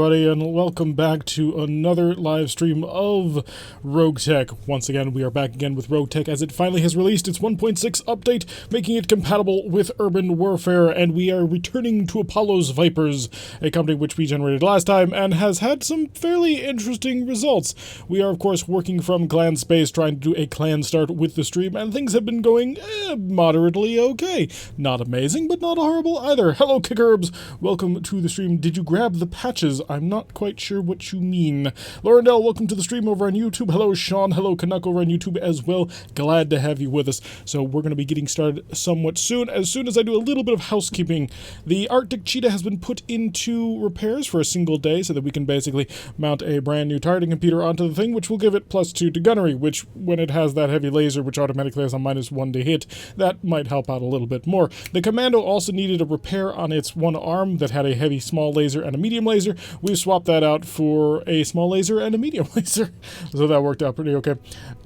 everybody, and welcome back to another live stream of RogueTech. Once again, we are back again with RogueTech as it finally has released its 1.6 update, making it compatible with Urban Warfare, and we are returning to Apollo's Vipers, a company which we generated last time, and has had some fairly interesting results. We are, of course, working from clan space, trying to do a clan start with the stream, and things have been going moderately okay. Not amazing, but not horrible either. Hello, Kickerbs! Welcome to the stream. Did you grab the patches? I'm not quite sure what you mean. Laurendell, welcome to the stream over on YouTube. Hello, Sean. Hello, Canuck over on YouTube as well. Glad to have you with us. So we're going to be getting started somewhat soon. As soon as I do a little bit of housekeeping, the Arctic Cheetah has been put into repairs for a single day so that we can basically mount a brand new targeting computer onto the thing, which will give it +2 to gunnery, which when it has that heavy laser, which automatically has a -1 to hit, that might help out a little bit more. The Commando also needed a repair on its one arm that had a heavy small laser and a medium laser. We've swapped that out for a small laser and a medium laser. So that worked out pretty okay.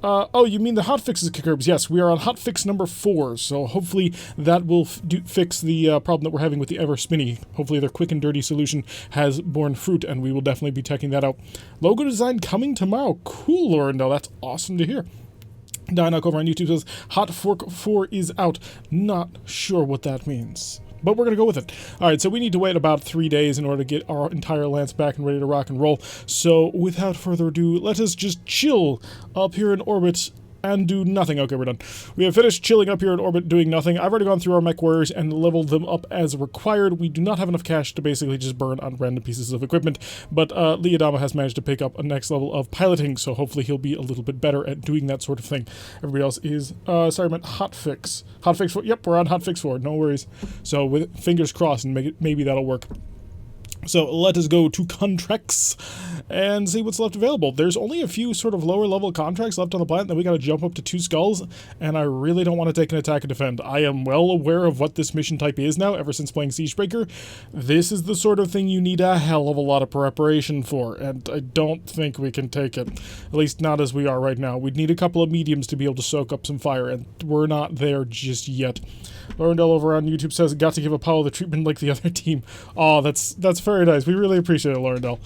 Oh, you mean the hotfixes, Kickerbs? Yes, we are on hotfix number 4. So hopefully that will fix the problem that we're having with the Ever Spinny. Hopefully their quick and dirty solution has borne fruit, and we will definitely be checking that out. Logo design coming tomorrow. Cool, Laurendell. That's awesome to hear. Dynock over on YouTube says, Hot Fork 4 is out. Not sure what that means, but we're going to go with it. Alright, so we need to wait about 3 days in order to get our entire lance back and ready to rock and roll. So without further ado, let us just chill up here in orbit and do nothing. Okay, we're done. We have finished chilling up here in orbit doing nothing. I've already gone through our mech warriors and leveled them up as required. We do not have enough cash to basically just burn on random pieces of equipment, but Liadama has managed to pick up a next level of piloting, so hopefully he'll be a little bit better at doing that sort of thing. Everybody else is, sorry, I meant hotfix. Hotfix 4, yep, we're on hotfix 4, no worries. So with fingers crossed, and maybe that'll work. So let us go to contracts and see what's left available. There's only a few sort of lower level contracts left on the planet, then we gotta jump up to 2 skulls, and I really don't want to take an attack and defend. I am well aware of what this mission type is now, ever since playing Siegebreaker. This is the sort of thing you need a hell of a lot of preparation for, and I don't think we can take it. At least not as we are right now. We'd need a couple of mediums to be able to soak up some fire, and we're not there just yet. Laurendell over on YouTube says, got to give Apollo the treatment like the other team. Oh, that's very nice. We really appreciate it, Laurendell.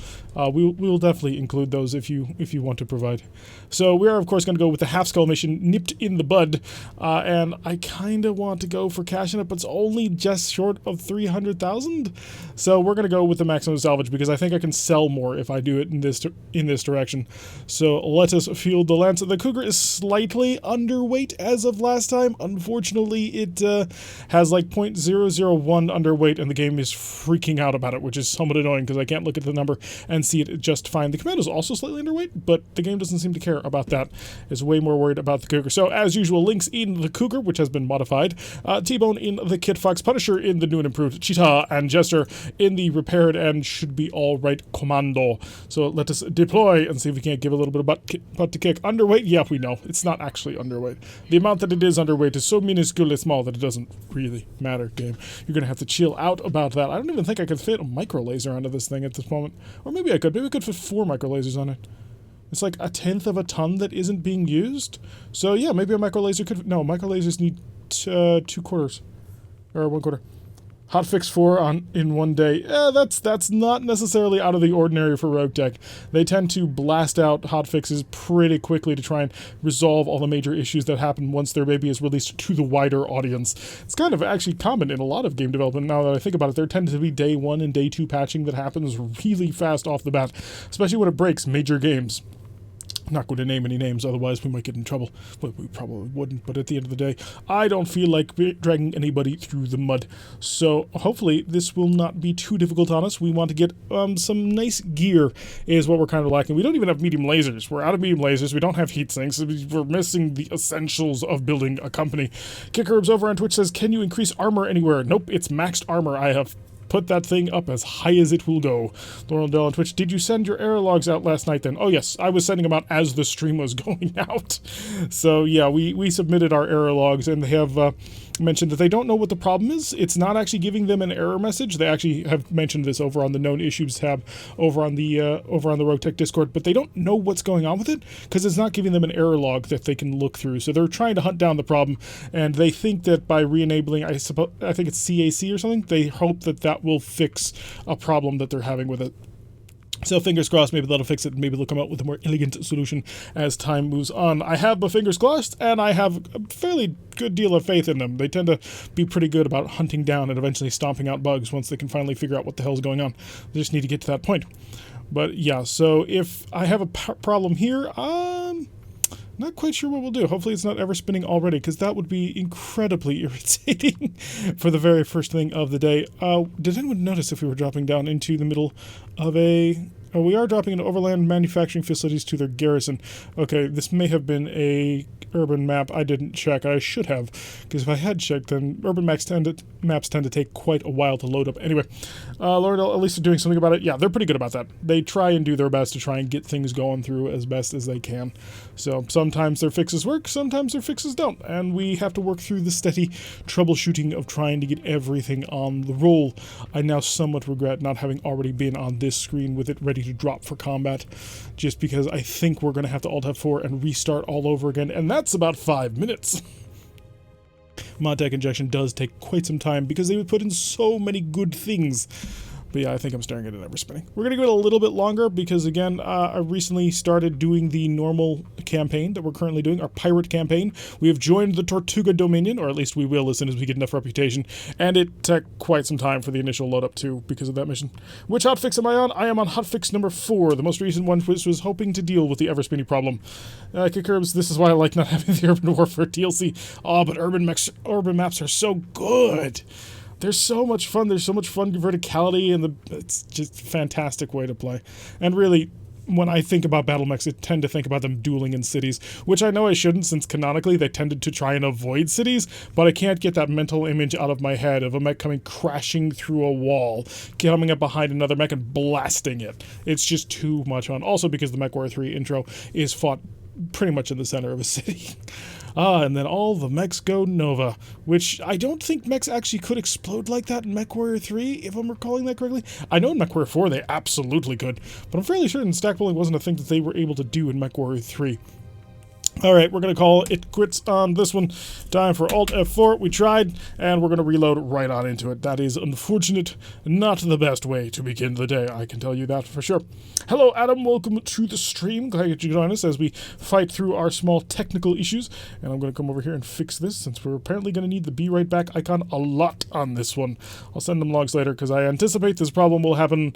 We will definitely include those if you want to provide. So we are, of course, going to go with the half skull mission nipped in the bud, and I kind of want to go for cashing it, but it's only just short of 300,000. So we're going to go with the maximum salvage because I think I can sell more if I do it in this direction. So let us field the lance. The Cougar is slightly underweight as of last time. Unfortunately, it has like 0.001 underweight, and the game is freaking out about it, which is somewhat annoying because I can't look at the number and see it just fine. The Commando is also slightly underweight, but the game doesn't seem to care about that. It's way more worried about the Cougar. So as usual, links in the Cougar, which has been modified, T-Bone in the Kit Fox, Punisher in the new and improved Cheetah, and Jester in the repaired and should be all right Commando. So let us deploy and see if we can't give a little bit of butt to kick. Underweight? Yeah, we know. It's not actually underweight. The amount that it is underweight is so minuscule and small that it doesn't really matter, game. You're going to have to chill out about that. I don't even think I could fit a micro laser onto this thing at this moment. Or maybe I could. Maybe I could fit 4 micro lasers on it. It's like 1/10 of a ton that isn't being used. So yeah, maybe a micro laser could... No, micro lasers need 2 quarters. Or 1 quarter. Hotfix 4 in 1 day. That's not necessarily out of the ordinary for RogueTech. They tend to blast out hotfixes pretty quickly to try and resolve all the major issues that happen once their baby is released to the wider audience. It's kind of actually common in a lot of game development now that I think about it. There tends to be day 1 and day 2 patching that happens really fast off the bat, especially when it breaks major games. I'm not going to name any names, otherwise we might get in trouble. Well, we probably wouldn't, but at the end of the day, I don't feel like dragging anybody through the mud. So hopefully this will not be too difficult on us. We want to get some nice gear is what we're kind of lacking. We don't even have medium lasers. We're out of medium lasers. We don't have heat sinks. We're missing the essentials of building a company. Kickerbs over on Twitch says, can you increase armor anywhere? Nope, it's maxed armor. I have put that thing up as high as it will go. Laurendell on Twitch, did you send your error logs out last night then? Oh yes, I was sending them out as the stream was going out. So yeah, we submitted our error logs, and they have mentioned that they don't know what the problem is. It's not actually giving them an error message. They actually have mentioned this over on the known issues tab over on the RogueTech Discord, but they don't know what's going on with it because it's not giving them an error log that they can look through. So they're trying to hunt down the problem, and they think that by re-enabling, I think it's CAC or something, they hope that that will fix a problem that they're having with it. So fingers crossed, maybe that'll fix it, and maybe they'll come out with a more elegant solution as time moves on. I have my fingers crossed, and I have a fairly good deal of faith in them. They tend to be pretty good about hunting down and eventually stomping out bugs once they can finally figure out what the hell's going on. They just need to get to that point. But yeah, so if I have a problem here, not quite sure what we'll do. Hopefully it's not ever spinning already, because that would be incredibly irritating for the very first thing of the day. Did anyone notice if we were dropping down into the middle of a... Oh, we are dropping into overland manufacturing facilities to their garrison. Okay, this may have been a urban map I didn't check. I should have, because if I had checked, then urban maps tend to take quite a while to load up. Anyway, Lord, at least they're doing something about it. Yeah, they're pretty good about that. They try and do their best to try and get things going through as best as they can. So sometimes their fixes work, sometimes their fixes don't, and we have to work through the steady troubleshooting of trying to get everything on the roll. I now somewhat regret not having already been on this screen with it ready to drop for combat, just because I think we're going to have to Alt F4 and restart all over again, and that's about 5 minutes. Mod deck injection does take quite some time because they would put in so many good things. But yeah, I think I'm staring at it ever spinning. We're going to go it a little bit longer because, again, I recently started doing the normal campaign that we're currently doing, our pirate campaign. We have joined the Tortuga Dominion, or at least we will as soon as we get enough reputation, and it took quite some time for the initial load up too because of that mission. Which hotfix am I on? I am on hotfix number 4, the most recent one, which was hoping to deal with the ever-spinny problem. Kickherbs, this is why I like not having the Urban Warfare DLC. Oh, but urban maps are so good. They're so much fun. There's so much fun verticality, and it's just a fantastic way to play. And really, when I think about battle mechs, I tend to think about them dueling in cities, which I know I shouldn't, since canonically they tended to try and avoid cities, but I can't get that mental image out of my head of a mech coming crashing through a wall, coming up behind another mech and blasting it. It's just too much fun. Also because the MechWarrior 3 intro is fought pretty much in the center of a city. And then all the mechs go Nova, which I don't think mechs actually could explode like that in MechWarrior 3, if I'm recalling that correctly. I know in MechWarrior 4 they absolutely could, but I'm fairly certain stack bowling wasn't a thing that they were able to do in MechWarrior 3. Alright, we're going to call it quits on this one. Time for Alt F4. We tried, and we're going to reload right on into it. That is unfortunate. Not the best way to begin the day, I can tell you that for sure. Hello, Adam. Welcome to the stream. Glad you could join us as we fight through our small technical issues. And I'm going to come over here and fix this, since we're apparently going to need the Be Right Back icon a lot on this one. I'll send them logs later, because I anticipate this problem will happen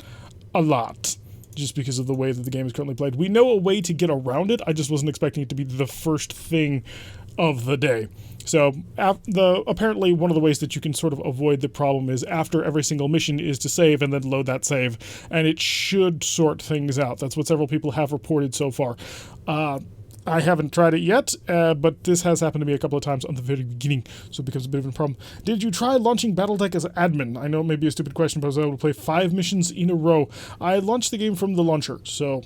a lot, just because of the way that the game is currently played. We know a way to get around it, I just wasn't expecting it to be the first thing of the day. So, apparently one of the ways that you can sort of avoid the problem is after every single mission is to save and then load that save, and it should sort things out. That's what several people have reported so far. I haven't tried it yet, but this has happened to me a couple of times on the very beginning, so it becomes a bit of a problem. Did you try launching BattleTech as admin? I know it may be a stupid question, but I was able to play 5 missions in a row. I launched the game from the launcher, so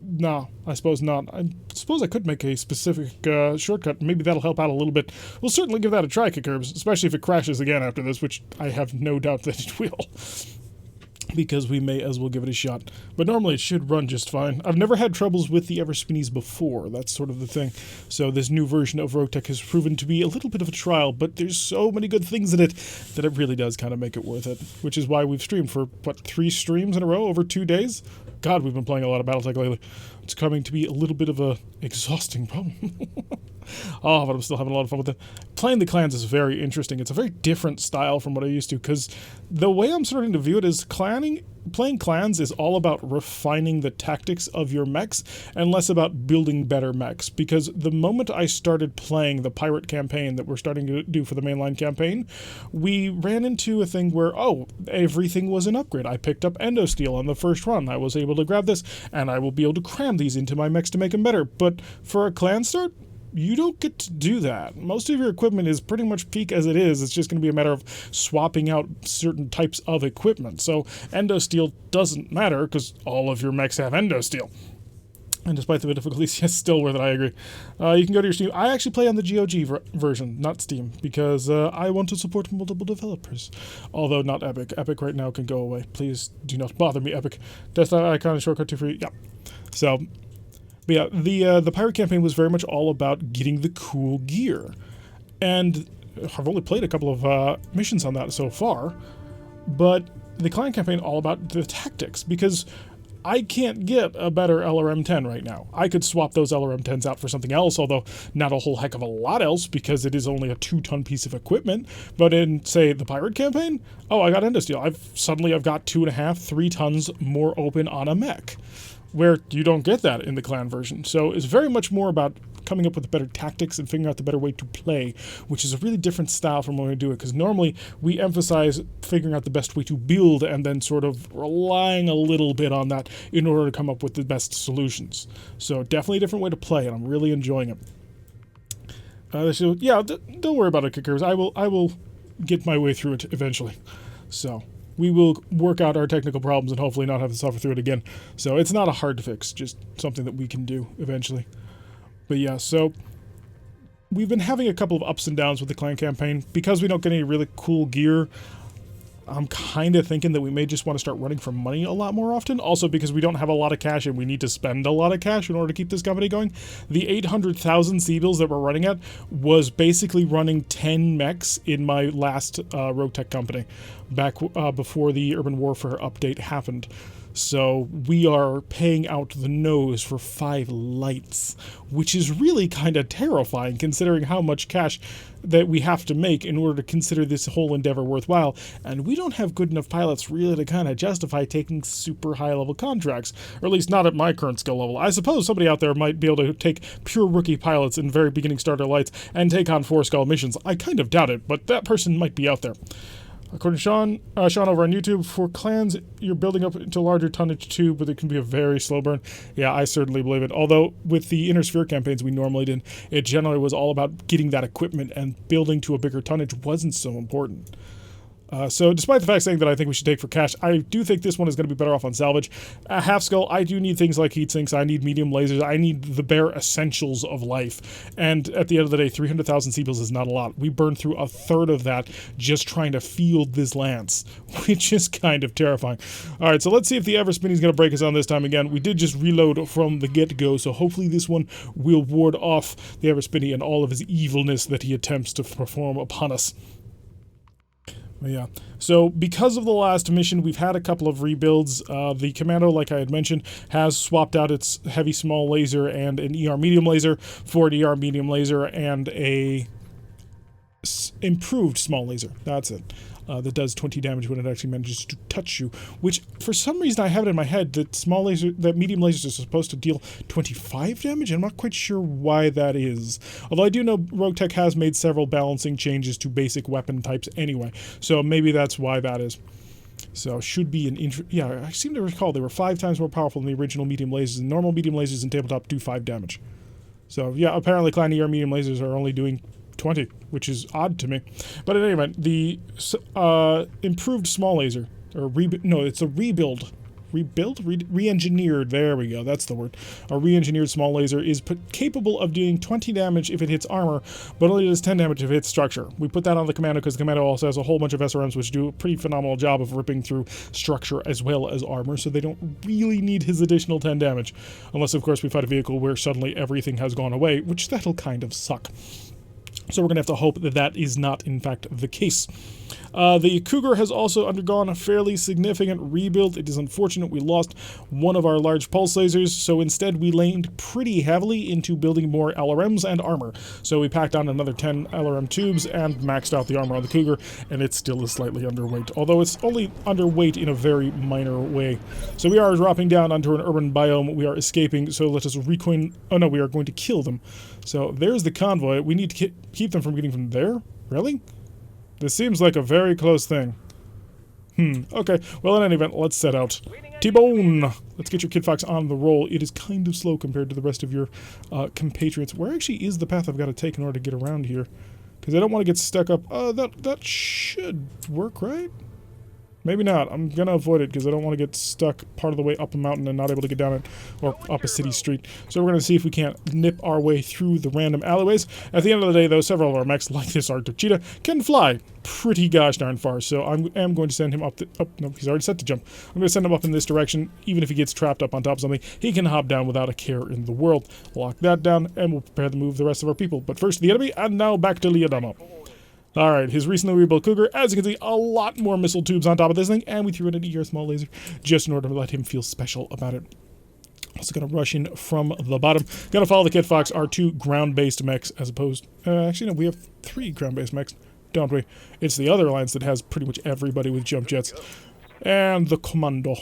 no, I suppose not. I suppose I could make a specific shortcut. Maybe that'll help out a little bit. We'll certainly give that a try, Kickherbs, especially if it crashes again after this, which I have no doubt that it will, because we may as well give it a shot. But normally it should run just fine. I've never had troubles with the Everspinnies before, that's sort of the thing. So this new version of RogueTech has proven to be a little bit of a trial, but there's so many good things in it that it really does kind of make it worth it. Which is why we've streamed for, what, 3 streams in a row over 2 days? God, we've been playing a lot of BattleTech lately. It's coming to be a little bit of a exhausting problem. Oh, but I'm still having a lot of fun with it. Playing the clans is very interesting. It's a very different style from what I used to, because the way I'm starting to view it is playing clans is all about refining the tactics of your mechs and less about building better mechs. Because the moment I started playing the pirate campaign that we're starting to do for the mainline campaign, we ran into a thing where, oh, everything was an upgrade. I picked up Endosteel on the first run. I was able to grab this, and I will be able to cram these into my mechs to make them better. But for a clan start, you don't get to do that. Most of your equipment is pretty much peak as it is. It's just going to be a matter of swapping out certain types of equipment. So Endosteel doesn't matter because all of your mechs have Endosteel. And despite the difficulties, yes, still worth it, I agree. You can go to your Steam. I actually play on the GOG version, not Steam, because I want to support multiple developers. Although not Epic. Epic right now can go away. Please do not bother me, Epic. Desktop icon and shortcut 2 for you. Yeah. So, but yeah, the pirate campaign was very much all about getting the cool gear. And I've only played a couple of missions on that so far, but the clan campaign all about the tactics, because I can't get a better LRM-10 right now. I could swap those LRM-10s out for something else, although not a whole heck of a lot else because it is only a 2-ton piece of equipment. But in, say, the Pirate campaign, oh, I got Endosteel. I've got 2.5, 3 tons more open on a mech, where you don't get that in the clan version. So it's very much more about coming up with better tactics and figuring out the better way to play, which is a really different style from when we do it, because normally we emphasize figuring out the best way to build and then sort of relying a little bit on that in order to come up with the best solutions. So definitely a different way to play, and I'm really enjoying it. So yeah, don't worry about it, Kickers. I will get my way through it eventually. So we will work out our technical problems and hopefully not have to suffer through it again. So it's not a hard fix, just something that we can do eventually. But yeah, so we've been having a couple of ups and downs with the clan campaign. Because we don't get any really cool gear, I'm kind of thinking that we may just want to start running for money a lot more often. Also because we don't have a lot of cash and we need to spend a lot of cash in order to keep this company going. The 800,000 Seabills that we're running at was basically running 10 mechs in my last RogueTech company, back before the Urban Warfare update happened. So we are paying out the nose for 5 lights, which is really kind of terrifying considering how much cash that we have to make in order to consider this whole endeavor worthwhile. And we don't have good enough pilots really to kind of justify taking super high level contracts, or at least not at my current skill level. I suppose somebody out there might be able to take pure rookie pilots in very beginning starter lights and take on 4-skull missions. I kind of doubt it, but that person might be out there. According to Sean over on YouTube, for clans, you're building up into larger tonnage too, but it can be a very slow burn. Yeah, I certainly believe it. Although, with the Inner Sphere campaigns we normally did, it generally was all about getting that equipment, and building to a bigger tonnage wasn't so important. So despite the fact saying that I think we should take for cash, I do think this one is going to be better off on salvage. Half skull, I do need things like heat sinks, I need medium lasers, I need the bare essentials of life. And at the end of the day, 300,000 Seabills is not a lot. We burned through 1/3 of that just trying to field this lance, which is kind of terrifying. Alright, so let's see if the Everspinning is going to break us on this time again. We did just reload from the get-go, so hopefully this one will ward off the Everspinning and all of his evilness that he attempts to perform upon us. Yeah, so because of the last mission, we've had a couple of rebuilds. The Commando, like I had mentioned, has swapped out its heavy small laser and an ER medium laser for an ER medium laser and a improved small laser. That's it. That does 20 damage when it actually manages to touch you, which for some reason I have it in my head that medium lasers are supposed to deal 25 damage. I'm not quite sure why that is. Although I do know RogueTech has made several balancing changes to basic weapon types anyway, so maybe that's why that is. So should be yeah, I seem to recall they were 5 times more powerful than the original medium lasers, and normal medium lasers in tabletop do 5 damage. So yeah, apparently clan ER medium lasers are only doing 20, which is odd to me. But in any event, the improved small laser, or it's a rebuild. Re-engineered, there we go, that's the word. A re-engineered small laser is capable of doing 20 damage if it hits armor, but only does 10 damage if it hits structure. We put that on the Commando because the Commando also has a whole bunch of SRMs which do a pretty phenomenal job of ripping through structure as well as armor, so they don't really need his additional 10 damage. Unless, of course, we fight a vehicle where suddenly everything has gone away, which that'll kind of suck. So we're going to have to hope that that is not, in fact, the case. The Cougar has also undergone a fairly significant rebuild. It is unfortunate we lost one of our large pulse lasers, so instead we leaned pretty heavily into building more LRMs and armor. So we packed on another 10 LRM tubes and maxed out the armor on the Cougar, and it still is slightly underweight, although it's only underweight in a very minor way. So we are dropping down onto an urban biome. We are escaping, so let us recoin. Oh no, we are going to kill them. So there's the convoy. We need to keep them from getting from there? Really? This seems like a very close thing. Okay. Well, in any event, let's set out. T-Bone! Let's get your Kid Fox on the roll. It is kind of slow compared to the rest of your compatriots. Where actually is the path I've got to take in order to get around here? Because I don't want to get stuck up. That should work, right? Maybe not. I'm going to avoid it because I don't want to get stuck part of the way up a mountain and not able to get down it, or up a city street. So we're going to see if we can't nip our way through the random alleyways. At the end of the day, though, several of our mechs, like this Arctic Cheetah, can fly pretty gosh darn far. So I am going to send him up no, he's already set to jump. I'm going to send him up in this direction. Even if he gets trapped up on top of something, he can hop down without a care in the world. Lock that down, and we'll prepare to move the rest of our people. But first the enemy, and now back to Liadama. Alright, his recently rebuilt Cougar, as you can see, a lot more missile tubes on top of this thing, and we threw in an ER small laser just in order to let him feel special about it. Also gonna rush in from the bottom. Gonna follow the Kit Fox, our 2 ground-based mechs, as opposed... actually, no, we have 3 ground-based mechs, don't we? It's the other alliance that has pretty much everybody with jump jets. And the Commando.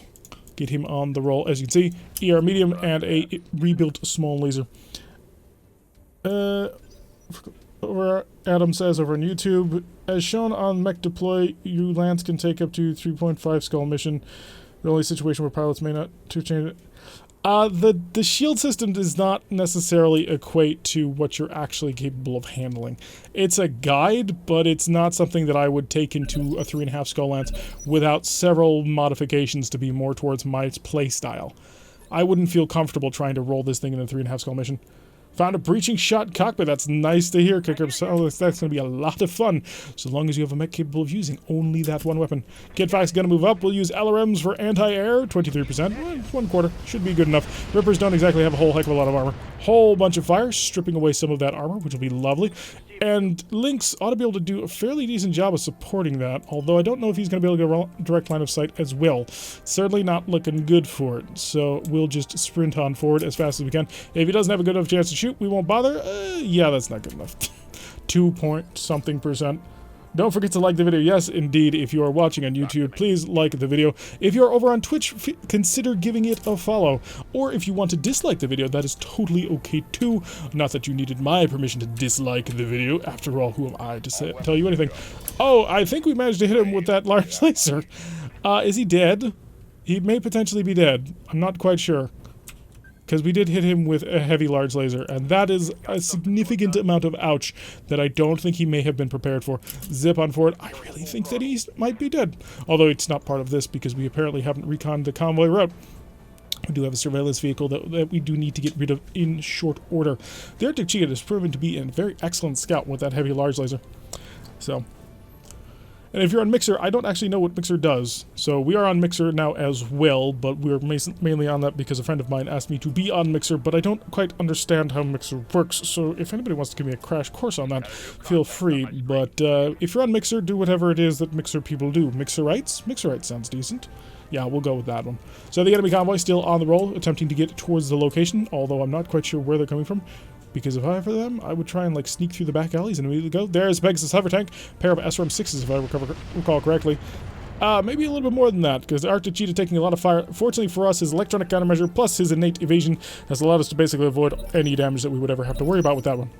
Get him on the roll, as you can see. ER medium and a rebuilt small laser. Adam says over on YouTube, as shown on Mech Deploy, you Lance can take up to 3.5 skull mission. The only situation where pilots may not to change it. The shield system does not necessarily equate to what you're actually capable of handling. It's a guide, but it's not something that I would take into a 3.5 skull lance without several modifications to be more towards my play style. I wouldn't feel comfortable trying to roll this thing in a 3.5 skull mission. Found a breaching shot cockpit. That's nice to hear, Kicker. So that's going to be a lot of fun, so long as you have a mech capable of using only that one weapon. Kit Fox going to move up. We'll use LRMs for anti-air, 23%. 1/4. Should be good enough. Rippers don't exactly have a whole heck of a lot of armor. Whole bunch of fire, stripping away some of that armor, which will be lovely. And Lynx ought to be able to do a fairly decent job of supporting that, although I don't know if he's going to be able to get a direct line of sight as well. Certainly not looking good for it, so we'll just sprint on forward as fast as we can. If he doesn't have a good enough chance to shoot, we won't bother. Yeah, that's not good enough. 2-point-something%. Don't forget to like the video. Yes, indeed, if you are watching on YouTube, please like the video. If you're over on Twitch, consider giving it a follow. Or if you want to dislike the video, that is totally okay too. Not that you needed my permission to dislike the video. After all, who am I to tell you anything? Oh, I think we managed to hit him with that large laser. Is he dead? He may potentially be dead. I'm not quite sure. Because we did hit him with a heavy large laser, and that is a significant amount of ouch that I don't think he may have been prepared for. Zip on forward. I really think that he might be dead. Although it's not part of this because we apparently haven't reconned the convoy route. We do have a surveillance vehicle that we do need to get rid of in short order. The Arctic Cheetah has proven to be a very excellent scout with that heavy large laser. So... And if you're on Mixer, I don't actually know what Mixer does. So we are on Mixer now as well, but we're mainly on that because a friend of mine asked me to be on Mixer, but I don't quite understand how Mixer works. So if anybody wants to give me a crash course on that, feel free. But if you're on Mixer, do whatever it is that Mixer people do. Mixerites? Mixerites sounds decent. Yeah, we'll go with that one. So the enemy convoy still on the roll, attempting to get towards the location, although I'm not quite sure where they're coming from. Because if I were them, I would try and like sneak through the back alleys and immediately go. There's Pegasus hover tank, pair of SRM-6s if I recall correctly. Maybe a little bit more than that, because the Arctic Cheetah taking a lot of fire. Fortunately for us, his electronic countermeasure plus his innate evasion has allowed us to basically avoid any damage that we would ever have to worry about with that one.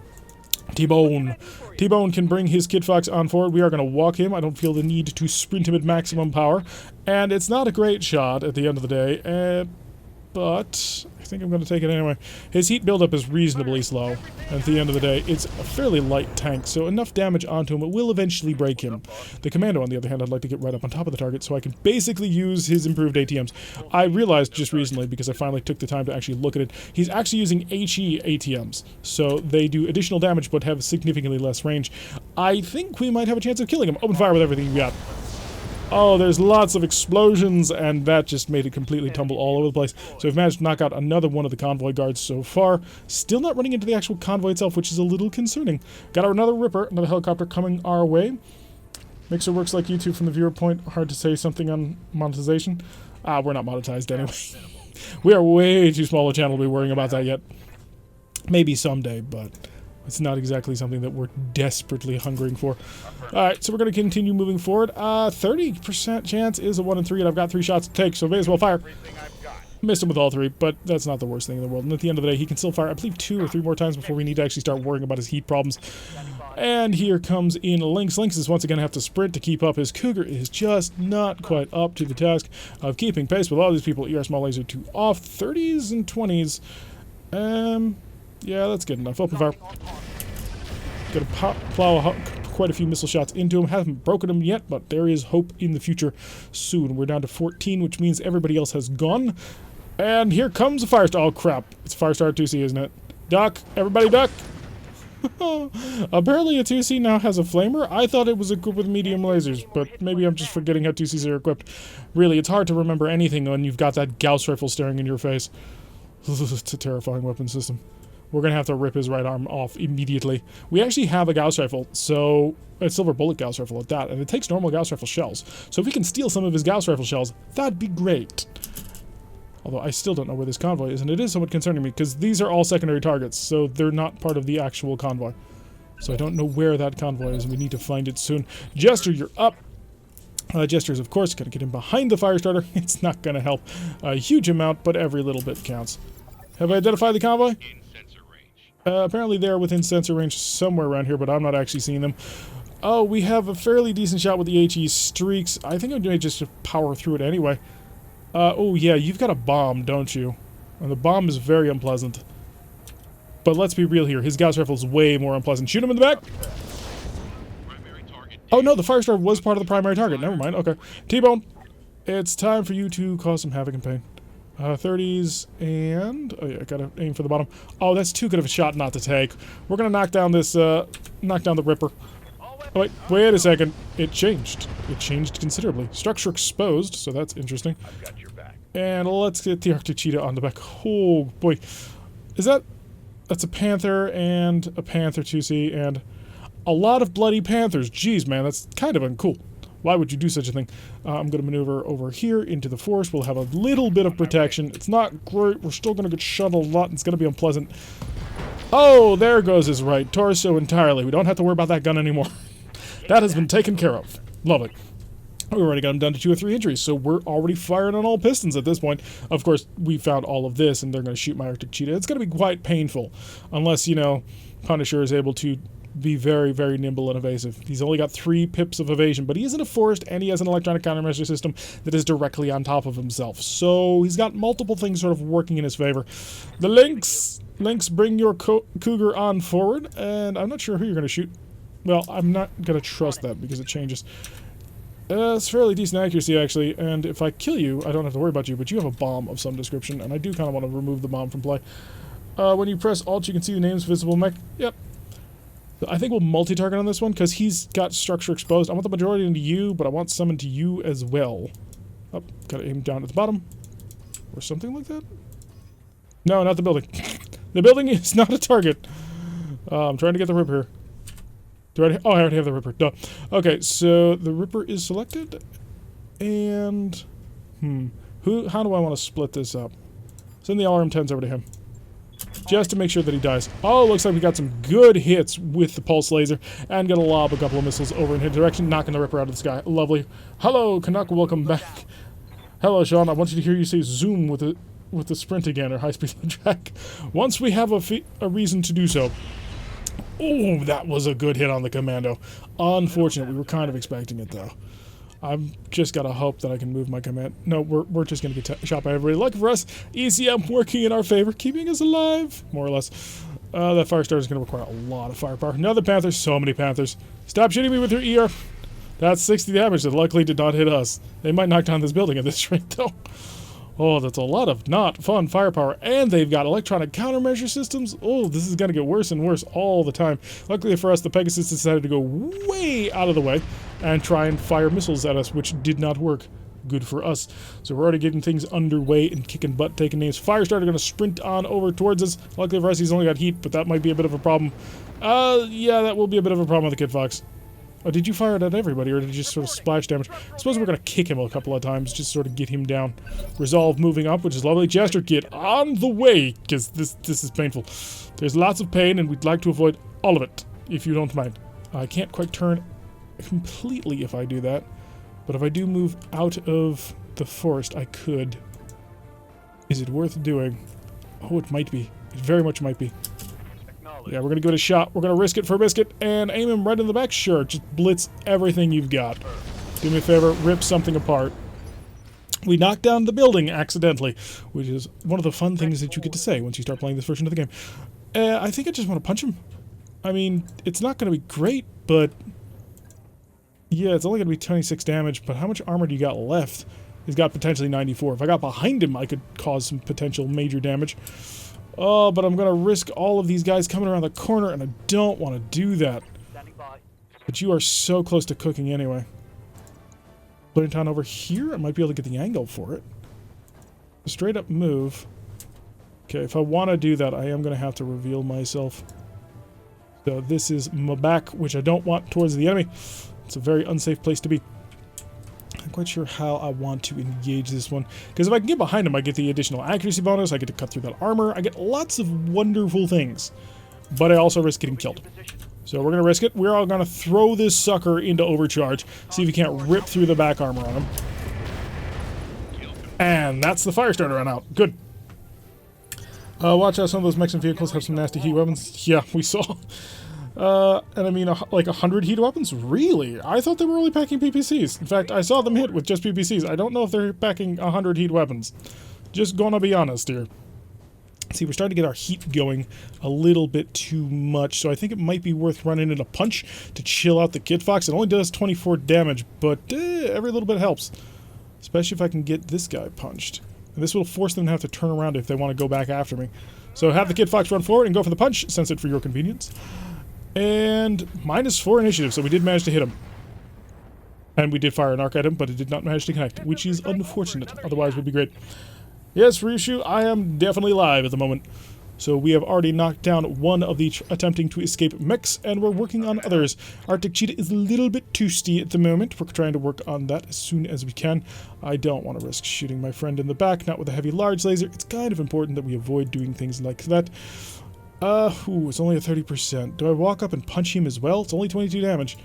T-Bone. T-Bone can bring his Kit Fox on forward. We are going to walk him. I don't feel the need to sprint him at maximum power. And it's not a great shot at the end of the day, but I think I'm going to take it anyway. His heat buildup is reasonably slow. At the end of the day, it's a fairly light tank, so enough damage onto him, it will eventually break him. The Commando, on the other hand, I'd like to get right up on top of the target so I can basically use his improved ATMs. I realized just recently, because I finally took the time to actually look at it, he's actually using HE ATMs, so they do additional damage but have significantly less range. I think we might have a chance of killing him. Open fire with everything we got. Oh, there's lots of explosions, and that just made it completely tumble all over the place. So we've managed to knock out another one of the convoy guards so far. Still not running into the actual convoy itself, which is a little concerning. Got another Ripper, another helicopter coming our way. Mixer works like YouTube from the viewer point. Hard to say something on monetization. We're not monetized anyway. We are way too small a channel to be worrying about that yet. Maybe someday, but... it's not exactly something that we're desperately hungering for. Alright, so we're going to continue moving forward. 30% chance is a 1 in 3, and I've got 3 shots to take, so may as well fire. Missed him with all 3, but that's not the worst thing in the world. And at the end of the day, he can still fire, I believe, 2 or 3 more times before we need to actually start worrying about his heat problems. And here comes in Lynx. Lynx is once again have to sprint to keep up. His Cougar is just not quite up to the task of keeping pace with all these people. ER small laser 2 off, 30s and 20s. Yeah, that's good enough. Open fire. Gonna plow quite a few missile shots into him. Haven't broken him yet, but there is hope in the future soon. We're down to 14, which means everybody else has gone. And here comes a Firestar. Oh, crap. It's Firestar 2C, isn't it? Duck. Everybody duck. Apparently a 2C now has a flamer. I thought it was equipped with medium lasers, but maybe I'm just forgetting how 2Cs are equipped. Really, it's hard to remember anything when you've got that Gauss rifle staring in your face. It's a terrifying weapon system. we're going to have to rip his right arm off immediately. We actually have a Gauss rifle, so a silver bullet Gauss rifle at that, and it takes normal Gauss rifle shells. So if we can steal some of his Gauss rifle shells, that'd be great. Although I still don't know where this convoy is, and it is somewhat concerning me, because these are all secondary targets, so they're not part of the actual convoy. So I don't know where that convoy is, and we need to find it soon. Jester, you're up. Jester is, of course, going to get him behind the fire starter. It's not going to help a huge amount, but every little bit counts. Have I identified the convoy? In sensor range. Apparently they're within sensor range somewhere around here, but I'm not actually seeing them. Oh, we have a fairly decent shot with the HE streaks. I think I'm going to just power through it anyway. Oh yeah, you've got a bomb, don't you? And the bomb is very unpleasant. But let's be real here. His Gauss rifle is way more unpleasant. Shoot him in the back! Oh no, the Firestar was part of the primary target. Never mind. Okay. T-Bone, it's time for you to cause some havoc and pain. 30s and... oh yeah, I gotta aim for the bottom. Oh, that's too good of a shot not to take. We're gonna knock down this, knock down the Ripper. Oh, wait a second. It changed. It changed considerably. Structure exposed, so that's interesting. I've got your back. And let's get the Arctic Cheetah on the back. Oh, boy. Is that... that's a Panther and a Panther 2C and... a lot of bloody Panthers. Jeez, man, that's kind of uncool. Why would you do such a thing? I'm going to maneuver over here into the forest. We'll have a little bit of protection. It's not great. We're still going to get shot a lot, and it's going to be unpleasant. Oh, there goes his right torso entirely. We don't have to worry about that gun anymore. That has been taken care of. Love it. We already got him down to 2 or 3 injuries, so we're already firing on all pistons at this point. Of course, we found all of this, and they're going to shoot my Arctic Cheetah. It's going to be quite painful, unless, you know, Punisher is able to be very, very nimble and evasive. He's only got 3 pips of evasion, but he is in a forest, and he has an electronic countermeasure system that is directly on top of himself. So he's got multiple things sort of working in his favor. The Lynx, bring your Cougar on forward, and I'm not sure who you're going to shoot. Well, I'm not going to trust that because it changes. It's fairly decent accuracy, actually, and if I kill you, I don't have to worry about you, but you have a bomb of some description, and I do kind of want to remove the bomb from play. When you press Alt, you can see the names visible mech. Yep. I think we'll multi-target on this one, because he's got structure exposed. I want the majority into you, but I want some into you as well. Oh, gotta aim down at the bottom. Or something like that? No, not the building. The building is not a target. I'm trying to get the Ripper here. Oh, I already have the Ripper. Duh. Okay, so the Ripper is selected. And... how do I want to split this up? Send the LRM-10s over to him. Just to make sure that he dies. Oh, looks like we got some good hits with the pulse laser, and gonna lob a couple of missiles over in his direction, knocking the Ripper out of the sky. Lovely. Hello, Canuck, welcome back. Hello, Sean. I want you to hear you say zoom with the sprint again, or high-speed track. Once we have a reason to do so. Oh, that was a good hit on the commando. Unfortunate, we were kind of expecting it, though. I've just got to hope that I can move my command. No, we're just going to get shot by everybody. Lucky for us, ECM working in our favor, keeping us alive, more or less. That Firestarter is going to require a lot of firepower. Another Panther, so many Panthers. Stop shooting me with your ER. That's 60 damage that luckily did not hit us. They might knock down this building at this rate, though. Oh, that's a lot of not fun firepower. And they've got electronic countermeasure systems. Oh, this is going to get worse and worse all the time. Luckily for us, the Pegasus decided to go way out of the way and try and fire missiles at us, which did not work. Good for us. So we're already getting things underway and kicking butt, taking names. Firestarter going to sprint on over towards us. Luckily for us, he's only got heat, but that might be a bit of a problem. Yeah, that will be a bit of a problem with the Kid Fox. Oh, did you fire it at everybody, or did you just sort of splash damage? I suppose we're going to kick him a couple of times, just sort of get him down. Resolve moving up, which is lovely. Jester, get on the way, because this is painful. There's lots of pain, and we'd like to avoid all of it, if you don't mind. I can't quite turn completely if I do that, but if I do move out of the forest, I could. Is it worth doing? Oh, it might be. It very much might be. Yeah, we're going to give it a shot. We're going to risk it for a biscuit and aim him right in the back. Sure, just blitz everything you've got. Do me a favor, rip something apart. We knocked down the building accidentally, which is one of the fun things that you get to say once you start playing this version of the game. I think I just want to punch him. I mean, it's not going to be great, but... yeah, it's only going to be 26 damage, but how much armor do you got left? He's got potentially 94. If I got behind him, I could cause some potential major damage. Oh, but I'm going to risk all of these guys coming around the corner, and I don't want to do that. But you are so close to cooking anyway. Put it on over here, I might be able to get the angle for it. A straight up move. Okay, if I want to do that, I am going to have to reveal myself. So this is my back, which I don't want towards the enemy. It's a very unsafe place to be. I'm not quite sure how I want to engage this one. Because if I can get behind him, I get the additional accuracy bonus, I get to cut through that armor, I get lots of wonderful things. But I also risk getting killed. So we're going to risk it. We're all going to throw this sucker into overcharge, see if we can't rip through the back armor on him. And that's the fire starter run out. Good. Watch out, some of those Mexican vehicles have some nasty heat weapons. Yeah, we saw. And I mean, like 100 heat weapons? Really? I thought they were only packing PPCs. In fact, I saw them hit with just PPCs. I don't know if they're packing 100 heat weapons. Just gonna be honest here. See, we're starting to get our heat going a little bit too much, so I think it might be worth running in a punch to chill out the Kid Fox. It only does 24 damage, but every little bit helps. Especially if I can get this guy punched. And this will force them to have to turn around if they want to go back after me. So have the Kid Fox run forward and go for the punch. Sense it for your convenience. And -4 initiative, so we did manage to hit him. And we did fire an arc at him, but it did not manage to connect, which is unfortunate. Otherwise would be great. Yes, Ryushu, I am definitely live at the moment. So we have already knocked down one of the attempting to escape mechs, and we're working on others. Arctic Cheetah is a little bit toasty at the moment. We're trying to work on that as soon as we can. I don't want to risk shooting my friend in the back, not with a heavy large laser. It's kind of important that we avoid doing things like that. It's only a 30%. Do I walk up and punch him as well? It's only 22 damage.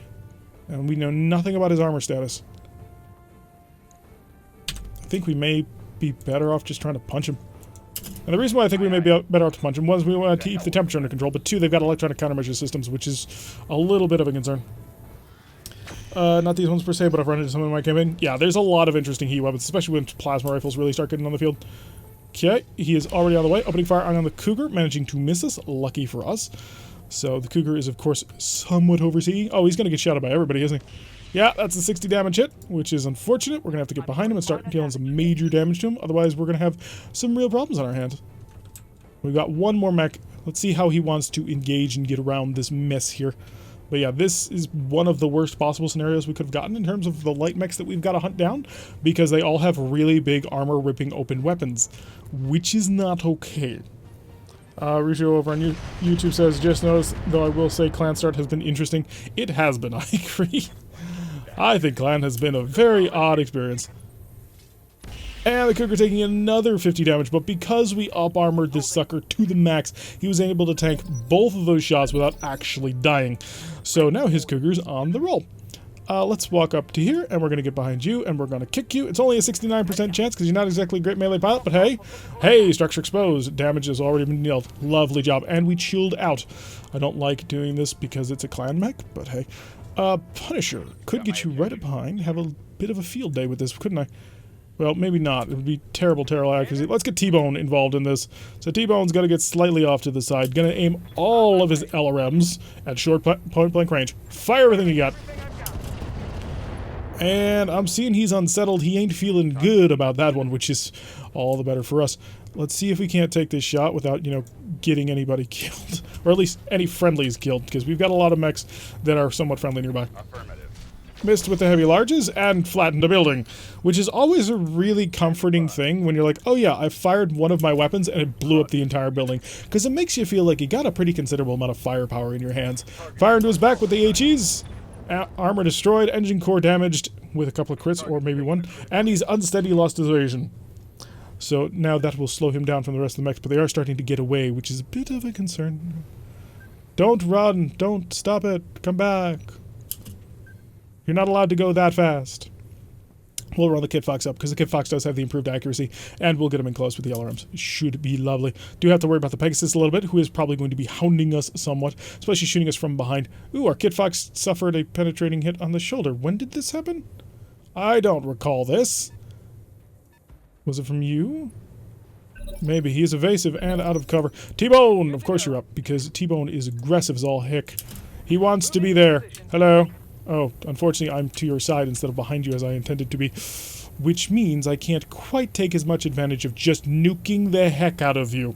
And we know nothing about his armor status. I think we may be better off just trying to punch him. And the reason why I think we may be better off to punch him was we wanted to keep the temperature under control, but two, they've got electronic countermeasure systems, which is a little bit of a concern. Not these ones per se, but I've run into some of my campaign. Yeah, there's a lot of interesting heat weapons, especially when plasma rifles really start getting on the field. Okay, he is already on the way. Opening fire on the Cougar, managing to miss us. Lucky for us. So the Cougar is, of course, somewhat overseeing. Oh, he's going to get shot at by everybody, isn't he? Yeah, that's a 60 damage hit, which is unfortunate. We're going to have to get behind him and start dealing some major damage to him. Otherwise, we're going to have some real problems on our hands. We've got one more mech. Let's see how he wants to engage and get around this mess here. But yeah, this is one of the worst possible scenarios we could have gotten in terms of the light mechs that we've got to hunt down, because they all have really big armor-ripping open weapons, which is not okay. Risho over on YouTube says, just noticed, though I will say Clan Start has been interesting. It has been, I agree. I think Clan has been a very odd experience. And the Cougar taking another 50 damage, but because we up-armored this sucker to the max, he was able to tank both of those shots without actually dying. So now his Cougar's on the roll. Let's walk up to here, and we're going to get behind you, and we're going to kick you. It's only a 69% chance, because you're not exactly a great melee pilot, but hey, structure exposed. Damage has already been dealt. Lovely job. And we chilled out. I don't like doing this because it's a clan mech, but hey. Punisher. Could get you right up behind. Have a bit of a field day with this, couldn't I? Well, maybe not. It would be terrible accuracy. Let's get T-Bone involved in this. So T-Bone's got to get slightly off to the side. Going to aim all of his LRMs at short point-blank range. Fire everything you got. And I'm seeing he's unsettled. He ain't feeling good about that one, which is all the better for us. Let's see if we can't take this shot without, getting anybody killed. Or at least any friendlies killed, because we've got a lot of mechs that are somewhat friendly nearby. Affirmative. Missed with the heavy larges and flattened a building, which is always a really comforting thing when you're like, oh yeah, I fired one of my weapons and it blew up the entire building, because it makes you feel like you got a pretty considerable amount of firepower in your hands. Fire into his back with the HEs. Armor destroyed, engine core damaged with a couple of crits, or maybe one, and he's unsteady, lost his evasion. So now that will slow him down from the rest of the mechs, but they are starting to get away, which is a bit of a concern. Don't run, don't stop it, come back. You're not allowed to go that fast. We'll run the Kid Fox up, because the Kid Fox does have the improved accuracy, and we'll get him in close with the LRMs. It should be lovely. Do have to worry about the Pegasus a little bit, who is probably going to be hounding us somewhat, especially shooting us from behind. Ooh, our Kid Fox suffered a penetrating hit on the shoulder. When did this happen? I don't recall this. Was it from you? Maybe. He is evasive and out of cover. T-Bone! Of course you're up, because T-Bone is aggressive as all heck. He wants to be there. Hello? Oh, unfortunately, I'm to your side instead of behind you as I intended to be. Which means I can't quite take as much advantage of just nuking the heck out of you.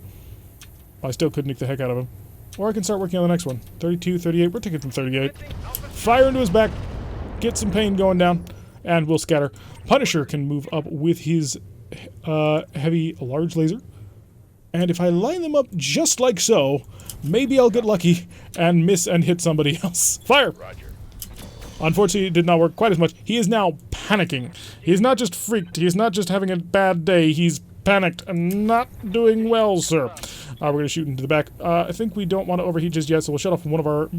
I still could nuke the heck out of him. Or I can start working on the next one. 32, 38. We're taking from 38. Fire into his back. Get some pain going down. And we'll scatter. Punisher can move up with his heavy large laser. And if I line them up just like so, maybe I'll get lucky and miss and hit somebody else. Fire! Roger. Unfortunately, it did not work quite as much. He is now panicking. He's not just freaked. He's not just having a bad day. He's panicked and not doing well, sir. We're going to shoot into the back. I think we don't want to overheat just yet, so we'll shut off one of our...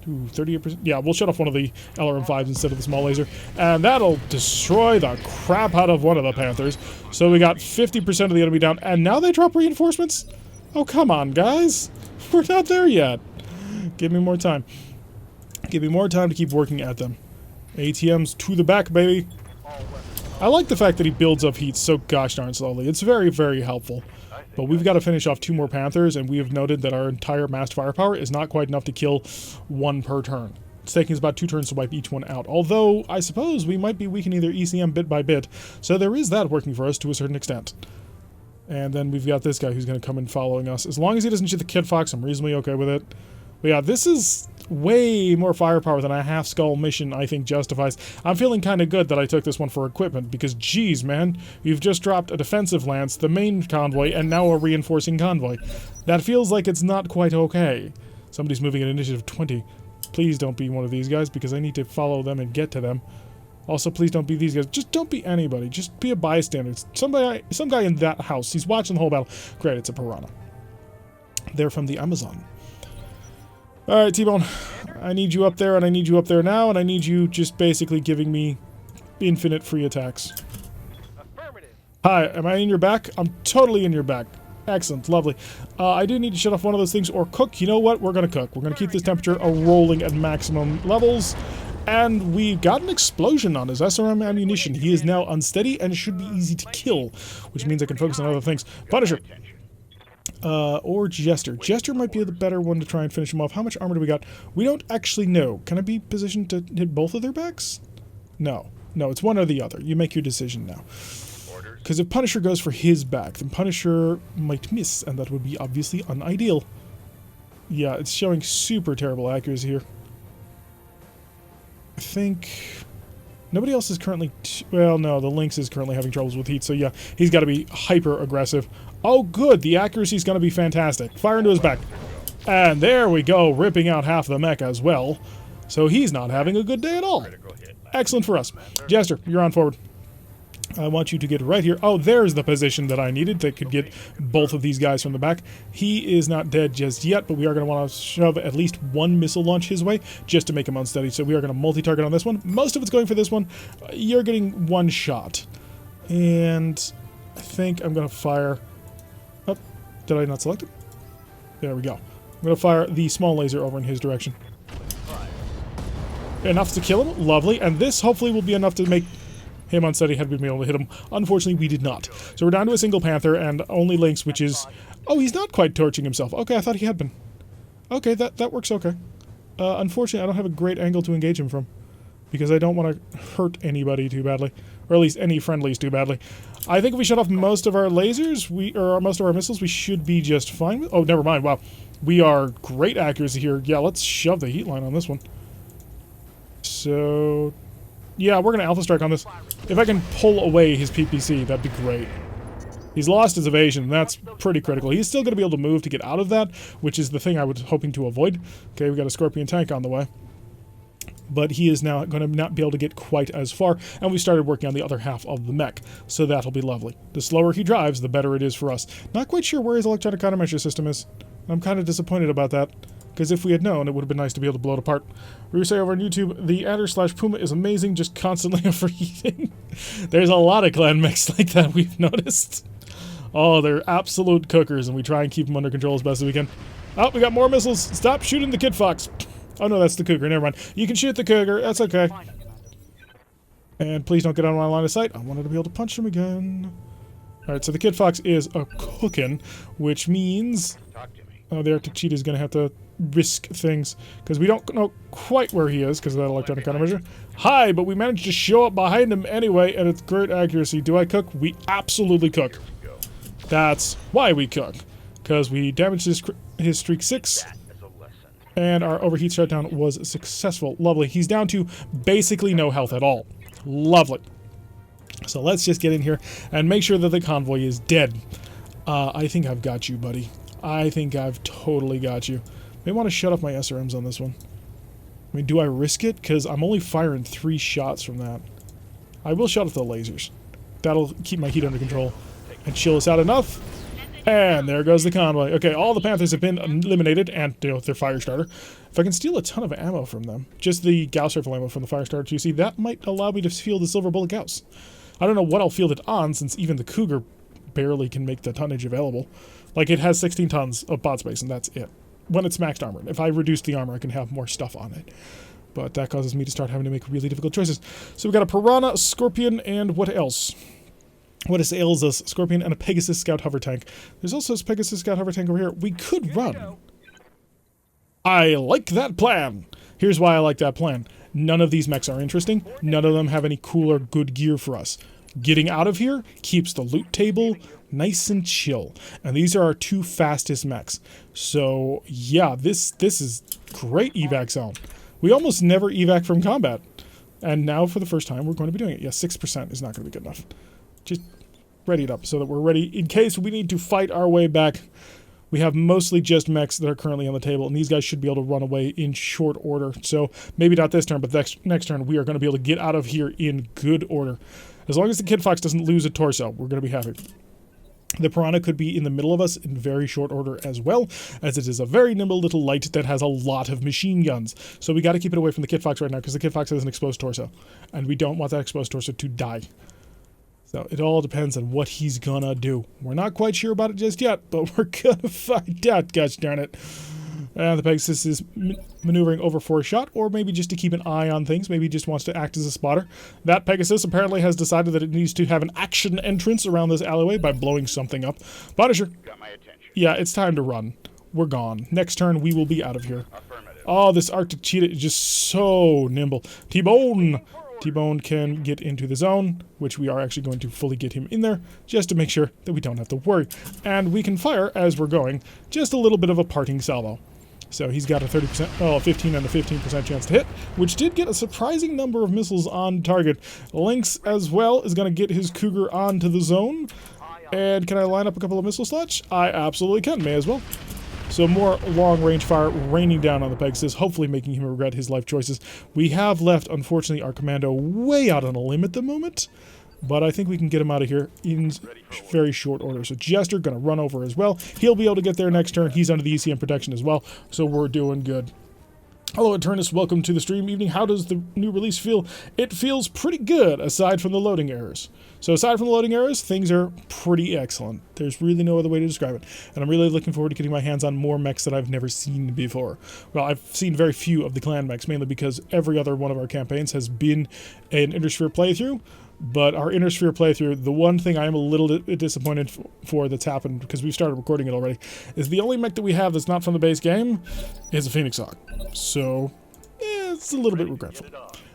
38%. Yeah, we'll shut off one of the LRM-5s instead of the small laser. And that'll destroy the crap out of one of the Panthers. So we got 50% of the enemy down. And now they drop reinforcements? Oh, come on, guys. We're not there yet. Give me more time. Give me more time to keep working at them. ATMs to the back, baby. I like the fact that he builds up heat so gosh darn slowly. It's very, very helpful. But we've got to finish off 2 more Panthers, and we have noted that our entire massed firepower is not quite enough to kill 1 per turn. It's taking us about 2 turns to wipe each one out. Although, I suppose we might be weakening their ECM bit by bit, so there is that working for us to a certain extent. And then we've got this guy who's going to come in following us. As long as he doesn't shoot the Kid Fox, I'm reasonably okay with it. But yeah, this is way more firepower than a half-skull mission, I think, justifies. I'm feeling kind of good that I took this one for equipment, because, geez, man, you've just dropped a defensive lance, the main convoy, and now a reinforcing convoy. That feels like it's not quite okay. Somebody's moving at initiative 20. Please don't be one of these guys, because I need to follow them and get to them. Also, please don't be these guys. Just don't be anybody. Just be a bystander. Some guy in that house. He's watching the whole battle. Great, it's a piranha. They're from the Amazon. Alright, T-Bone. I need you up there, and I need you up there now, and I need you just basically giving me infinite free attacks. Affirmative. Hi, am I in your back? I'm totally in your back. Excellent, lovely. I do need to shut off one of those things or cook. You know what? We're going to cook. We're going to keep this temperature rolling at maximum levels. And we've got an explosion on his SRM ammunition. He is now unsteady and should be easy to kill, which means I can focus on other things. Punisher. Or Jester. Jester might be the better one to try and finish him off. How much armor do we got? We don't actually know. Can I be positioned to hit both of their backs? No. No, it's one or the other. You make your decision now. Because if Punisher goes for his back, then Punisher might miss, and that would be obviously unideal. Yeah, it's showing super terrible accuracy here. I think... Nobody else is currently... well, no, the Lynx is currently having troubles with heat, so yeah, he's got to be hyper-aggressive. Oh, good, the accuracy's going to be fantastic. Fire into his back. And there we go, ripping out half the mech as well. So he's not having a good day at all. Excellent for us. Jester, you're on forward. I want you to get right here. Oh, there's the position that I needed that could get both of these guys from the back. He is not dead just yet, but we are going to want to shove at least 1 missile launch his way just to make him unsteady. So we are going to multi-target on this one. Most of it's going for this one. You're getting 1 shot. And I think I'm going to fire... oh, did I not select it? There we go. I'm going to fire the small laser over in his direction. Enough to kill him. Lovely. And this hopefully will be enough to make... him unsteady had we been able to hit him. Unfortunately, we did not. So we're down to a single Panther and only Lynx, which is... oh, he's not quite torching himself. Okay, I thought he had been. Okay, that works okay. Unfortunately, I don't have a great angle to engage him from. Because I don't want to hurt anybody too badly. Or at least any friendlies too badly. I think if we shut off most of our lasers, or most of our missiles, we should be just fine with... oh, never mind. Wow. We are great accuracy here. Yeah, let's shove the heat line on this one. So... yeah, we're going to Alpha Strike on this. If I can pull away his PPC, that'd be great. He's lost his evasion, and that's pretty critical. He's still going to be able to move to get out of that, which is the thing I was hoping to avoid. Okay, we got a Scorpion tank on the way. But he is now going to not be able to get quite as far, and we started working on the other half of the mech, so that'll be lovely. The slower he drives, the better it is for us. Not quite sure where his electronic countermeasure system is. I'm kind of disappointed about that. Because if we had known, it would have been nice to be able to blow it apart. We say over on YouTube, the Adder/Puma is amazing, just constantly overheating. There's a lot of clan mechs like that we've noticed. Oh, they're absolute cookers, and we try and keep them under control as best as we can. Oh, we got more missiles. Stop shooting the Kid Fox. Oh no, that's the Cougar. Never mind. You can shoot the Cougar. That's okay. And please don't get out of my line of sight. I wanted to be able to punch him again. Alright, so the Kid Fox is a cookin', which means... the Arctic Cheetah is going to have to risk things, because we don't know quite where he is because of that electronic countermeasure. Hi, but we managed to show up behind him anyway, and it's great accuracy. Do I cook? We absolutely cook. That's why we cook, because we damaged his streak 6, and our overheat shutdown was successful. Lovely. He's down to basically no health at all. Lovely. So let's just get in here and make sure that the convoy is dead. I think I've got you, buddy. I think I've totally got you. May want to shut off my SRMs on this one. I mean, do I risk it? Because I'm only firing 3 shots from that. I will shut off the lasers. That'll keep my heat under control and chill us out enough. And there goes the convoy. Okay, all the Panthers have been eliminated, and their fire starter. If I can steal a ton of ammo from them, just the Gauss rifle ammo from the fire starter, you see, that might allow me to field the silver bullet Gauss. I don't know what I'll field it on, since even the Cougar barely can make the tonnage available. Like, it has 16 tons of bot space, and that's it. When it's maxed armor. If I reduce the armor, I can have more stuff on it. But that causes me to start having to make really difficult choices. So we've got a Piranha, a Scorpion, and what else? What ails us? Scorpion and a Pegasus Scout Hover Tank. There's also a Pegasus Scout Hover Tank over here. We could run. I like that plan. Here's why I like that plan. None of these mechs are interesting. None of them have any cool or good gear for us. Getting out of here keeps the loot table nice and chill. And these are our 2 fastest mechs. So, yeah, this is great evac zone. We almost never evac from combat. And now, for the first time, we're going to be doing it. Yeah, 6% is not going to be good enough. Just ready it up so that we're ready in case we need to fight our way back. We have mostly just mechs that are currently on the table, and these guys should be able to run away in short order. So maybe not this turn, but next turn we are going to be able to get out of here in good order. As long as the Kid Fox doesn't lose a torso, we're going to be happy. The Piranha could be in the middle of us in very short order as well, as it is a very nimble little light that has a lot of machine guns. So we got to keep it away from the Kid Fox right now, because the Kid Fox has an exposed torso, and we don't want that exposed torso to die. So it all depends on what he's gonna do. We're not quite sure about it just yet, but we're gonna find out, gosh darn it. And the Pegasus is maneuvering over for a shot, or maybe just to keep an eye on things. Maybe he just wants to act as a spotter. That Pegasus apparently has decided that it needs to have an action entrance around this alleyway by blowing something up. Punisher. Got my attention. Yeah, it's time to run. We're gone. Next turn, we will be out of here. Oh, this Arctic cheetah is just so nimble. T-Bone! T-Bone can get into the zone, which we are actually going to fully get him in there, just to make sure that we don't have to worry. And we can fire, as we're going, just a little bit of a parting salvo. So he's got a 15 and a 15% chance to hit, which did get a surprising number of missiles on target. Lynx, as well, is going to get his Cougar onto the zone. And can I line up a couple of missile slots? I absolutely can, may as well. So more long-range fire raining down on the Pegasus, hopefully making him regret his life choices. We have left, unfortunately, our commando way out on a limb at the moment, but I think we can get him out of here in very short order. So Jester going to run over as well. He'll be able to get there next turn. He's under the ECM protection as well, so we're doing good. Hello, Eternus. Welcome to the stream evening. How does the new release feel? It feels pretty good, aside from the loading errors. So aside from the loading errors, things are pretty excellent. There's really no other way to describe it. And I'm really looking forward to getting my hands on more mechs that I've never seen before. Well, I've seen very few of the clan mechs, mainly because every other one of our campaigns has been an Intersphere playthrough. But our Intersphere playthrough, the one thing I am a little disappointed for that's happened, because we've started recording it already, is the only mech that we have that's not from the base game is a Phoenix Hawk. So, it's a little bit regretful.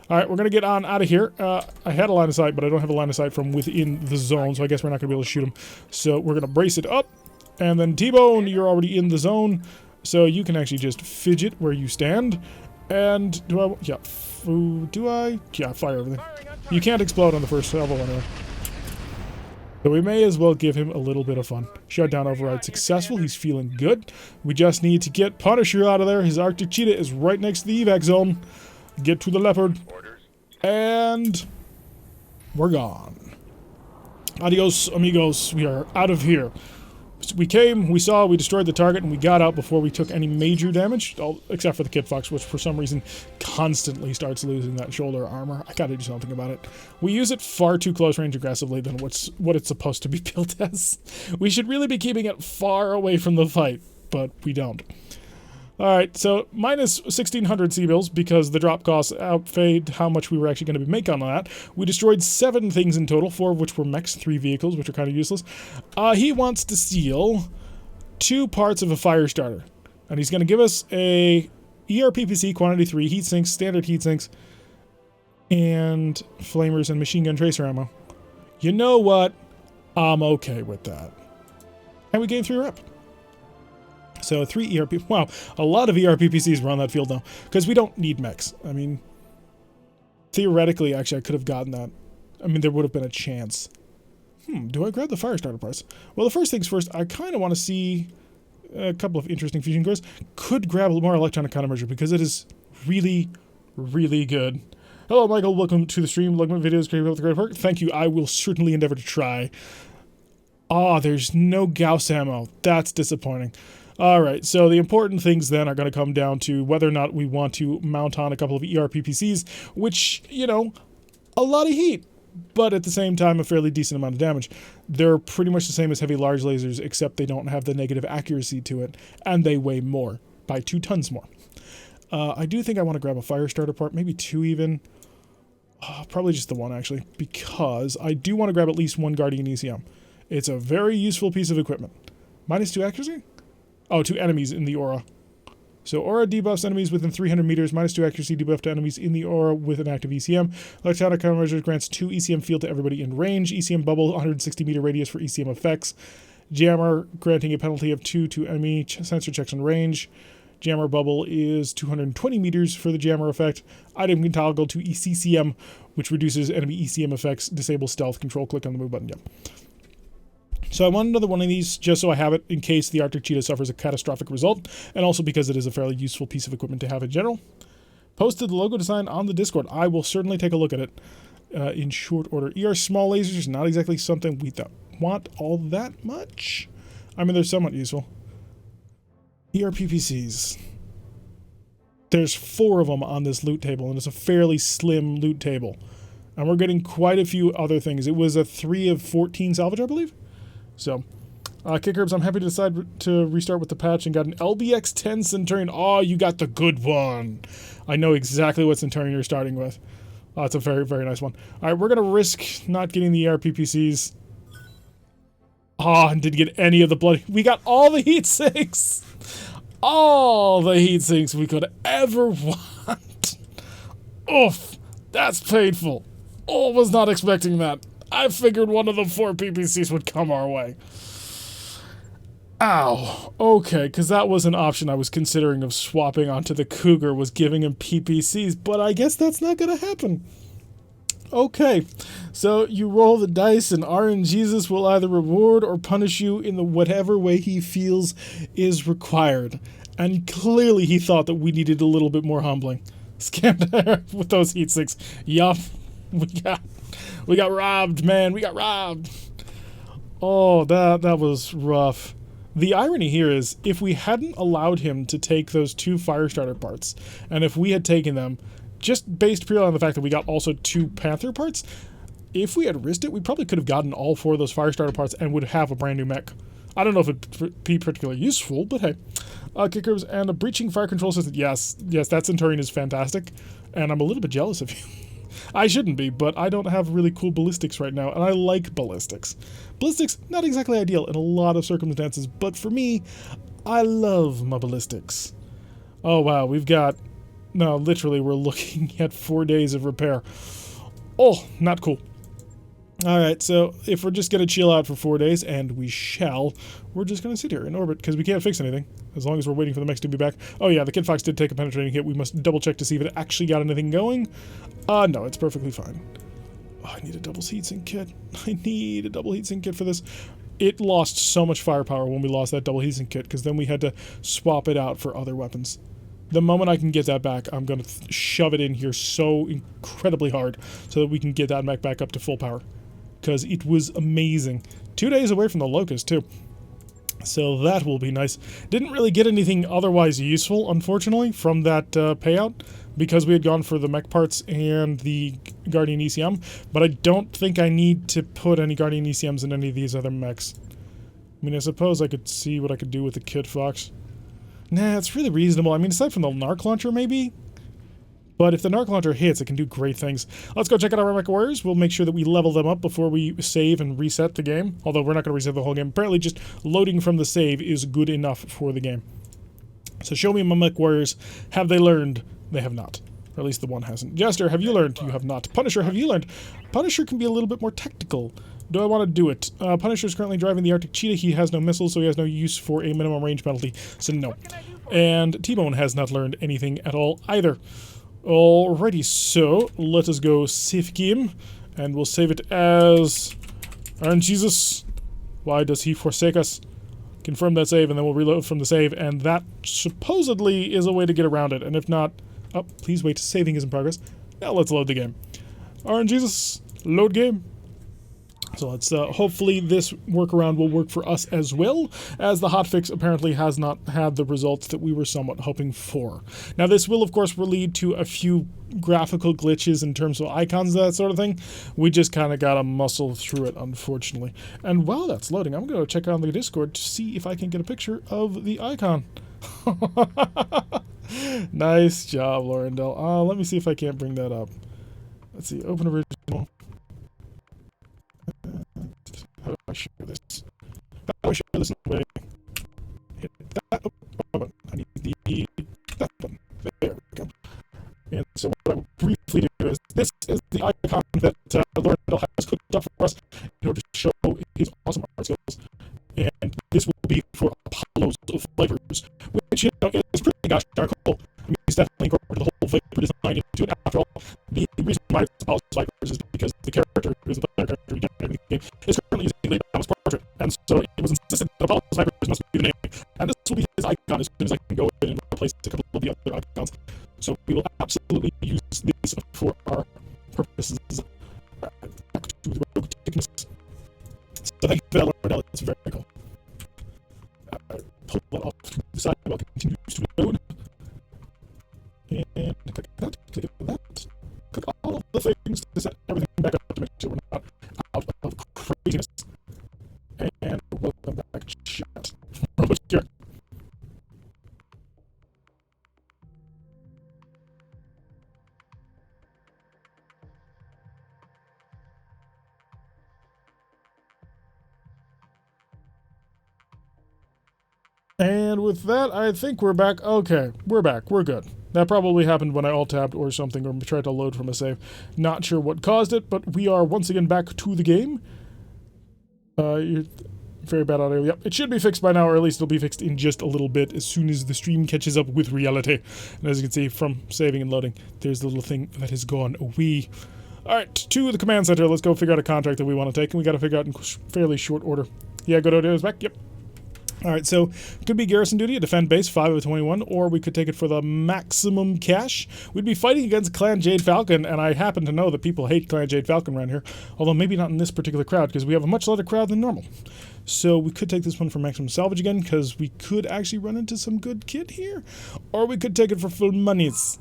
Alright, we're going to get on out of here. I had a line of sight, but I don't have a line of sight from within the zone, so I guess we're not going to be able to shoot him. So we're going to brace it up, and then T-Bone, you're already in the zone, so you can actually just fidget where you stand. And do I... yeah. Do I? Yeah, fire everything. You can't explode on the first level anyway. So we may as well give him a little bit of fun. Shutdown override successful. He's feeling good. We just need to get Punisher out of there. His Arctic Cheetah is right next to the evac zone. Get to the Leopard. And we're gone. Adios, amigos. We are out of here. We came, we saw, we destroyed the target, and we got out before we took any major damage, except for the Kid Fox, which for some reason constantly starts losing that shoulder armor. I gotta do something about it. We use it far too close range aggressively than what it's supposed to be built as. We should really be keeping it far away from the fight, but we don't. Alright, so minus 1,600 C-bills because the drop costs outweighed how much we were actually going to be making on that. We destroyed 7 things in total, 4 of which were mechs, 3 vehicles, which are kind of useless. He wants to steal 2 parts of a fire starter. And he's going to give us a ERPPC quantity 3, heat sinks, standard heat sinks, and flamers and machine gun tracer ammo. You know what? I'm okay with that. And we gain 3 rep. So 3 ERP, wow, a lot of ERPPCs were on that field now, because we don't need mechs. I mean, theoretically, actually, I could have gotten that. I mean, there would have been a chance. Do I grab the fire starter parts? Well, the first things first, I kind of want to see a couple of interesting fusion cores. Could grab more electronic countermeasure because it is really, really good. Hello, Michael. Welcome to the stream. Like my videos, created with great work. Thank you. I will certainly endeavor to try. Ah, there's no Gauss ammo. That's disappointing. All right, so the important things then are going to come down to whether or not we want to mount on a couple of ERPPCs, which, you know, a lot of heat, but at the same time a fairly decent amount of damage. They're pretty much the same as heavy large lasers, except they don't have the negative accuracy to it, and they weigh more, by 2 tons more. I do think I want to grab a fire starter part, maybe 2 even. Probably just the 1, actually, because I do want to grab at least 1 Guardian ECM. It's a very useful piece of equipment. -2 accuracy? Oh, to enemies in the aura. So aura debuffs enemies within 300 meters, -2 accuracy debuff to enemies in the aura with an active ECM. Electronic countermeasure grants 2 ECM field to everybody in range. ECM bubble, 160 meter radius for ECM effects. Jammer granting a penalty of 2 to enemy sensor checks on range. Jammer bubble is 220 meters for the jammer effect. Item can toggle to ECCM, which reduces enemy ECM effects. Disable stealth. Control click on the move button. Yep. So I want another one of these just so I have it in case the Arctic Cheetah suffers a catastrophic result, and also because it is a fairly useful piece of equipment to have in general. Posted the logo design on the Discord. I will certainly take a look at it in short order. ER small lasers is not exactly something we want all that much. I mean, they're somewhat useful. ER PPCs. There's 4 of them on this loot table, and it's a fairly slim loot table. And we're getting quite a few other things. It was a 3 of 14 salvage, I believe? So, Kickherbs, I'm happy to decide to restart with the patch and got an LBX-10 Centurion. Oh, you got the good one. I know exactly what Centurion you're starting with. Oh, it's a very, very nice one. All right, we're going to risk not getting the ERPPCs. Oh, and didn't get any of the bloody... We got all the heat sinks. All the heat sinks we could ever want. Oof, that's painful. Oh, was not expecting that. I figured one of the 4 PPCs would come our way. Ow. Okay, because that was an option I was considering of swapping onto the Cougar, was giving him PPCs, but I guess that's not going to happen. Okay, so you roll the dice and RNGesus will either reward or punish you in the whatever way he feels is required. And clearly he thought that we needed a little bit more humbling. Scammed with those heat sinks. Yup, we got robbed, man. We got robbed. Oh, that was rough. The irony here is, if we hadn't allowed him to take those 2 fire starter parts, and if we had taken them, just based purely on the fact that we got also 2 Panther parts, if we had risked it, we probably could have gotten all 4 of those fire starter parts and would have a brand new mech. I don't know if it'd be particularly useful, but hey. Kickers and a breaching fire control system. Yes, that Centurion is fantastic, and I'm a little bit jealous of you. I shouldn't be, but I don't have really cool ballistics right now, and I like ballistics. Ballistics, not exactly ideal in a lot of circumstances, but for me, I love my ballistics. Oh wow, we've got... No, literally, we're looking at 4 days of repair. Oh, not cool. Alright, so if we're just going to chill out for 4 days, and we shall, we're just going to sit here in orbit, because we can't fix anything, as long as we're waiting for the mechs to be back. Oh yeah, the Kid Fox did take a penetrating hit. We must double check to see if it actually got anything going. No, it's perfectly fine. Oh, I need a double heatsink kit. I need a double heatsink kit for this. It lost so much firepower when we lost that double heatsink kit, because then we had to swap it out for other weapons. The moment I can get that back, I'm going to shove it in here so incredibly hard so that we can get that mech back up to full power. Because it was amazing. 2 days away from the Locust, too. So that will be nice. Didn't really get anything otherwise useful, unfortunately, from that payout, because we had gone for the mech parts and the Guardian ECM, but I don't think I need to put any Guardian ECMs in any of these other mechs. I mean, I suppose I could see what I could do with the Kid Fox. Nah, it's really reasonable. I mean, aside from the Narc Launcher, maybe? But if the Narc Launcher hits, it can do great things. Let's go check out our Mech Warriors. We'll make sure that we level them up before we save and reset the game. Although we're not going to reset the whole game. Apparently just loading from the save is good enough for the game. So show me my Mech Warriors. Have they learned? They have not. Or at least the one hasn't. Jester, have you learned? You have not. Punisher, have you learned? Punisher can be a little bit more tactical. Do I want to do it? Punisher is currently driving the Arctic Cheetah. He has no missiles, so he has no use for a minimum range penalty. So no. And T-Bone has not learned anything at all either. Alrighty, so let us go save game, and we'll save it as Iron Jesus, why does he forsake us? Confirm that save, and then we'll reload from the save, and that supposedly is a way to get around it. And if not, oh, please wait, saving is in progress. Now let's load the game. Iron Jesus, load game. So let's hopefully this workaround will work for us as well, as the hotfix apparently has not had the results that we were somewhat hoping for. Now this will of course lead to a few graphical glitches in terms of icons and that sort of thing. We just kind of gotta muscle through it, unfortunately. And while that's loading, I'm going to check out the Discord to see if I can get a picture of the icon. Nice job, Laurendell. Let me see if I can't bring that up. Let's see, open original. How do I show this? How do I show this in a way? Hit that button. I need that button. There we go. And so what I will briefly do is, this is the icon that Laurendell has cooked up for us in order to show his awesome art skills. And this will be for Apollo's Vipers, which, you know, is pretty gosh darn cool. I mean, he's definitely incorporated the whole Viper design into it. After all, the reason why it's Apollo's Vipers is because the character, who is the player character we generated in the game, is currently using Lady Diana's portrait. And so it was insisted that Apollo's Vipers must be the name. And this will be his icon as soon as I can go in and replace a couple of the other icons. So we will absolutely use this for our purposes. Back to the RogueTech. So thank you for that, Laurendell. It's very cool. Pull that off to the side while it continues to load. And click that, click all of the things to set everything back up to make sure we're not out of craziness. And welcome back, chat. Here. And with that, I think we're back. Okay, we're back. We're good. That probably happened when I alt-tabbed or something, or tried to load from a save. Not sure what caused it, but we are once again back to the game. Very bad audio. Yep, it should be fixed by now, or at least it'll be fixed in just a little bit as soon as the stream catches up with reality. And as you can see from saving and loading, there's the little thing that has gone away. Alright, to the command center. Let's go figure out a contract that we want to take, and we got to figure out in fairly short order. Yeah, good audio is back. Yep. Alright, so could be garrison duty, a defend base, 5 of 21, or we could take it for the maximum cash. We'd be fighting against Clan Jade Falcon, and I happen to know that people hate Clan Jade Falcon around here, although maybe not in this particular crowd, because we have a much larger crowd than normal. So we could take this one for maximum salvage again, because we could actually run into some good kit here, or we could take it for full monies.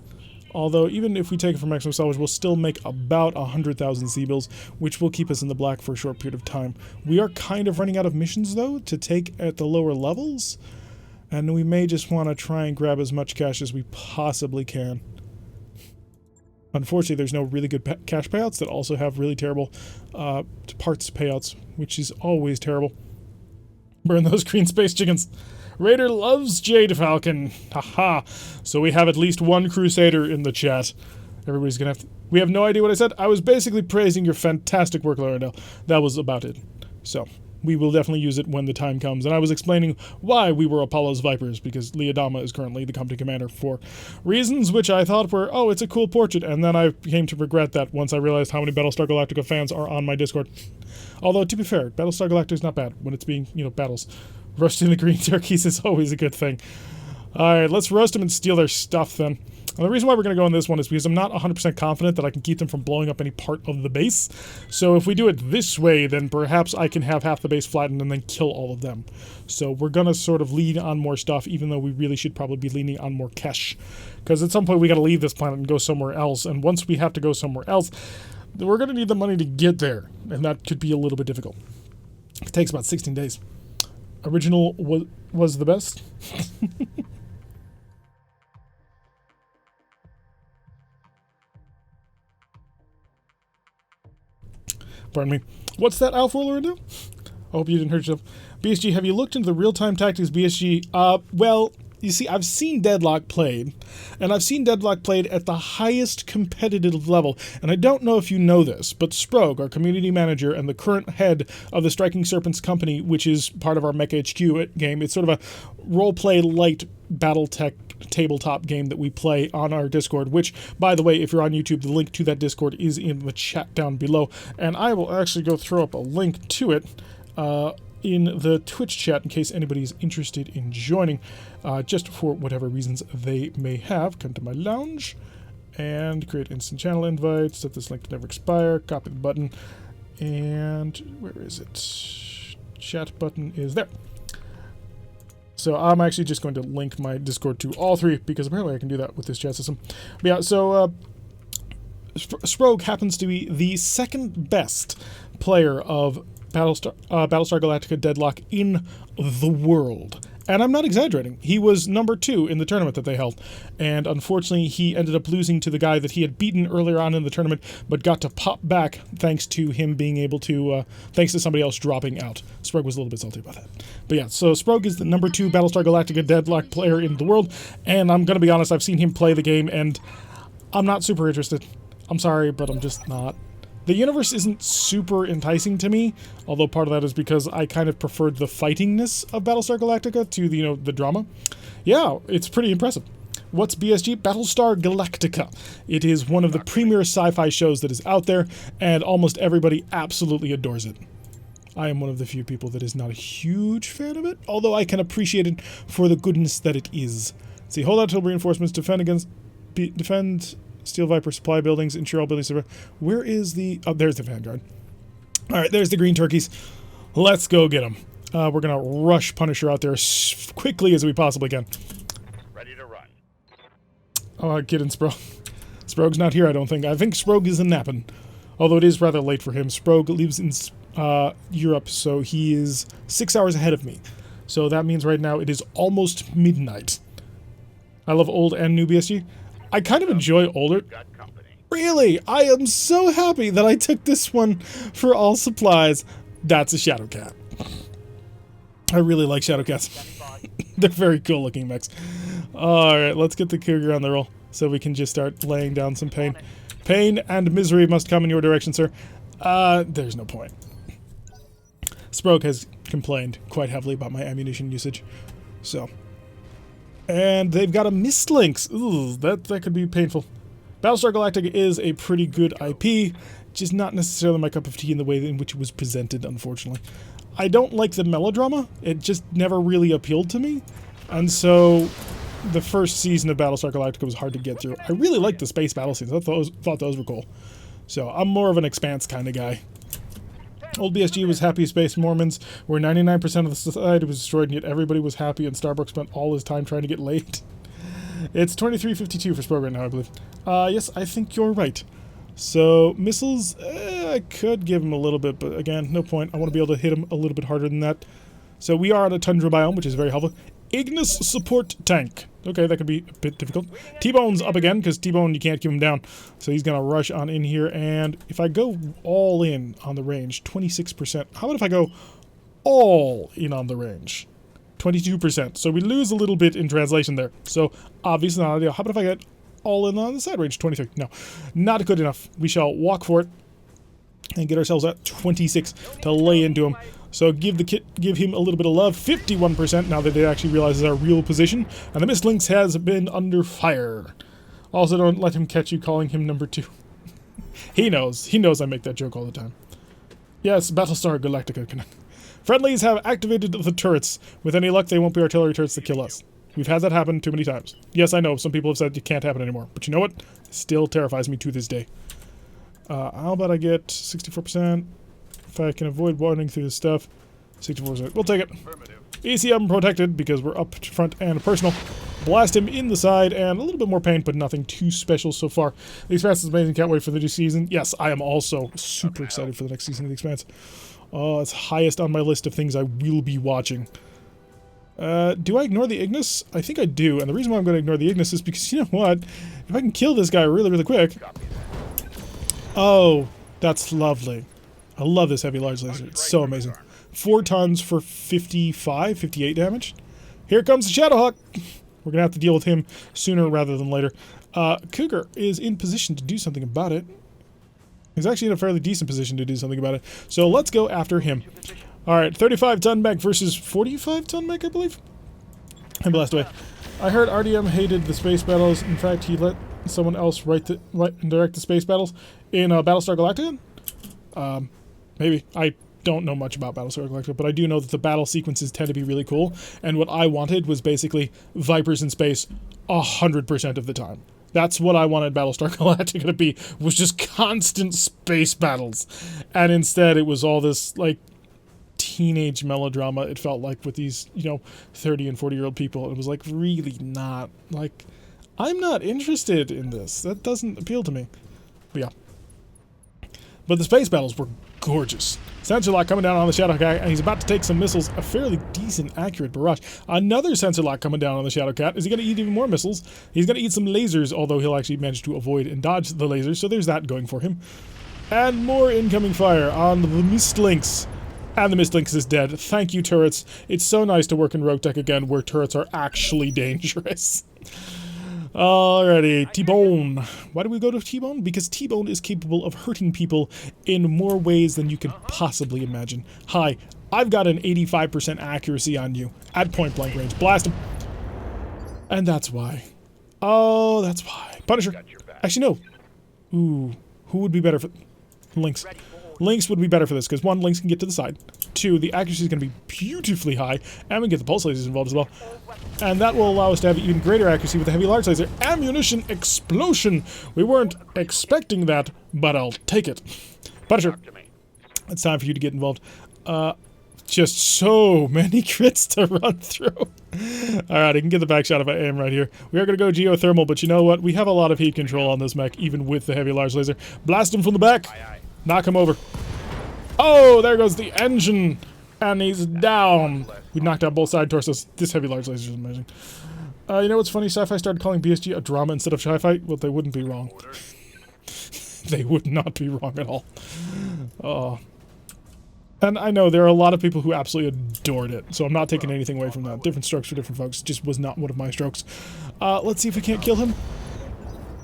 Although, even if we take it for maximum salvage, we'll still make about 100,000 C-bills, which will keep us in the black for a short period of time. We are kind of running out of missions, though, to take at the lower levels, and we may just want to try and grab as much cash as we possibly can. Unfortunately, there's no really good cash payouts that also have really terrible parts payouts, which is always terrible. Burn those green space chickens. Raider loves Jade Falcon. Haha. So we have at least one Crusader in the chat. Everybody's gonna have to... We have no idea what I said. I was basically praising your fantastic work, Laurendell. That was about it. So, we will definitely use it when the time comes. And I was explaining why we were Apollo's Vipers, because Leodama is currently the company commander for reasons which I thought were, oh, it's a cool portrait. And then I came to regret that once I realized how many Battlestar Galactica fans are on my Discord. Although, to be fair, Battlestar Galactica is not bad when it's being, you know, battles. Roasting the green turkeys is always a good thing. Alright, let's roast them and steal their stuff then. And the reason why we're going to go on this one is because I'm not 100% confident that I can keep them from blowing up any part of the base. So if we do it this way, then perhaps I can have half the base flattened and then kill all of them. So we're going to sort of lean on more stuff, even though we really should probably be leaning on more cash. Because at some point we got to leave this planet and go somewhere else. And once we have to go somewhere else, we're going to need the money to get there. And that could be a little bit difficult. It takes about 16 days. Original was the best. Pardon me. What's that Alpha Laurendell? I hope you didn't hurt yourself. BSG, have you looked into the real-time tactics BSG? Well, you see, I've seen Deadlock played, and I've seen Deadlock played at the highest competitive level, and I don't know if you know this, but Sprogue, our community manager and the current head of the Striking Serpents company, which is part of our Mecha HQ game, it's sort of a role-play light BattleTech tabletop game that we play on our Discord, which, by the way, if you're on YouTube, the link to that Discord is in the chat down below, and I will actually go throw up a link to it in the Twitch chat in case anybody's interested in joining, just for whatever reasons they may have. Come to my lounge and create instant channel invite, set this link to never expire, copy the button, and where is it? Chat button is there. So I'm actually just going to link my Discord to all three, because apparently I can do that with this chat system. But yeah, so Sprogue happens to be the second best player of Battlestar Galactica Deadlock in the world. And I'm not exaggerating. He was number 2 in the tournament that they held. And unfortunately, he ended up losing to the guy that he had beaten earlier on in the tournament, but got to pop back thanks to him being able to, thanks to somebody else dropping out. Sprogue was a little bit salty about that. But yeah, so Sprogue is the number 2 Battlestar Galactica Deadlock player in the world. And I'm going to be honest, I've seen him play the game, and I'm not super interested. I'm sorry, but I'm just not. The universe isn't super enticing to me, although part of that is because I kind of preferred the fightingness of Battlestar Galactica to the, the drama. Yeah, it's pretty impressive. What's BSG? Battlestar Galactica. It is one of the premier sci-fi shows that is out there, and almost everybody absolutely adores it. I am one of the few people that is not a huge fan of it, although I can appreciate it for the goodness that it is. See, hold out till reinforcements, defend Steel Viper supply buildings, ensure all buildings survive. Where is the... Oh, there's the Vanguard. Alright, there's the green turkeys. Let's go get them. We're going to rush Punisher out there as quickly as we possibly can. Ready to run. Oh, get in, Sprogue. Sprogue's not here, I don't think. I think Sprogue is napping. Although it is rather late for him. Sprogue lives in Europe, so he is 6 hours ahead of me. So that means right now it is almost midnight. I love old and new BSG. I kind of enjoy older. Really? I am so happy that I took this one for all supplies. That's a Shadowcat. I really like Shadowcats. They're very cool looking mechs. Alright, let's get the Cougar on the roll so we can just start laying down some pain. Pain and misery must come in your direction, sir. There's no point. Sprogue has complained quite heavily about my ammunition usage. So... And they've got a Mist Lynx. Ooh, that could be painful. Battlestar Galactica is a pretty good IP, just not necessarily my cup of tea in the way in which it was presented, unfortunately. I don't like the melodrama. It just never really appealed to me. And so the first season of Battlestar Galactica was hard to get through. I really liked the space battle scenes. I thought those were cool. So I'm more of an Expanse kind of guy. Old BSG was happy Space Mormons, where 99% of the society was destroyed, and yet everybody was happy, and Starbucks spent all his time trying to get laid. It's 23:52 for Sprogue right now, I believe. Yes, I think you're right. So, missiles, I could give him a little bit, but again, no point. I want to be able to hit him a little bit harder than that. So we are on a tundra biome, which is very helpful. Ignis support tank. Okay, that could be a bit difficult. T-Bone's up again, because T-Bone, you can't keep him down. So he's going to rush on in here, and if I go all in on the range, 26%. How about if I go all in on the range? 22%. So we lose a little bit in translation there. So obviously not ideal. How about if I get all in on the side range? 23. No, not good enough. We shall walk for it and get ourselves at 26 to lay into him. So give him a little bit of love. 51% now that it actually realizes our real position. And the Mist Lynx has been under fire. Also, don't let him catch you calling him number 2. He knows. He knows I make that joke all the time. Yes, Battlestar Galactica. Friendlies have activated the turrets. With any luck, they won't be artillery turrets that kill us. We've had that happen too many times. Yes, I know. Some people have said it can't happen anymore. But you know what? It still terrifies me to this day. How about I get 64%? If I can avoid wandering through this stuff. 64%. We'll take it. ECM protected because we're up front and personal. Blast him in the side and a little bit more pain, but nothing too special so far. The Expanse is amazing. Can't wait for the new season. Yes, I am also super excited for the next season of The Expanse. It's highest on my list of things I will be watching. Do I ignore the Ignis? I think I do, and the reason why I'm going to ignore the Ignis is because, you know what? If I can kill this guy really, really quick... Oh, that's lovely. I love this heavy large laser. It's so amazing. 4 tons for 55, 58 damage. Here comes the Shadowhawk. We're going to have to deal with him sooner rather than later. Cougar is in position to do something about it. He's actually in a fairly decent position to do something about it. So let's go after him. Alright, 35-ton mech versus 45-ton mech, I believe. And blast away. I heard RDM hated the space battles. In fact, he let someone else direct the space battles in Battlestar Galactica. Maybe. I don't know much about Battlestar Galactica, but I do know that the battle sequences tend to be really cool. And what I wanted was basically Vipers in space 100% of the time. That's what I wanted Battlestar Galactica to be, was just constant space battles. And instead it was all this, like, teenage melodrama, it felt like, with these, 30 and 40-year-old people. It was, like, really not, like, I'm not interested in this. That doesn't appeal to me. But yeah. But the space battles were gorgeous. Sensor lock coming down on the Shadow Cat, and he's about to take some missiles. A fairly decent, accurate barrage. Another sensor lock coming down on the Shadow Cat. Is he going to eat even more missiles? He's going to eat some lasers, although he'll actually manage to avoid and dodge the lasers, so there's that going for him. And more incoming fire on the Mist Lynx. And the Mist Lynx is dead. Thank you, turrets. It's so nice to work in RogueTech again, where turrets are actually dangerous. Alrighty, T-Bone. Why do we go to T-Bone? Because T-Bone is capable of hurting people in more ways than you can possibly imagine. Hi, I've got an 85% accuracy on you at point-blank range. Blast him. And that's why. Oh, that's why. Punisher. Actually, no. Ooh, who would be better for... Lynx. Lynx would be better for this, because 1, Lynx can get to the side. 2, the accuracy is going to be beautifully high, and we get the pulse lasers involved as well. And that will allow us to have even greater accuracy with the heavy large laser. Ammunition explosion! We weren't expecting that, but I'll take it. Punisher, it's time for you to get involved. Just so many crits to run through. Alright, I can get the back shot if I aim right here. We are going to go geothermal, but you know what? We have a lot of heat control on this mech, even with the heavy large laser. Blast him from the back! Knock him over. Oh, there goes the engine! And he's down. We knocked out both side torsos. This heavy large laser is amazing. You know what's funny? Sci-Fi started calling BSG a drama instead of sci-fi. Well, they wouldn't be wrong. They would not be wrong at all. Oh. And I know there are a lot of people who absolutely adored it, so I'm not taking anything away from that. Different strokes for different folks. It just was not one of my strokes. Let's see if we can't kill him.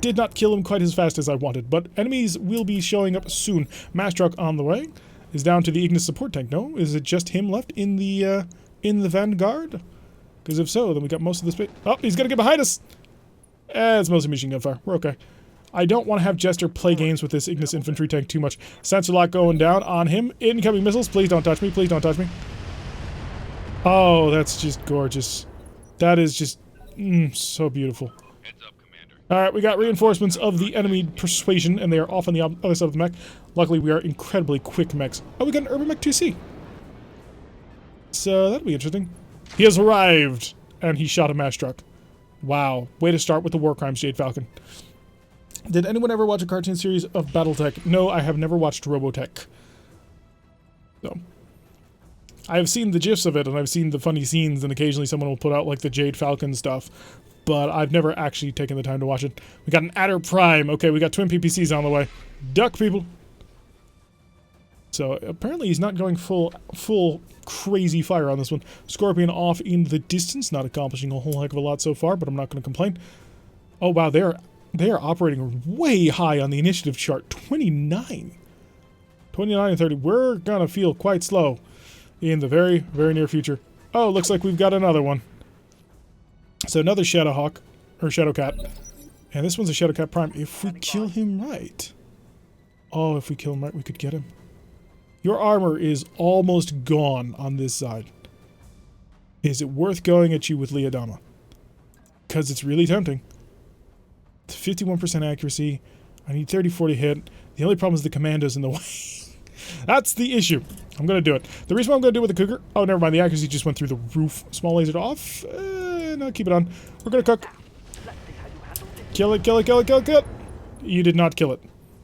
Did not kill him quite as fast as I wanted, but enemies will be showing up soon. Mass truck on the way. Is down to the Ignis support tank. No? Is it just him left in the Vanguard? Because if so, then we got most of the space. Oh, he's gonna get behind us! It's mostly machine gun fire. We're okay. I don't want to have Jester play games with this Ignis infantry tank too much. Sensor lock going down on him. Incoming missiles. Please don't touch me. Please don't touch me. Oh, that's just gorgeous. That is just so beautiful. Alright, we got reinforcements of the enemy persuasion, and they are off on the other side of the mech. Luckily, we are incredibly quick mechs. Oh, we got an Urban Mech 2C. So, that'll be interesting. He has arrived, and he shot a mass truck. Wow. Way to start with the war crimes, Jade Falcon. Did anyone ever watch a cartoon series of Battletech? No, I have never watched RoboTech. No. I have seen the gifs of it, and I've seen the funny scenes, and occasionally someone will put out, like, the Jade Falcon stuff. But I've never actually taken the time to watch it. We got an Adder Prime. Okay, we got twin PPCs on the way. Duck, people. So, apparently he's not going full crazy fire on this one. Scorpion off in the distance, not accomplishing a whole heck of a lot so far, but I'm not going to complain. Oh, wow, they are operating way high on the initiative chart. 29. 29 and 30. We're going to feel quite slow in the very, very near future. Oh, looks like we've got another one. So another Shadowhawk, or Shadowcat. And this one's a Shadowcat Prime. If we kill him right... Oh, if we kill him right, we could get him. Your armor is almost gone on this side. Is it worth going at you with Leodama? Because it's really tempting. It's 51% accuracy. I need 30-40 hit. The only problem is the commando's in the way. That's the issue. I'm going to do it. The reason why I'm going to do it with the Cougar... Oh, never mind. The accuracy just went through the roof. Small laser off. No, keep it on. We're going to cook. Kill it, kill it, kill it, kill it, kill it. You did not kill it.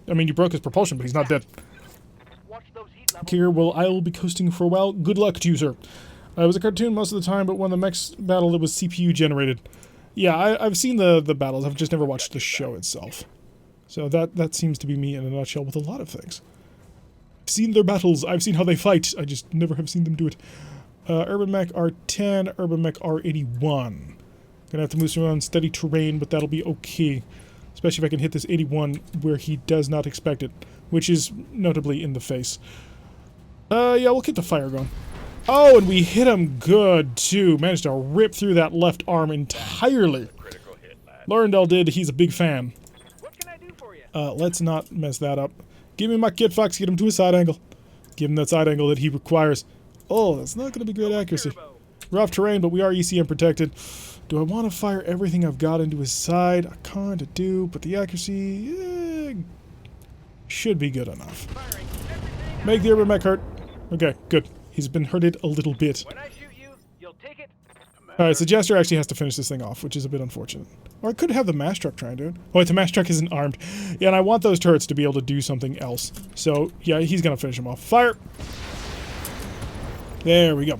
I mean, you broke his propulsion, but he's not dead. Here, well, I will be coasting for a while. Good luck to you, sir. It was a cartoon most of the time, but when the mechs battled, it was CPU generated. Yeah, I've seen the battles. I've just never watched the show itself. So that seems to be me in a nutshell with a lot of things. I've seen their battles. I've seen how they fight. I just never have seen them do it. Urban Mech R10, Urban Mech R81. Gonna have to move around steady terrain, but that'll be okay. Especially if I can hit this 81 where he does not expect it, which is notably in the face. Yeah, we'll keep the fire going. Oh, and we hit him good, too. Managed to rip through that left arm entirely. Critical hit, lad. Laurendale did. He's a big fan. What can I do for you? Let's not mess that up. Give me my Kit Fox. Get him to a side angle. Give him that side angle that he requires. Oh, that's not going to be great accuracy. Turbo. Rough terrain, but we are ECM protected. Do I want to fire everything I've got into his side? I kind of do, but the accuracy should be good enough. Firing everything. Make the Urban Mech hurt. Okay, good. He's been hurted a little bit. When I shoot you, you'll take it. Alright, so Jester actually has to finish this thing off, which is a bit unfortunate. Or I could have the mass truck try and do it. Oh wait, the mass truck isn't armed. Yeah, and I want those turrets to be able to do something else. So, yeah, he's going to finish him off. Fire! There we go.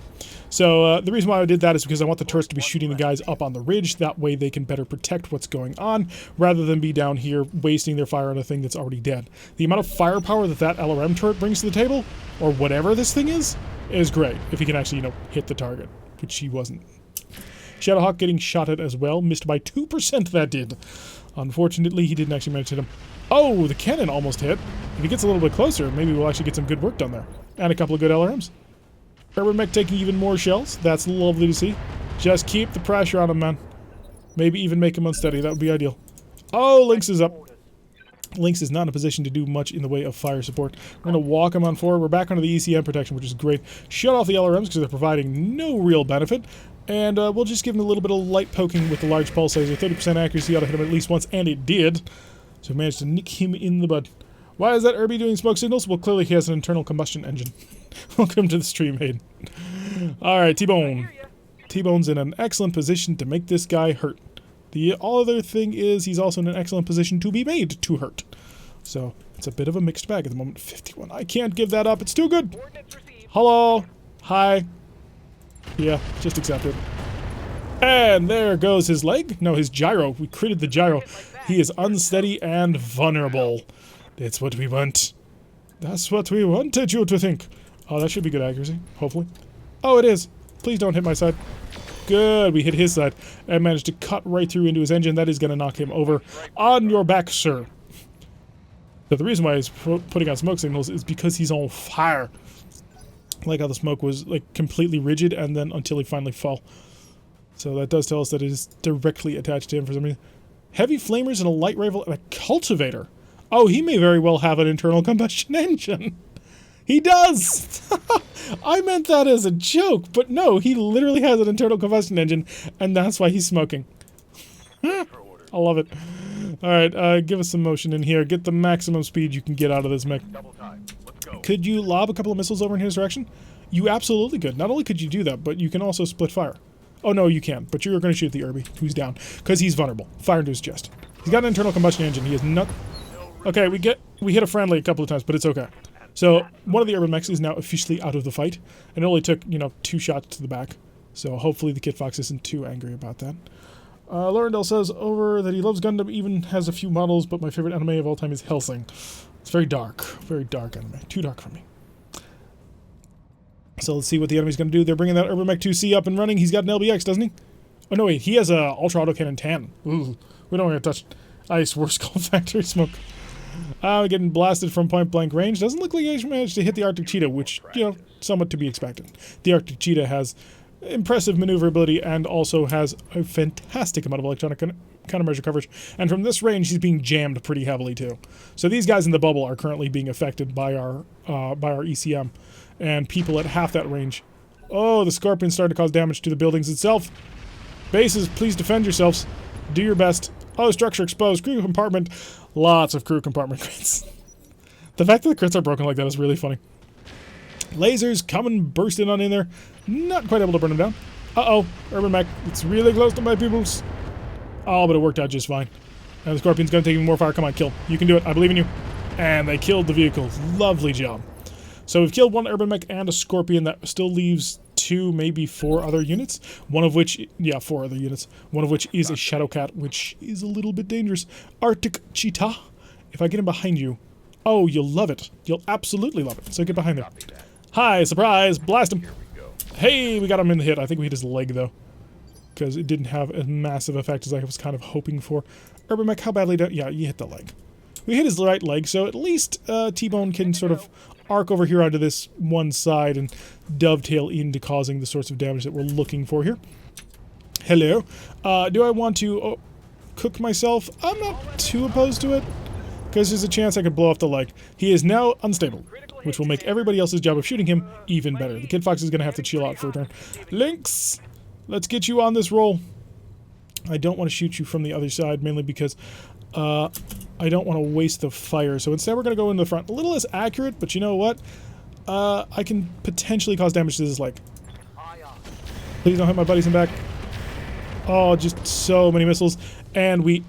So, the reason why I did that is because I want the turrets to be shooting the guys up on the ridge. That way they can better protect what's going on, rather than be down here wasting their fire on a thing that's already dead. The amount of firepower that that LRM turret brings to the table, or whatever this thing is great. If he can actually, you know, hit the target, which he wasn't. Shadowhawk getting shot at as well. Missed by 2%, that did. Unfortunately, he didn't actually manage to hit him. Oh, the cannon almost hit. If he gets a little bit closer, maybe we'll actually get some good work done there. And a couple of good LRMs. Urban Mech taking even more shells. That's lovely to see. Just keep the pressure on him, man. Maybe even make him unsteady. That would be ideal. Oh, Lynx is up. Lynx is not in a position to do much in the way of fire support. We're going to walk him on forward. We're back onto the ECM protection, which is great. Shut off the LRMs because they're providing no real benefit. And we'll just give him a little bit of light poking with the large pulse laser. 30% accuracy ought to hit him at least once, and it did. So we managed to nick him in the bud. Why is that Irby doing smoke signals? Well, clearly he has an internal combustion engine. Welcome to the stream, Hayden. Alright, T-Bone. T-Bone's in an excellent position to make this guy hurt. The other thing is he's also in an excellent position to be made to hurt. So, it's a bit of a mixed bag at the moment. 51. I can't give that up. It's too good. Hello. Hi. Yeah, just accept it. And there goes his leg. No, his gyro. We critted the gyro. He is unsteady and vulnerable. That's what we want. That's what we wanted you to think. Oh, that should be good accuracy, hopefully. Oh, it is. Please don't hit my side. Good, we hit his side and managed to cut right through into his engine. That is going to knock him over. On your back, sir. But the reason why he's putting out smoke signals is because he's on fire. I like how the smoke was like completely rigid and then until he finally fell. So that does tell us that it is directly attached to him for some reason. Heavy flamers and a light rifle and a cultivator. Oh, he may very well have an internal combustion engine. He does! I meant that as a joke, but no, he literally has an internal combustion engine, and that's why he's smoking. I love it. Alright, give us some motion in here. Get the maximum speed you can get out of this mech. Could you lob a couple of missiles over in his direction? You absolutely could. Not only could you do that, but you can also split fire. Oh, no, you can. But you're going to shoot the Irby, who's down, because he's vulnerable. Fire into his chest. He's got an internal combustion engine. He is not... Okay, we hit a friendly a couple of times, but it's okay. So, one of the Urban Mechs is now officially out of the fight, and it only took, you know, 2 shots to the back. So, hopefully the Kit Fox isn't too angry about that. Laurendale says over that he loves Gundam, even has a few models, but my favorite anime of all time is Hellsing. It's very dark anime. Too dark for me. So, let's see what the enemy's going to do. They're bringing that Urban Mech 2C up and running. He's got an LBX, doesn't he? Oh, no, wait. He has a Ultra Autocannon 10. Ooh, we don't want to touch ice. Worse called factory smoke. Getting blasted from point-blank range. Doesn't look like he managed to hit the Arctic Cheetah, which, you know, somewhat to be expected. The Arctic Cheetah has impressive maneuverability and also has a fantastic amount of electronic countermeasure coverage. And from this range, he's being jammed pretty heavily, too. So these guys in the bubble are currently being affected by our ECM. And people at half that range. Oh, the Scorpion started to cause damage to the buildings itself. Bases, please defend yourselves. Do your best. Oh, structure exposed. Crew compartment. Lots of crew compartment crits. The fact that the crits are broken like that is really funny. Lasers coming bursting on in there. Not quite able to burn them down. Uh-oh. Urban Mech. It's really close to my peoples. Oh, but it worked out just fine. And the Scorpion's going to take even more fire. Come on, kill. You can do it. I believe in you. And they killed the vehicle. Lovely job. So we've killed 1 Urban Mech and a Scorpion. That still leaves 2, maybe 4 other units. One of which, yeah, 4 other units. One of which is a Shadowcat, which is a little bit dangerous. Arctic Cheetah. If I get him behind you, oh, you'll love it. You'll absolutely love it. So get behind there. Hi, surprise, blast him. Hey, we got him in the hit. I think we hit his leg, though, because it didn't have a massive effect as I was kind of hoping for. Urban Mech, how badly did... Yeah, you hit the leg. We hit his right leg, so at least T-Bone can sort of arc over here onto this one side and dovetail into causing the sorts of damage that we're looking for here. Hello. Do I want to cook myself? I'm not too opposed to it, because there's a chance I could blow off the leg. He is now unstable, which will make everybody else's job of shooting him even better. The Kid Fox is going to have to chill out for a turn. Lynx, let's get you on this roll. I don't want to shoot you from the other side, mainly because I don't want to waste the fire. So instead we're going to go into the front. A little less accurate, but you know what? I can potentially cause damage to this leg. Please don't hit my buddies in back. Oh, just so many missiles. And we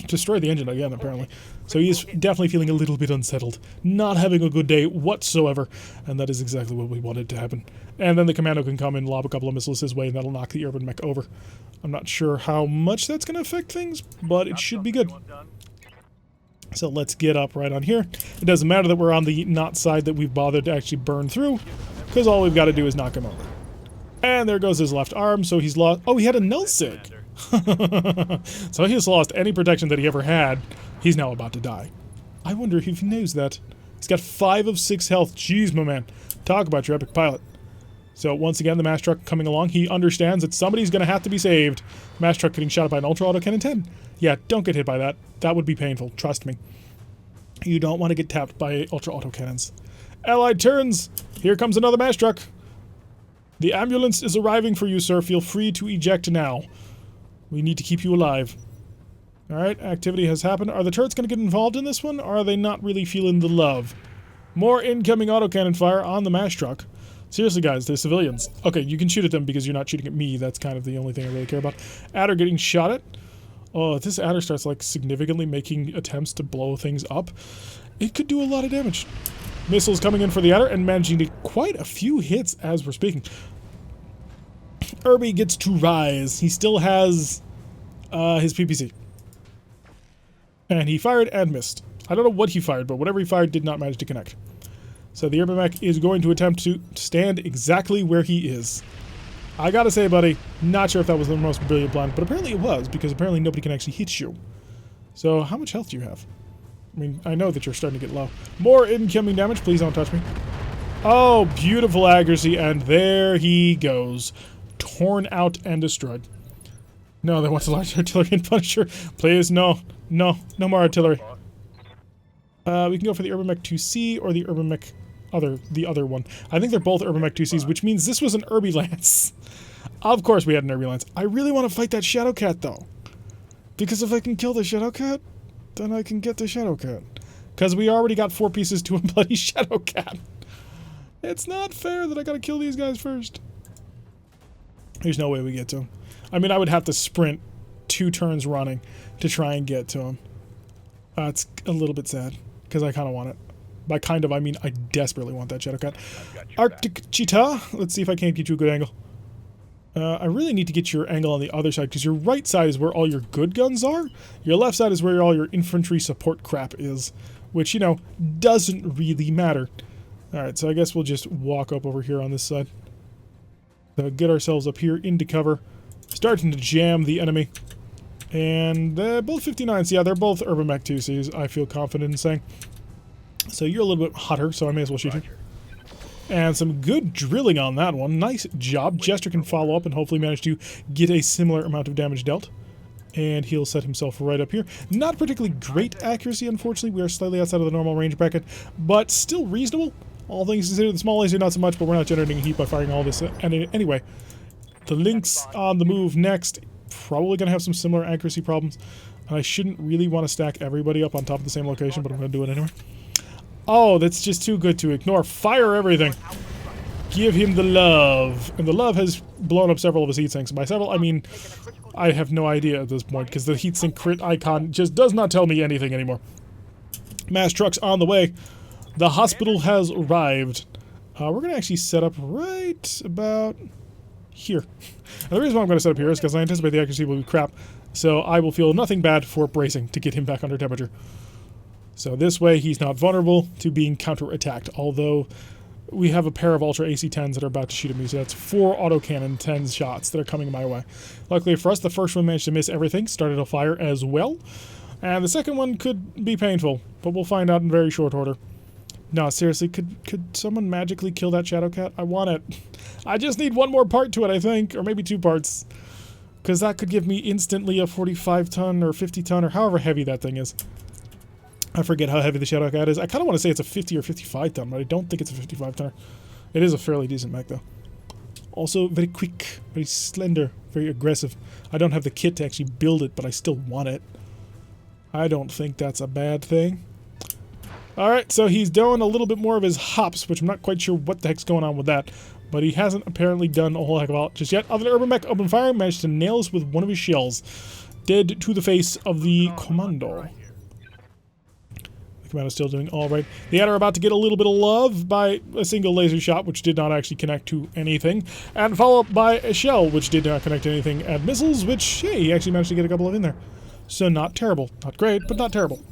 destroyed the engine again, apparently. So he is definitely feeling a little bit unsettled. Not having a good day whatsoever. And that is exactly what we wanted to happen. And then the commando can come and lob a couple of missiles his way, and that'll knock the urban mech over. I'm not sure how much that's going to affect things, but it should be good. So let's get up right on here. It doesn't matter that we're on the not side that we've bothered to actually burn through, because all we've got to do is knock him over. And there goes his left arm, so he's lost... Oh, he had a nullsig! So he has lost any protection that he ever had. He's now about to die. I wonder if he knows that. He's got 5 of 6 health. Jeez, my man. Talk about your epic pilot. So once again, the mass truck coming along. He understands that somebody's going to have to be saved. Mass truck getting shot by an ultra autocannon 10. Yeah, don't get hit by that. That would be painful. Trust me. You don't want to get tapped by ultra autocannons. Allied turns. Here comes another mass truck. The ambulance is arriving for you, sir. Feel free to eject now. We need to keep you alive. Alright, activity has happened. Are the turrets going to get involved in this one, or are they not really feeling the love? More incoming autocannon fire on the mass truck. Seriously, guys, they're civilians. Okay, you can shoot at them because you're not shooting at me. That's kind of the only thing I really care about. Adder getting shot at. Oh, if this Adder starts, like, significantly making attempts to blow things up, it could do a lot of damage. Missiles coming in for the Adder and managing to quite a few hits as we're speaking. Irby gets to rise. He still has his PPC. And he fired and missed. I don't know what he fired, but whatever he fired did not manage to connect. So the Urban Mech is going to attempt to stand exactly where he is. I gotta say, buddy, not sure if that was the most brilliant plan, but apparently it was, because apparently nobody can actually hit you. So how much health do you have? I mean, I know that you're starting to get low. More incoming damage. Please don't touch me. Oh, beautiful accuracy, and there he goes. Torn out and destroyed. No, they want the large artillery and Punisher. Please, no. No. No more artillery. We can go for the Urban Mech 2C or the Urban Mech the other one. I think they're both Urban Mech 2Cs, which means this was an Urby Lance. Of course we had an Urby Lance. I really want to fight that Shadowcat, though. Because if I can kill the Shadowcat, then I can get the Shadowcat. Because we already got 4 pieces to a bloody Shadowcat. It's not fair that I gotta kill these guys first. There's no way we get to him. I mean, I would have to sprint 2 turns running to try and get to him. It's a little bit sad, because I kind of want it. By kind of, I mean I desperately want that Shadowcat. Arctic Cheetah. Let's see if I can't get you a good angle. I really need to get your angle on the other side, because your right side is where all your good guns are. Your left side is where all your infantry support crap is, which, you know, doesn't really matter. Alright, so I guess we'll just walk up over here on this side. Get ourselves up here into cover. Starting to jam the enemy. And both 59s, yeah, they're both Urban Mech 2Cs, I feel confident in saying. So you're a little bit hotter, so I may as well shoot you. And some good drilling on that one. Nice job. Jester can follow up and hopefully manage to get a similar amount of damage dealt. And he'll set himself right up here. Not particularly great accuracy, unfortunately. We are slightly outside of the normal range bracket, but still reasonable. All things considered, the small laser not so much, but we're not generating heat by firing all this. Anyway, the Lynx on the move next. Probably going to have some similar accuracy problems. And I shouldn't really want to stack everybody up on top of the same location, but I'm going to do it anyway. Oh, that's just too good to ignore. Fire everything. Give him the love. And the love has blown up several of his heat sinks. By several, I mean, I have no idea at this point, because the heatsink crit icon just does not tell me anything anymore. Mass trucks on the way. The hospital has arrived. We're going to actually set up right about here. And the reason why I'm going to set up here is because I anticipate the accuracy will be crap, so I will feel nothing bad for bracing to get him back under temperature. So this way he's not vulnerable to being counter-attacked, although we have a pair of Ultra AC-10s that are about to shoot at me, so that's 4 autocannon 10 shots that are coming my way. Luckily for us, the first one managed to miss everything, started a fire as well, and the second one could be painful, but we'll find out in very short order. No, seriously, could someone magically kill that Shadow Cat? I want it. I just need one more part to it, I think, or maybe 2 parts. Because that could give me instantly a 45-ton or 50-ton or however heavy that thing is. I forget how heavy the Shadow Cat is. I kind of want to say it's a 50 or 55-ton, but I don't think it's a 55-tonner. It is a fairly decent mech, though. Also, very quick, very slender, very aggressive. I don't have the kit to actually build it, but I still want it. I don't think that's a bad thing. Alright, so he's doing a little bit more of his hops, which I'm not quite sure what the heck's going on with that. But he hasn't apparently done a whole heck of a lot just yet. Other than Urban Mech open fire, managed to nail us with one of his shells. Dead to the face of the Commando. The Commando's still doing alright. The Adder about to get a little bit of love by a single laser shot, which did not actually connect to anything. And followed up by a shell, which did not connect to anything. And missiles, which, hey, he actually managed to get a couple of in there. So not terrible. Not great, but not terrible.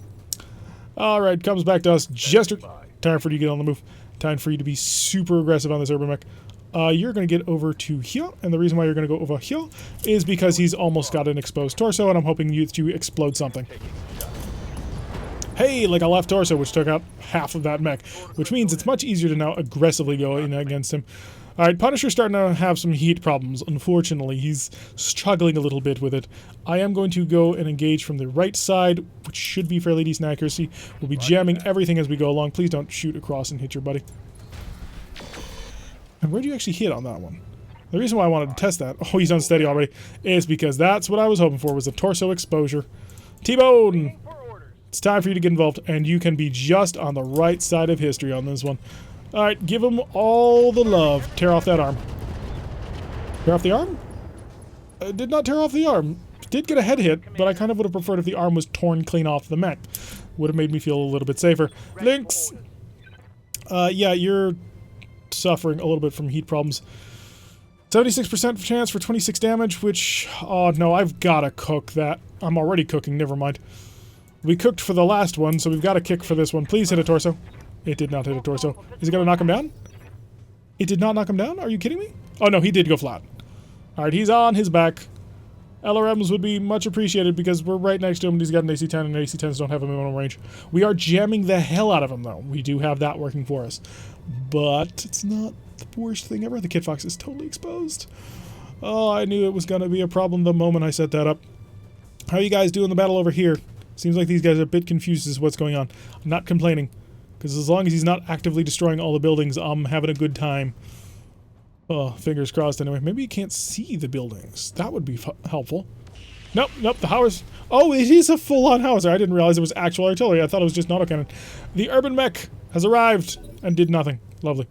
Alright, comes back to us. Jester. Time for you to get on the move. Time for you to be super aggressive on this Urban Mech. You're going to get over to here, and the reason why you're going to go over here is because he's almost got an exposed torso, and I'm hoping you to explode something. Hey, like a left torso, which took out half of that mech, which means it's much easier to now aggressively go in against him. Alright, Punisher's starting to have some heat problems, unfortunately. He's struggling a little bit with it. I am going to go and engage from the right side, which should be fairly decent accuracy. We'll be jamming everything as we go along. Please don't shoot across and hit your buddy. And where do you actually hit on that one? The reason why I wanted to test that, oh, he's unsteady already, is because that's what I was hoping for, was a torso exposure. T-Bone! It's time for you to get involved, and you can be just on the right side of history on this one. Alright, give him all the love. Tear off that arm. Tear off the arm? Did not tear off the arm. Did get a head hit, but I kind of would have preferred if the arm was torn clean off the mech. Would have made me feel a little bit safer. Lynx! Yeah, you're suffering a little bit from heat problems. 76% chance for 26 damage, which... Oh, no, I've got to cook that. I'm already cooking, never mind. We cooked for the last one, so we've got to kick for this one. Please hit a torso. It did not hit a torso. Is it going to knock him down? It did not knock him down? Are you kidding me? Oh, no, he did go flat. Alright, he's on his back. LRMs would be much appreciated because we're right next to him and he's got an AC-10 and AC-10s don't have a minimum range. We are jamming the hell out of him, though. We do have that working for us. But it's not the worst thing ever. The Kit Fox is totally exposed. Oh, I knew it was going to be a problem the moment I set that up. How are you guys doing the battle over here? Seems like these guys are a bit confused as to what's going on. I'm not complaining. Because as long as he's not actively destroying all the buildings, I'm having a good time. Oh, fingers crossed anyway. Maybe you can't see the buildings. That would be helpful. Nope, nope, the howitzer. Oh, it is a full-on howitzer. I didn't realize it was actual artillery. I thought it was just an autocannon. The Urban Mech has arrived and did nothing. Lovely.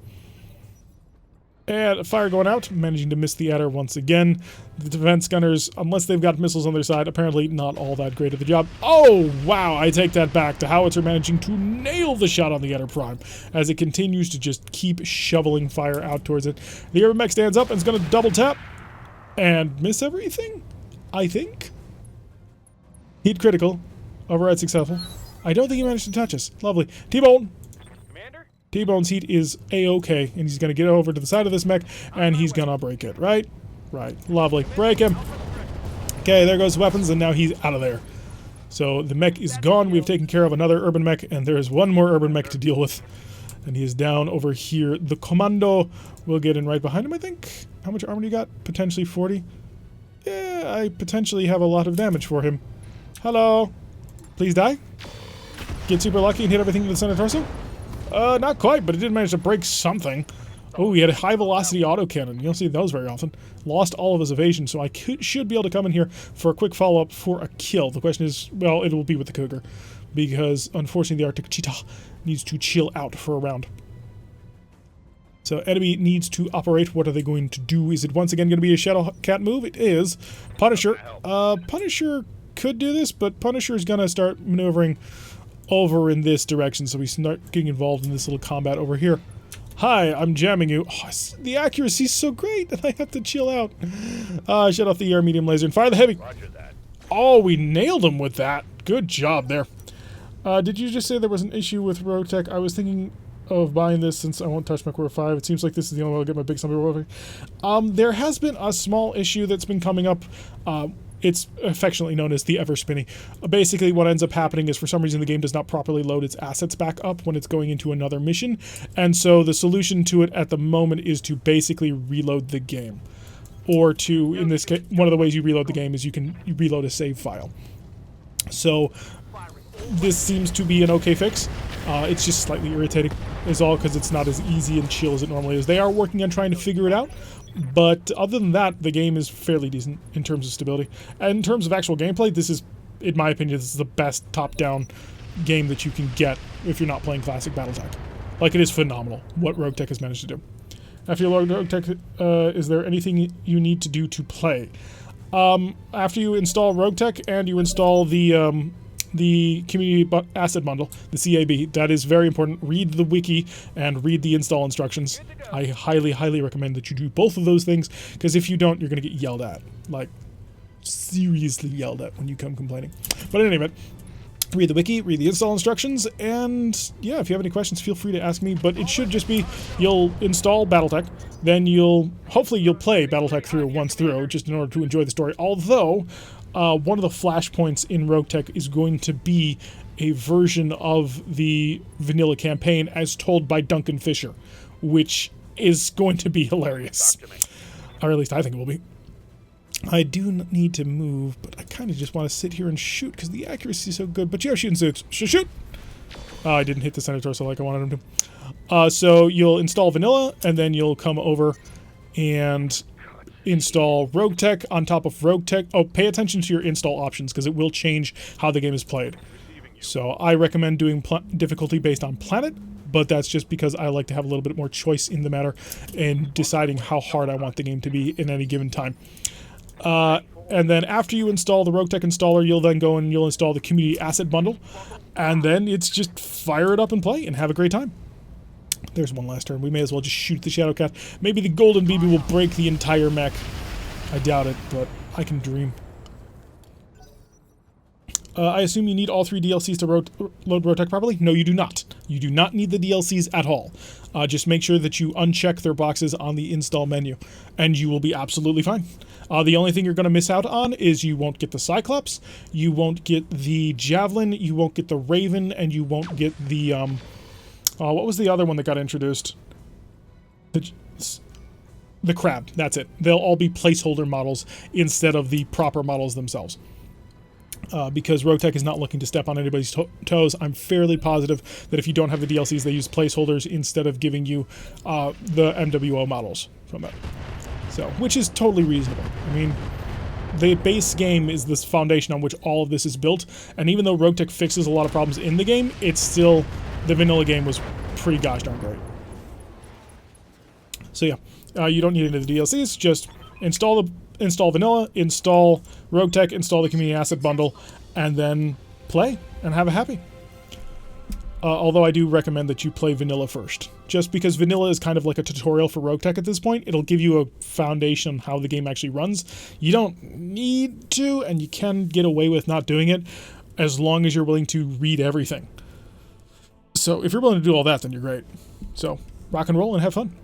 And a fire going out, managing to miss the Adder once again. The defense gunners, unless they've got missiles on their side, apparently not all that great at the job. Oh, wow, I take that back. The howitzer managing to nail the shot on the Adder Prime as it continues to just keep shoveling fire out towards it. The Urban Mech stands up and is going to double tap and miss everything, I think. Heat critical. Override successful. I don't think he managed to touch us. Lovely. T-Bone. T-Bone's heat is A-okay, and he's going to get over to the side of this mech, and he's going to break it, right? Right. Lovely. Break him. Okay, there goes weapons, and now he's out of there. So the mech is gone. We've taken care of another Urban Mech, and there is one more Urban Mech to deal with. And he is down over here. The Commando will get in right behind him, I think. How much armor do you got? Potentially 40? Yeah, I potentially have a lot of damage for him. Hello. Please die. Get super lucky and hit everything in the center torso. Not quite, but it did manage to break something. Oh, he had a high-velocity autocannon. You don't see those very often. Lost all of his evasion, so I should be able to come in here for a quick follow-up for a kill. The question is, well, it will be with the Cougar, because, unfortunately, the Arctic Cheetah needs to chill out for a round. So, enemy needs to operate. What are they going to do? Is it once again going to be a Shadow Cat move? It is. Punisher. Punisher could do this, but Punisher is going to start maneuvering over in this direction, so we start getting involved in this little combat over here. Hi, I'm jamming you. Oh, the accuracy's so great that I have to chill out. Shut off the air medium laser and fire the heavy. Roger that. Oh, we nailed him with that. Good job there. Did you just say there was an issue with RogueTech? I was thinking of buying this since I won't touch MechWarrior 5. It seems like this is the only way I'll get my big zombie warfare. There has been a small issue that's been coming up. It's affectionately known as the ever spinny. Basically, what ends up happening is for some reason the game does not properly load its assets back up when it's going into another mission, and so the solution to it at the moment is to basically reload the game. Or to, in this case, one of the ways you reload the game is you reload a save file. So this seems to be an okay fix. It's just slightly irritating, is all, because it's not as easy and chill as it normally is. They are working on trying to figure it out, but other than that, the game is fairly decent in terms of stability. And in terms of actual gameplay, this is, in my opinion, this is the best top-down game that you can get if you're not playing classic BattleTech. Like, it is phenomenal what RogueTech has managed to do. After you load RogueTech, is there anything you need to do to play? After you install RogueTech and you install the Community Asset Bundle, the CAB, that is very important. Read the wiki and read the install instructions. I highly, highly recommend that you do both of those things, because if you don't, you're going to get yelled at. Like, seriously yelled at when you come complaining. But in any event, read the wiki, read the install instructions, and yeah, if you have any questions, feel free to ask me, but it should just be, you'll install BattleTech, then hopefully you'll play BattleTech once through, just in order to enjoy the story, although one of the flashpoints in RogueTech is going to be a version of the vanilla campaign as told by Duncan Fisher, which is going to be hilarious. Or at least I think it will be. I do need to move, but I kind of just want to sit here and shoot because the accuracy is so good. But you have shooting suits. Shoot! I didn't hit the center torso like I wanted him to. So you'll install vanilla, and then you'll come over and install RogueTech on top of RogueTech. Oh, pay attention to your install options because it will change how the game is played. So I recommend doing difficulty based on planet, but that's just because I like to have a little bit more choice in the matter in deciding how hard I want the game to be in any given time. And then after you install the RogueTech installer, you'll then go and you'll install the Community Asset Bundle, and then it's just fire it up and play and have a great time. There's one last turn. We may as well just shoot the Shadowcat. Maybe the Golden BB will break the entire mech. I doubt it, but I can dream. I assume you need all 3 DLCs to load RogueTech properly? No, you do not. You do not need the DLCs at all. Just make sure that you uncheck their boxes on the install menu, and you will be absolutely fine. The only thing you're going to miss out on is you won't get the Cyclops, you won't get the Javelin, you won't get the Raven, and you won't get the, what was the other one that got introduced? The Crab, that's it. They'll all be placeholder models instead of the proper models themselves. Because RogueTech is not looking to step on anybody's toes. I'm fairly positive that if you don't have the DLCs, they use placeholders instead of giving you the MWO models from it. So, which is totally reasonable. I mean, the base game is this foundation on which all of this is built, and even though RogueTech fixes a lot of problems in the game, it's still, the vanilla game was pretty gosh darn great. So yeah, you don't need any of the DLCs, just install vanilla, install RogueTech, install the Community Asset Bundle, and then play and have a happy. Although I do recommend that you play vanilla first, just because vanilla is kind of like a tutorial for RogueTech at this point. It'll give you a foundation on how the game actually runs. You don't need to, and you can get away with not doing it as long as you're willing to read everything. So if you're willing to do all that, then you're great. So rock and roll and have fun.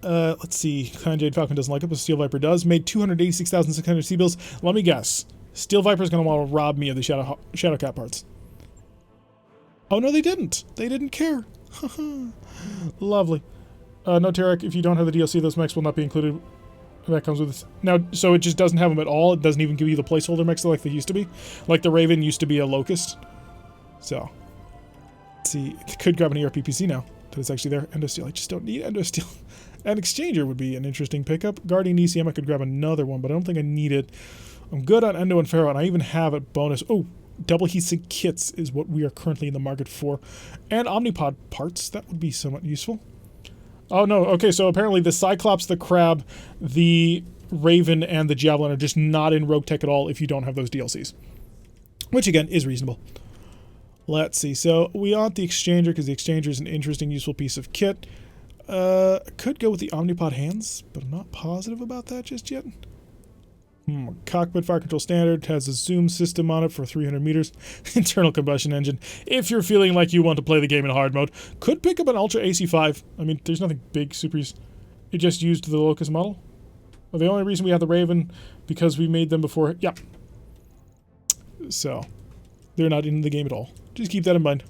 Let's see. Clan Jade Falcon doesn't like it, but Steel Viper does. Made 286,600 C-bills. Let me guess. Steel Viper's going to want to rob me of the Shadowcat parts. Oh, no, they didn't. They didn't care. Lovely. No, Tarek, if you don't have the DLC, those mechs will not be included. That comes with this. Now, so it just doesn't have them at all? It doesn't even give you the placeholder mechs like they used to be? Like the Raven used to be a Locust. So, let's see. It could grab an ERPPC now that it's actually there. Endosteel. I just don't need Endosteel. An Exchanger would be an interesting pickup. Guardian ECM, I could grab another one, but I don't think I need it. I'm good on Endo and Pharaoh, and I even have a bonus. Oh, double heatsink kits is what we are currently in the market for. And Omnipod parts, that would be somewhat useful. Oh, no, okay, so apparently the Cyclops, the Crab, the Raven, and the Javelin are just not in RogueTech at all if you don't have those DLCs. Which, again, is reasonable. Let's see, so we want the Exchanger because the Exchanger is an interesting, useful piece of kit. I could go with the Omnipod hands, but I'm not positive about that just yet. Cockpit fire control standard has a zoom system on it for 300 meters. Internal combustion engine. If you're feeling like you want to play the game in hard mode, could pick up an Ultra AC5. I mean, there's nothing big, super. It just used the Locust model. Well, the only reason we have the Raven, because we made them before... Yep. So, they're not in the game at all. Just keep that in mind.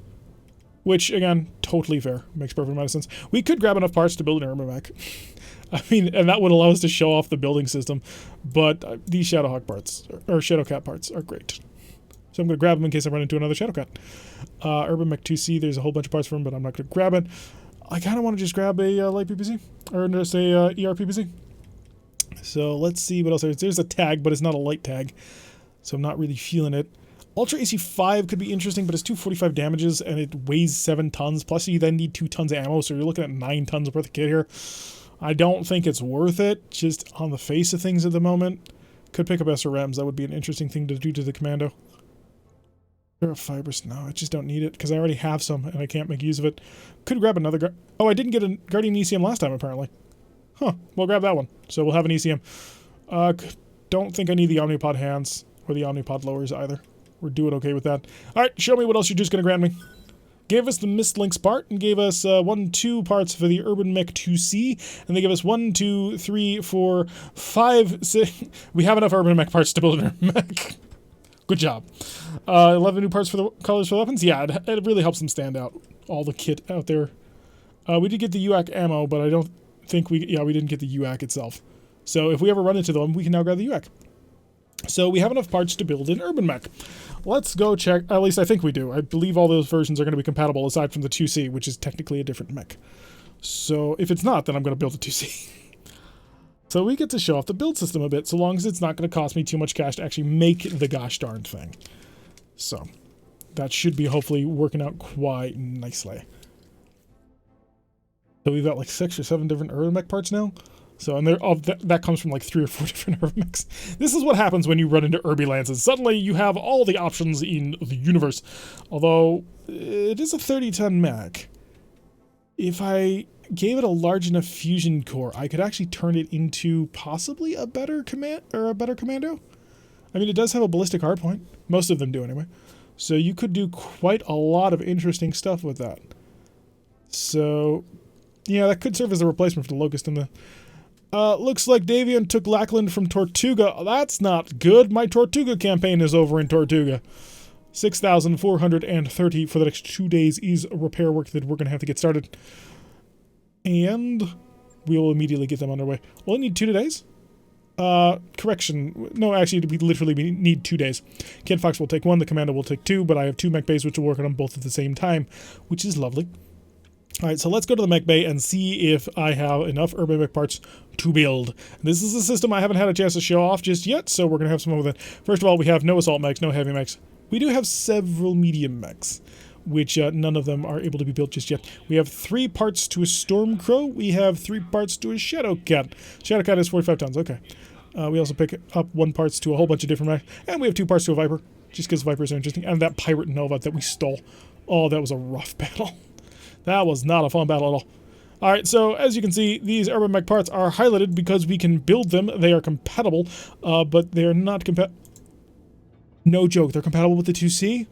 Which, again, totally fair. Makes perfect amount of sense. We could grab enough parts to build an Urban mech. I mean, and that would allow us to show off the building system. But these Shadowhawk parts, or Shadowcat parts, are great. So I'm going to grab them in case I run into another Shadowcat. Urban Mech 2C, there's a whole bunch of parts for them, but I'm not going to grab it. I kind of want to just grab a light PPC, or just a ER PPC. So let's see what else there is. There's a tag, but it's not a light tag. So I'm not really feeling it. Ultra AC5 could be interesting, but it's 245 damages, and it weighs 7 tons. Plus you then need 2 tons of ammo, so you're looking at 9 tons worth of kit here. I don't think it's worth it, just on the face of things at the moment. Could pick up SRMs. That would be an interesting thing to do to the commando. Fibers, no, I just don't need it because I already have some and I can't make use of it. Could grab another oh, I didn't get a Guardian ECM last time apparently. Huh, we'll grab that one. So we'll have an ECM. Don't think I need the Omnipod hands or the Omnipod lowers either. We're doing okay with that. Alright, show me what else you're just going to grant me. Gave us the Mist Links part and gave us 2 parts for the Urban Mech 2C, and they give us 1, 2, 3, 4, 5, 6. We have enough Urban Mech parts to build an Urban Mech. Good job. 11 new parts for the colors for the weapons. Yeah, it really helps them stand out. All the kit out there. We did get the UAC ammo, but I don't think we didn't get the UAC itself. So if we ever run into them, we can now grab the UAC. So we have enough parts to build an Urban Mech. Let's go check. At least I think we do. I believe all those versions are going to be compatible aside from the 2C, which is technically a different mech. So if it's not, then I'm going to build a 2C. So we get to show off the build system a bit, so long as it's not going to cost me too much cash to actually make the gosh darn thing. So that should be hopefully working out quite nicely. So we've got like 6 or 7 different Urban Mech parts now. So, and that comes from like 3 or 4 different Urban Mechs. This is what happens when you run into Urby Lances. Suddenly you have all the options in the universe. Although, it is a 30-ton mech. If I gave it a large enough fusion core, I could actually turn it into possibly a better commando. I mean, it does have a ballistic hardpoint. Most of them do anyway. So you could do quite a lot of interesting stuff with that. So, yeah, that could serve as a replacement for the Locust and the... looks like Davian took Lackland from Tortuga. That's not good. My Tortuga campaign is over in Tortuga. 6,430 for the next 2 days is repair work that we're going to have to get started. And we will immediately get them underway. We'll need 2 days. Correction. No, actually, we literally need 2 days. Kid Fox will take 1, the Commander will take 2, but I have 2 mech bays which will work on them both at the same time, which is lovely. Alright, so let's go to the mech bay and see if I have enough Urban Mech parts to build. This is a system I haven't had a chance to show off just yet, so we're going to have some fun with it. First of all, we have no assault mechs, no heavy mechs. We do have several medium mechs, which none of them are able to be built just yet. We have 3 parts to a Stormcrow. We have 3 parts to a Shadowcat. Shadowcat is 45 tons, okay. We also pick up 1 parts to a whole bunch of different mechs. And we have 2 parts to a Viper, just because Vipers are interesting. And that Pirate Nova that we stole. Oh, that was a rough battle. That was not a fun battle at all. Alright, so as you can see, these Urban Mech parts are highlighted because we can build them. They are compatible, but they're not compatible. No joke, they're compatible with the 2C?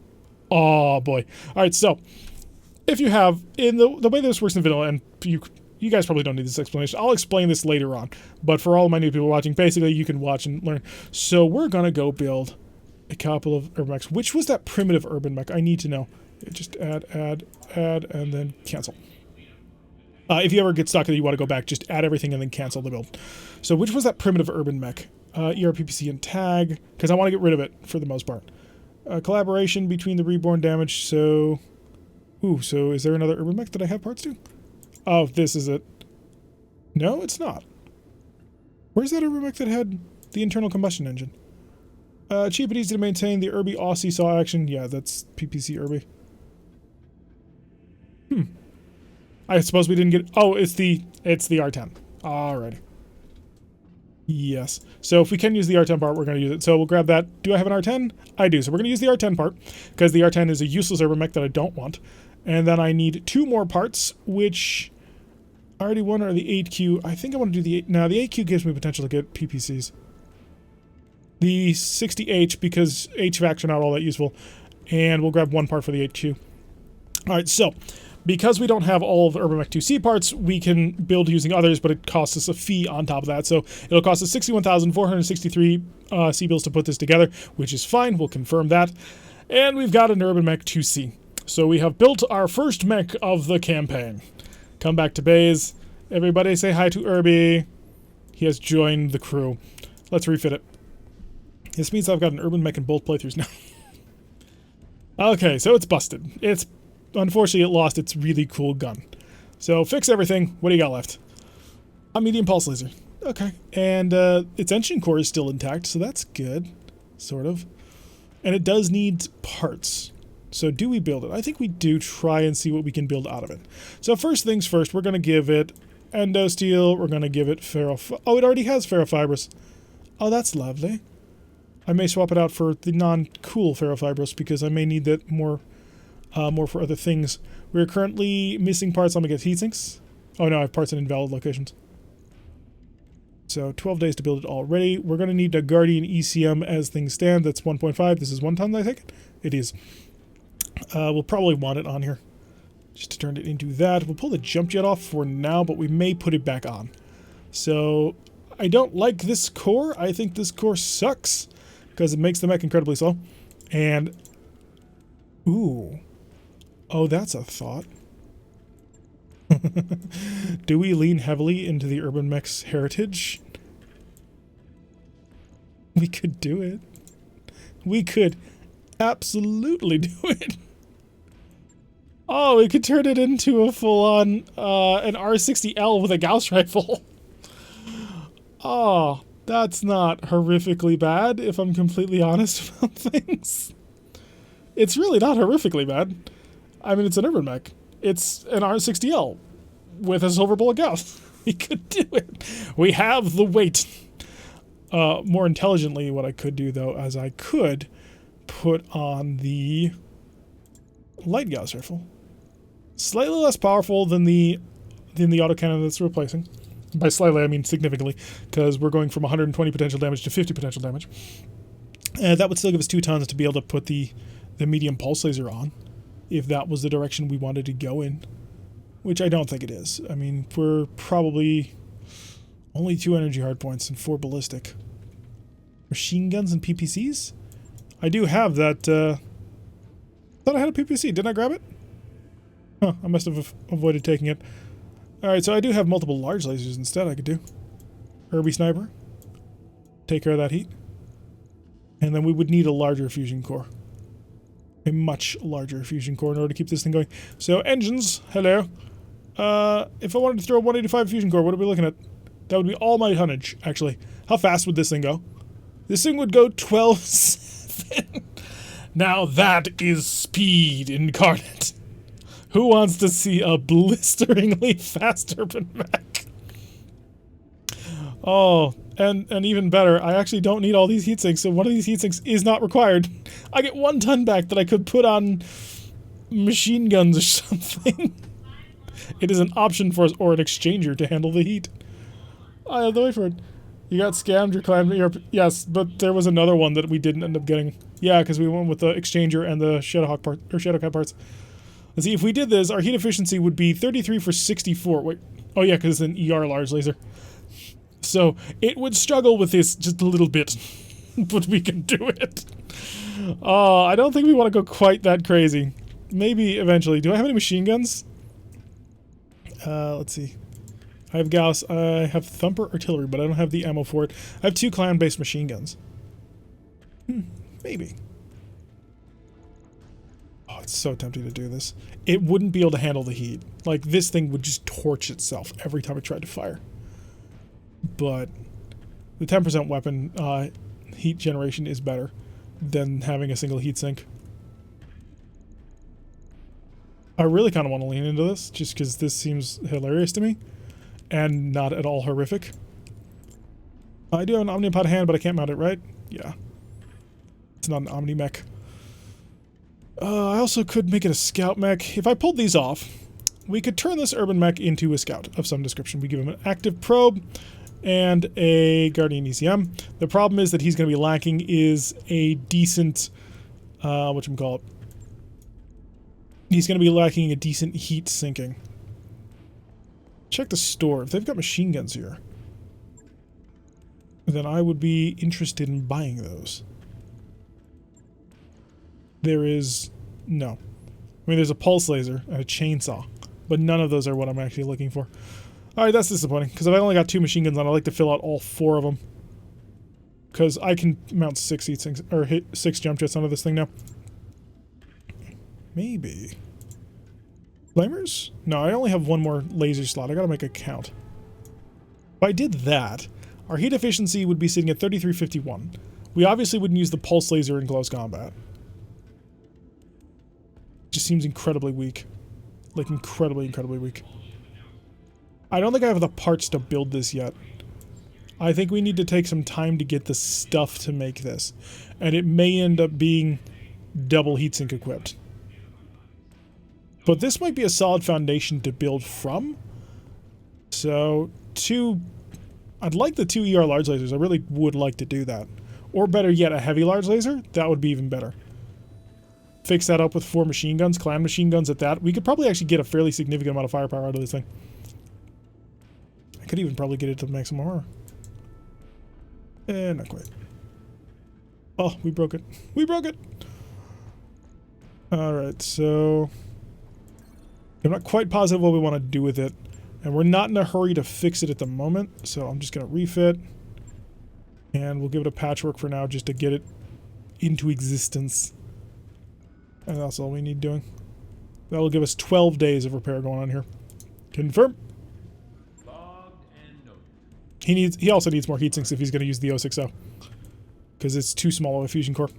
Oh boy. Alright, so if you have, in the way this works in vanilla, and you guys probably don't need this explanation, I'll explain this later on, but for all of my new people watching, basically you can watch and learn. So we're gonna go build a couple of Urban Mechs. Which was that primitive Urban Mech? I need to know. Just add, and then cancel. If you ever get stuck and you want to go back, just add everything and then cancel the build. So which was that primitive Urban Mech? ERPPC and tag, because I want to get rid of it for the most part. Collaboration between the reborn damage, so... Ooh, so is there another Urban Mech that I have parts to? Oh, this is it. No, it's not. Where's that Urban Mech that had the internal combustion engine? Cheap and easy to maintain, the Urby Aussie saw action. Yeah, that's PPC Urby. I suppose we didn't get... Oh, it's the R10. Alrighty. Yes. So if we can use the R10 part, we're going to use it. So we'll grab that. Do I have an R10? I do. So we're going to use the R10 part, because the R10 is a useless Urban Mech that I don't want. And then I need 2 more parts, which... I already won are the 8Q. I think I want to do the 8... Now, the 8Q gives me potential to get PPCs. The 60H, because HVACs are not all that useful. And we'll grab 1 part for the 8Q. Alright, so... Because we don't have all of the Urban Mech 2C parts, we can build using others, but it costs us a fee on top of that. So it'll cost us 61,463 C-bills to put this together, which is fine. We'll confirm that. And we've got an Urban Mech 2C. So we have built our first mech of the campaign. Come back to base. Everybody say hi to Urby. He has joined the crew. Let's refit it. This means I've got an Urban Mech in both playthroughs now. Okay, so it's busted. It's unfortunately, it lost its really cool gun. So fix everything. What do you got left? A medium pulse laser. Okay. And its engine core is still intact, so that's good. Sort of. And it does need parts. So do we build it? I think we do try and see what we can build out of it. So first things first, we're going to give it endo steel. We're going to give it oh, it already has ferrofibrous. Oh, that's lovely. I may swap it out for the non-cool ferrofibrous because I may need that more for other things. We're currently missing parts. I'm going to get heatsinks. Oh no, I have parts in invalid locations. So 12 days to build it already. We're going to need a Guardian ECM as things stand. That's 1.5. This is 1 ton, I think. It is. We'll probably want it on here just to turn it into that. We'll pull the jump jet off for now, but we may put it back on. So I don't like this core. I think this core sucks because it makes the mech incredibly slow. And ooh. Oh, that's a thought. Do we lean heavily into the Urban Mech's heritage? We could do it. We could absolutely do it. Oh, we could turn it into a full-on an R60L with a Gauss rifle. Oh, that's not horrifically bad, if I'm completely honest about things. It's really not horrifically bad. I mean, it's an Urban Mech. It's an R60L with a silver bullet Gauss. We could do it. We have the weight. More intelligently, what I could do, though, is I could put on the light Gauss rifle. Slightly less powerful than the autocannon that's replacing. By slightly, I mean significantly, because we're going from 120 potential damage to 50 potential damage. And that would still give us 2 tons to be able to put the medium pulse laser on, if that was the direction we wanted to go in. Which I don't think it is. I mean, we're probably only 2 energy hardpoints and 4 ballistic. Machine guns and PPCs? I do have that, thought I had a PPC. Didn't I grab it? Huh, I must have avoided taking it. Alright, so I do have multiple large lasers instead I could do. Herbie Sniper. Take care of that heat. And then we would need a larger fusion core. A much larger fusion core in order to keep this thing going. So, engines, hello. If I wanted to throw a 185 fusion core, what are we looking at? That would be all my tonnage, actually. How fast would this thing go? This thing would go 12.7. Now that is speed incarnate. Who wants to see a blisteringly fast Urban Mech? Oh, and even better, I actually don't need all these heatsinks, so one of these heatsinks is not required. I get 1 ton back that I could put on machine guns or something. It is an option for us, or an exchanger to handle the heat. I have to wait for it. You got scammed your clan. Yes, but there was another one that we didn't end up getting. Yeah, because we went with the exchanger and the Shadowhawk part, or Shadowcat parts. Let's see, if we did this, our heat efficiency would be 33 for 64. Wait. Oh yeah, because it's an ER large laser. So it would struggle with this just a little bit, but we can do it. I don't think we want to go quite that crazy. Maybe eventually. Do I have any machine guns? Let's see. I have Gauss. I have Thumper Artillery, but I don't have the ammo for it. I have 2 clan-based machine guns. Maybe. Oh, it's so tempting to do this. It wouldn't be able to handle the heat. Like, this thing would just torch itself every time it tried to fire. But the 10% weapon heat generation is better than having a single heatsink. I really kind of want to lean into this, just because this seems hilarious to me, and not at all horrific. I do have an Omnipod hand, but I can't mount it, right? Yeah. It's not an Omni mech. I also could make it a scout mech. If I pulled these off, we could turn this Urban Mech into a scout of some description. We give him an active probe and a Guardian ECM. The problem is that he's going to be lacking is a decent, whatchamacallit, he's going to be lacking a decent heat sinking. Check the store. If they've got machine guns here, then I would be interested in buying those. There is... no. I mean, there's a pulse laser and a chainsaw, but none of those are what I'm actually looking for. Alright, that's disappointing, because if I only got 2 machine guns on, I'd like to fill out all 4 of them. Because I can mount 6 heat sinks, or hit 6 jump jets onto this thing now. Maybe. Flamers? No, I only have 1 more laser slot. I gotta make a count. If I did that, our heat efficiency would be sitting at 3351. We obviously wouldn't use the pulse laser in close combat. Just seems incredibly weak. Like, incredibly, incredibly weak. I don't think I have the parts to build this yet. I think we need to take some time to get the stuff to make this. And it may end up being double heatsink equipped. But this might be a solid foundation to build from. So, I'd like the 2 ER large lasers. I really would like to do that. Or better yet, a heavy large laser? That would be even better. Fix that up with 4 machine guns, clan machine guns at that. We could probably actually get a fairly significant amount of firepower out of this thing. I could even probably get it to maximum horror. Not quite. Oh, we broke it. We broke it! Alright, so... I'm not quite positive what we want to do with it. And we're not in a hurry to fix it at the moment, so I'm just going to refit. And we'll give it a patchwork for now just to get it into existence. And that's all we need doing. That'll give us 12 days of repair going on here. Confirm. He also needs more heatsinks if he's going to use the 060. Because it's too small of a fusion core.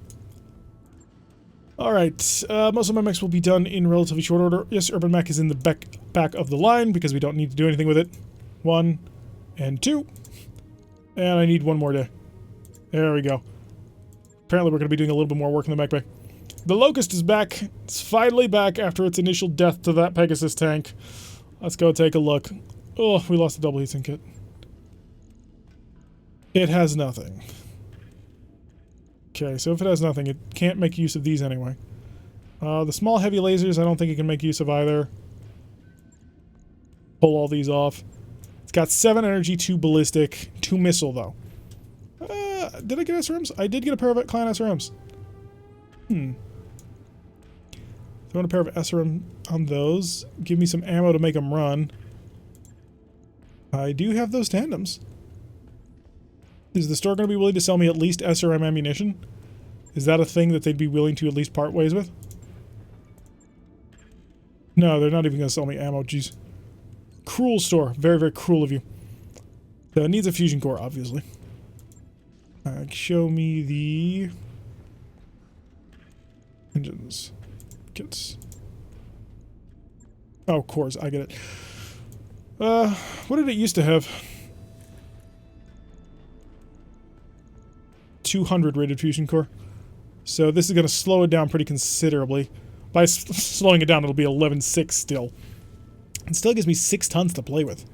Alright, most of my mechs will be done in relatively short order. Yes, Urban Mech is in the back of the line because we don't need to do anything with it. 1 and 2. And I need 1 more day. There we go. Apparently we're going to be doing a little bit more work in the mech bay. The Locust is back. It's finally back after its initial death to that Pegasus tank. Let's go take a look. Oh, we lost the double heatsink kit. It has nothing. Okay, so if it has nothing, it can't make use of these anyway. The small heavy lasers, I don't think it can make use of either. Pull all these off. It's got 7 energy, 2 ballistic, 2 missile, though. Did I get SRMs? I did get a pair of clan SRMs. Throwing a pair of SRM on those. Give me some ammo to make them run. I do have those tandems. Is the store going to be willing to sell me at least SRM ammunition? Is that a thing that they'd be willing to at least part ways with? No, they're not even going to sell me ammo, jeez. Cruel store. Very, very cruel of you. So it needs a fusion core, obviously. Show me the... engines. Kits. Oh, cores. I get it. What did it used to have? 200 rated fusion core. So this is going to slow it down pretty considerably. By slowing it down, it'll be 11.6 still. It still gives me 6 tons to play with.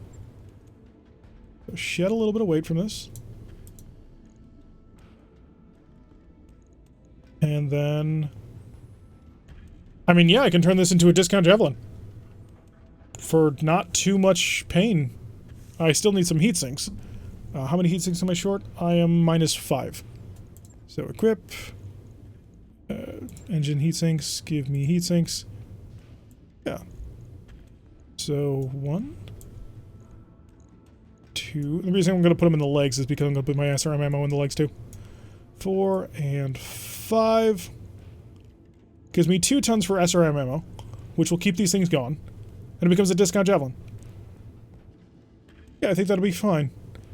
So shed a little bit of weight from this. And then... I mean, yeah, I can turn this into a discount javelin. For not too much pain. I still need some heat sinks. How many heat sinks am I short? I am -5. So equip. Engine heat sinks. Give me heat sinks. Yeah. So 1, 2. The reason I'm going to put them in the legs is because I'm going to put my SRM ammo in the legs too. 4 and 5. Gives me 2 tons for SRM ammo, which will keep these things going. And it becomes a discount javelin. Yeah, I think that'll be fine.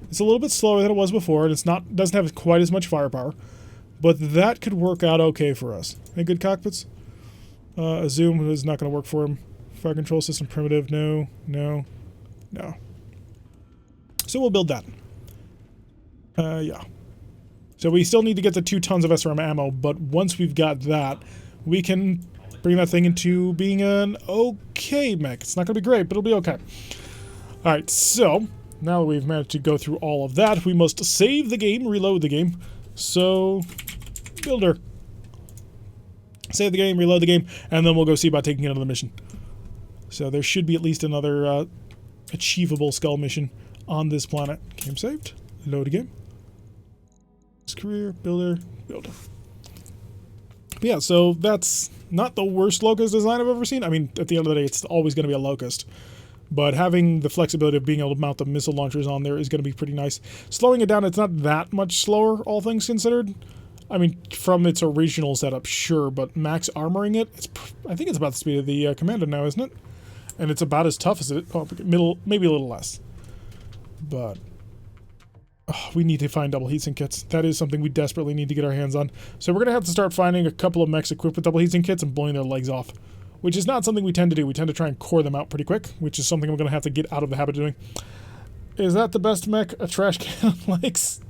It's a little bit slower than it was before, and it's not doesn't have quite as much firepower. But that could work out okay for us. Any good cockpits? A zoom is not going to work for him. Fire control system primitive, no, no, no. So we'll build that. Yeah. So we still need to get the 2 tons of SRM ammo, but once we've got that, we can bring that thing into being an okay mech. It's not going to be great, but it'll be okay. Alright, so, now that we've managed to go through all of that, we must save the game, reload the game. So, builder. save the game, reload the game, and then we'll go see about taking another mission. So there should be at least another achievable skull mission on this planet. Game saved. Load again. Career, builder, builder. But yeah, so that's not the worst locust design I've ever seen. I mean, at the end of the day, it's always going to be a locust. But having the flexibility of being able to mount the missile launchers on there is going to be pretty nice. Slowing it down, it's not that much slower, all things considered. I mean, from its original setup, sure, but max armoring it, I think it's about the speed of the Commando now, isn't it? And it's about as tough as it, oh, maybe a little less. But we need to find double heatsink kits. That is something we desperately need to get our hands on. So we're going to have to start finding a couple of mechs equipped with double heatsink kits and blowing their legs off, which is not something we tend to do. We tend to try and core them out pretty quick, which is something we're going to have to get out of the habit of doing. Is that the best mech? A trash can likes?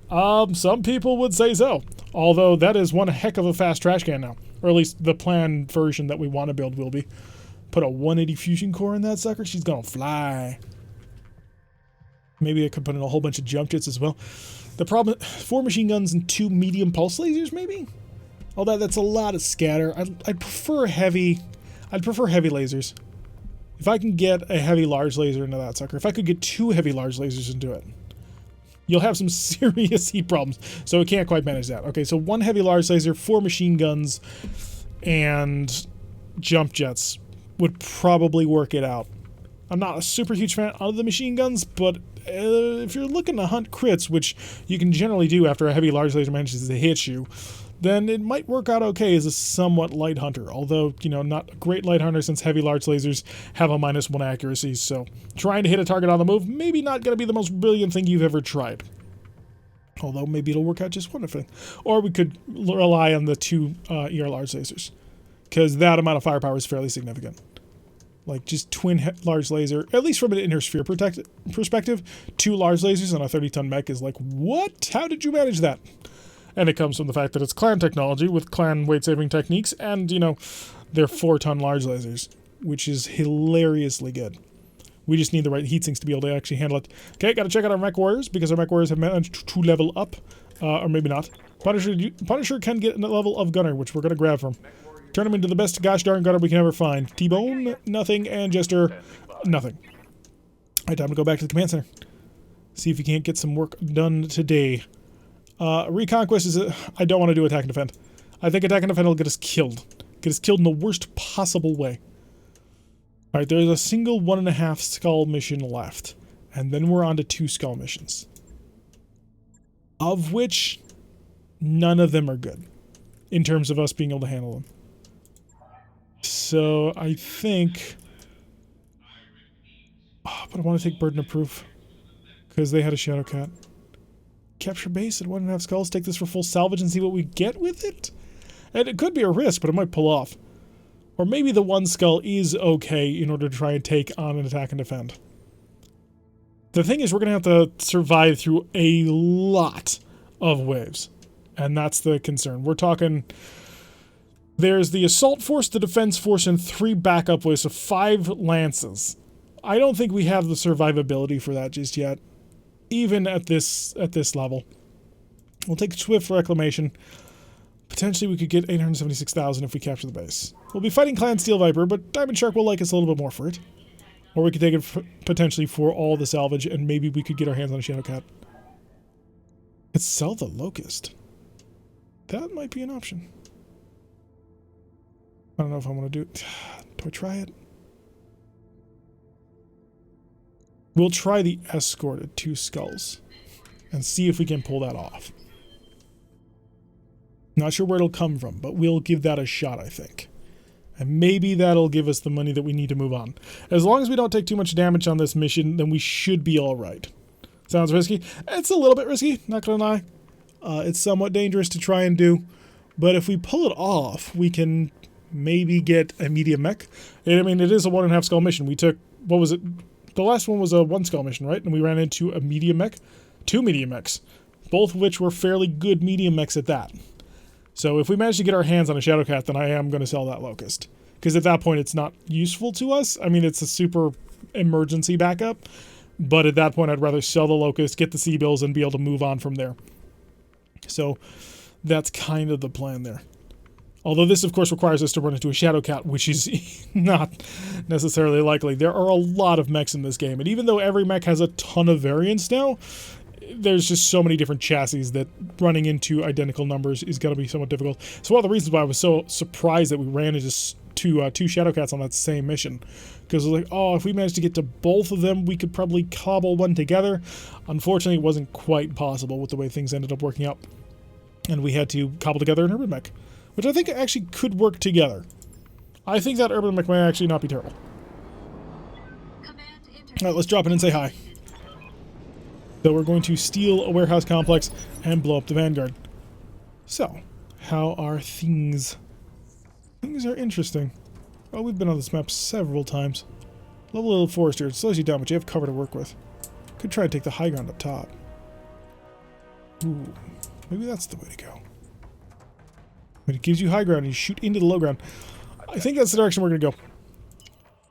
Some people would say so. Although that is one heck of a fast trash can now. Or at least the planned version that we want to build will be. Put a 180 fusion core in that sucker, she's gonna fly. Maybe I could put in a whole bunch of jump jets as well. The problem, 4 machine guns and 2 medium pulse lasers, maybe? Although that's a lot of scatter. I'd prefer heavy. I'd prefer heavy lasers. If I can get a heavy large laser into that sucker, if I could get 2 heavy large lasers into it, you'll have some serious heat problems. So it can't quite manage that. Okay, so 1 heavy large laser, 4 machine guns, and jump jets would probably work it out. I'm not a super huge fan of the machine guns, but if you're looking to hunt crits, which you can generally do after a heavy large laser manages to hit you, then it might work out okay as a somewhat light hunter. Although, you know, not a great light hunter since heavy large lasers have a -1 accuracy, so trying to hit a target on the move, maybe not going to be the most brilliant thing you've ever tried. Although maybe it'll work out just wonderfully. Or we could rely on the 2 ER large lasers, because that amount of firepower is fairly significant. Like, just twin large laser, at least from an inner sphere perspective, 2 large lasers on a 30-ton mech is like, what? How did you manage that? And it comes from the fact that it's clan technology with clan weight-saving techniques, and, you know, they're 4-ton large lasers, which is hilariously good. We just need the right heat sinks to be able to actually handle it. Okay, gotta check out our mech warriors, because our mech warriors have managed to level up. Or maybe not. Punisher can get a level of gunner, which we're gonna grab from. Turn him into the best gosh darn gunner we can ever find. T-Bone, nothing, and Jester, nothing. Alright, time to go back to the command center. See if we can't get some work done today. Reconquest is I don't want to do attack and defend. I think attack and defend will get us killed. Get us killed in the worst possible way. Alright, there's a single 1.5 skull mission left. And then we're on to 2 skull missions. Of which, none of them are good. In terms of us being able to handle them. So, I think... Oh, but I want to take Burden of Proof. Because they had a Shadow Cat. Capture base at 1.5 skulls, take this for full salvage and see what we get with it? And it could be a risk, but it might pull off. Or maybe the 1 skull is okay in order to try and take on an attack and defend. The thing is, we're going to have to survive through a lot of waves. And that's the concern. We're talking... There's the assault force, the defense force, and 3 backup waves, so 5 lances. I don't think we have the survivability for that just yet. Even at this level. We'll take Swift Reclamation. Potentially we could get 876,000 if we capture the base. We'll be fighting Clan Steel Viper, but Diamond Shark will like us a little bit more for it. Or we could take it potentially for all the salvage, and maybe we could get our hands on a Shadow Cat. Let's sell the Locust. That might be an option. I don't know if I want to do it. Do I try it? We'll try the Escort at 2 skulls and see if we can pull that off. Not sure where it'll come from, but we'll give that a shot, I think. And maybe that'll give us the money that we need to move on. As long as we don't take too much damage on this mission, then we should be alright. Sounds risky? It's a little bit risky, not gonna lie. It's somewhat dangerous to try and do. But if we pull it off, we can maybe get a medium mech. I mean, it is a 1.5 skull mission. We took, what was it? The last one was a 1 skull mission, right? And we ran into a medium mech. 2 medium mechs. Both of which were fairly good medium mechs at that. So if we manage to get our hands on a Shadow Cat, then I am going to sell that Locust. Because at that point, it's not useful to us. I mean, it's a super emergency backup. But at that point, I'd rather sell the Locust, get the C-bills, and be able to move on from there. So that's kind of the plan there. Although this, of course, requires us to run into a Shadow Cat, which is not necessarily likely. There are a lot of mechs in this game, and even though every mech has a ton of variants now, there's just so many different chassis that running into identical numbers is going to be somewhat difficult. So one of the reasons why I was so surprised that we ran into two Shadow Cats on that same mission, because I was like, oh, if we managed to get to both of them, we could probably cobble one together. Unfortunately, it wasn't quite possible with the way things ended up working out, and we had to cobble together an Urban mech, which I think actually could work together. I think that Urban mech may actually not be terrible. Alright, let's drop in and say hi. So we're going to steal a warehouse complex and blow up the Vanguard. So, how are things? Things are interesting. Oh, we've been on this map several times. Lovely little forest here. It slows you down, but you have cover to work with. Could try to take the high ground up top. Ooh, maybe that's the way to go. But it gives you high ground and you shoot into the low ground. I think that's the direction we're going to go.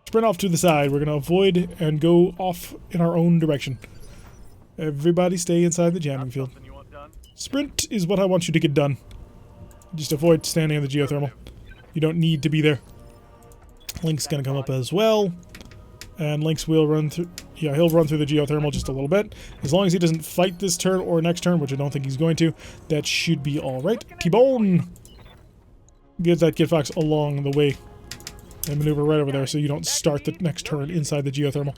Sprint off to the side. We're going to avoid and go off in our own direction. Everybody stay inside the jamming field. Sprint is what I want you to get done. Just avoid standing in the geothermal. You don't need to be there. Link's gonna come up as well. And Link's will run through... Yeah, he'll run through the geothermal just a little bit. As long as he doesn't fight this turn or next turn, which I don't think he's going to, that should be alright. T-Bone! Get that Kid Fox along the way. And maneuver right over there so you don't start the next turn inside the geothermal.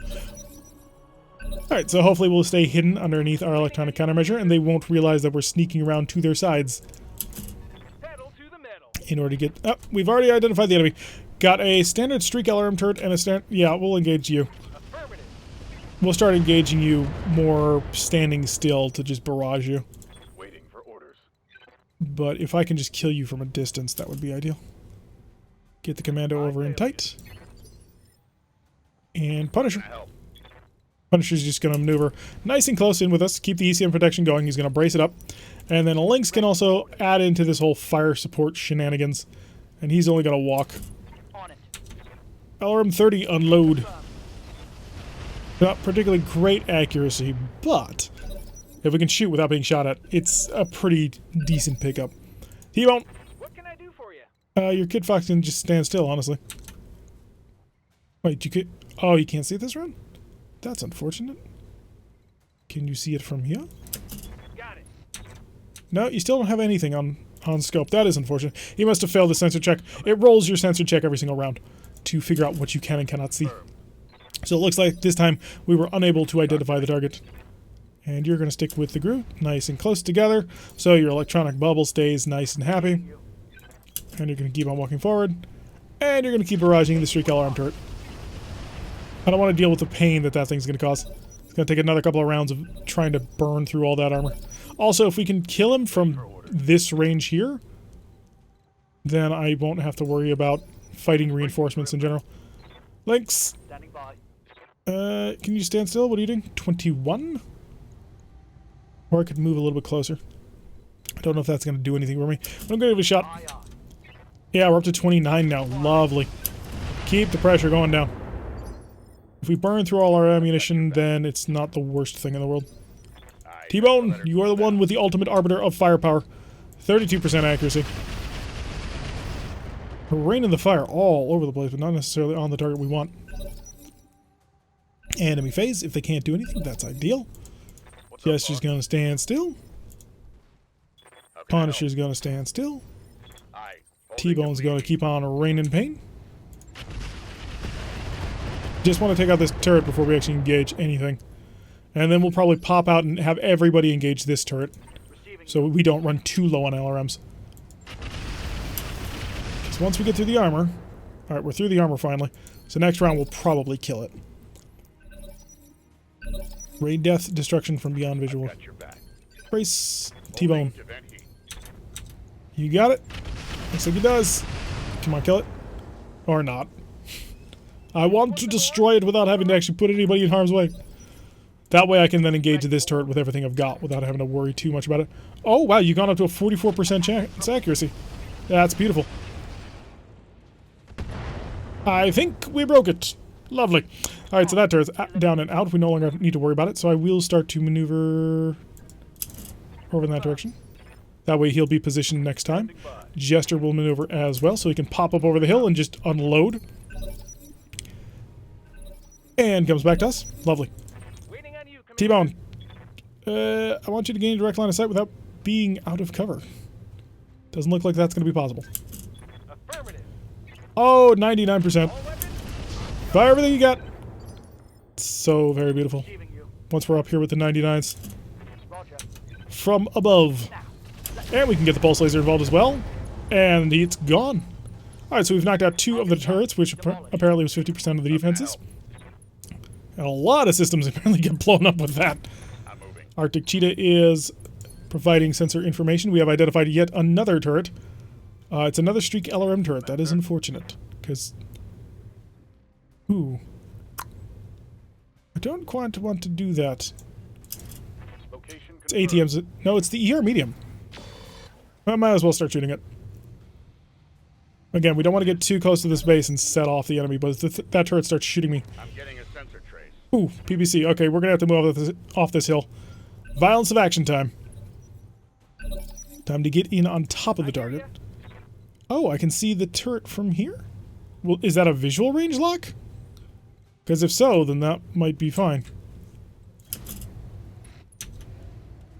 Alright, so hopefully we'll stay hidden underneath our electronic countermeasure, and they won't realize that we're sneaking around to their sides. In order to get... Oh, we've already identified the enemy. Got a standard streak LRM turret and a stand... Yeah, we'll engage you. We'll start engaging you more standing still to just barrage you. Waiting for orders. But if I can just kill you from a distance, that would be ideal. Get the commando over in tight. And Punisher. Punisher's just going to maneuver nice and close in with us, keep the ECM protection going. He's going to brace it up. And then Lynx can also add into this whole fire support shenanigans. And he's only going to walk. On it. LRM 30, unload. Not particularly great accuracy, but if we can shoot without being shot at, it's a pretty decent pickup. T-Bone! What can I do for you? Your Kid Fox can just stand still, honestly. Wait, you could... Oh, you can't see it this run? That's unfortunate. Can you see it from here? Got it. No, you still don't have anything on scope. That is unfortunate. You must have failed the sensor check. It rolls your sensor check every single round to figure out what you can and cannot see. So it looks like this time we were unable to identify the target. And you're going to stick with the group, nice and close together, so your electronic bubble stays nice and happy. And you're going to keep on walking forward. And you're going to keep barraging the Streak LRM turret. I don't want to deal with the pain that thing's going to cause. It's going to take another couple of rounds of trying to burn through all that armor. Also, if we can kill him from this range here, then I won't have to worry about fighting reinforcements in general. Lynx! Standing by. Can you stand still? What are you doing? 21? Or I could move a little bit closer. I don't know if that's going to do anything for me. I'm going to give it a shot. Yeah, we're up to 29 now. Lovely. Keep the pressure going down. If we burn through all our ammunition, then it's not the worst thing in the world. T-Bone, you are the one with the ultimate arbiter of firepower. 32% accuracy. We're raining the fire all over the place, but not necessarily on the target we want. Enemy phase, if they can't do anything, that's ideal. Jester's gonna stand still. Punisher's gonna stand still. T-Bone's gonna keep on raining pain. Just want to take out this turret before we actually engage anything. And then we'll probably pop out and have everybody engage this turret. So we don't run too low on LRMs. Because once we get through the armor... Alright, we're through the armor finally. So next round we'll probably kill it. Raid death, destruction from beyond visual. Brace, T-Bone. You got it? Looks like he does. Come on, kill it. Or not. I want to destroy it without having to actually put anybody in harm's way. That way I can then engage this turret with everything I've got without having to worry too much about it. Oh, wow, you've gone up to a 44% accuracy. That's beautiful. I think we broke it. Lovely. Alright, so that turret's down and out. We no longer need to worry about it, so I will start to maneuver over in that direction. That way he'll be positioned next time. Jester will maneuver as well, so he can pop up over the hill and just unload. And comes back to us. Lovely. T-Bone. I want you to gain a direct line of sight without being out of cover. Doesn't look like that's going to be possible. Oh, 99%. Fire everything you got. So very beautiful. Once we're up here with the 99s. From above. And we can get the pulse laser involved as well. And it's gone. Alright, so we've knocked out 2 of the turrets, which apparently was 50% of the defenses. And a lot of systems apparently get blown up with that. Arctic Cheetah is providing sensor information. We have identified yet another turret. It's another Streak LRM turret. That is unfortunate. Because... Ooh. I don't quite want to do that. It's ATMs. No, it's the ER medium. I might as well start shooting it. Again, we don't want to get too close to this base and set off the enemy, but if that turret starts shooting me... I'm getting a sensor trace. Ooh, PPC. Okay, we're going to have to move off this hill. Violence of action time. Time to get in on top of the target. Oh, I can see the turret from here? Well, is that a visual range lock? Because if so, then that might be fine.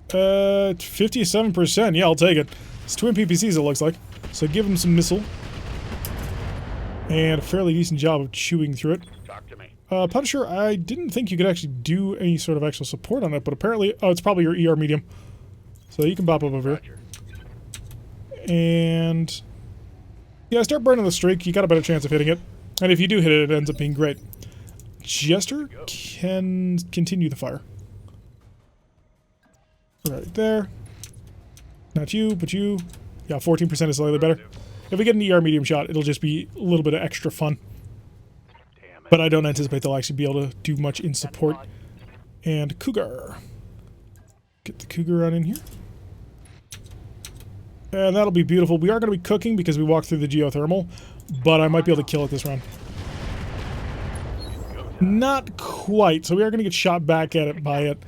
57%. Yeah, I'll take it. It's twin PPCs, it looks like. So give him some missile. And a fairly decent job of chewing through it. Talk to me. Punisher, I didn't think you could actually do any sort of actual support on it, but apparently... Oh, it's probably your ER medium. So you can pop up over here. And... Yeah, start burning the streak. You got a better chance of hitting it. And if you do hit it, it ends up being great. Jester can continue the fire. Right there. Not you, but you. Yeah, 14% is slightly better. If we get an ER medium shot, it'll just be a little bit of extra fun. But I don't anticipate they'll actually be able to do much in support. And Cougar. Get the Cougar on in here. And that'll be beautiful. We are going to be cooking because we walked through the geothermal, but I might be able to kill it this round. Not quite. So we are going to get shot back at it by it,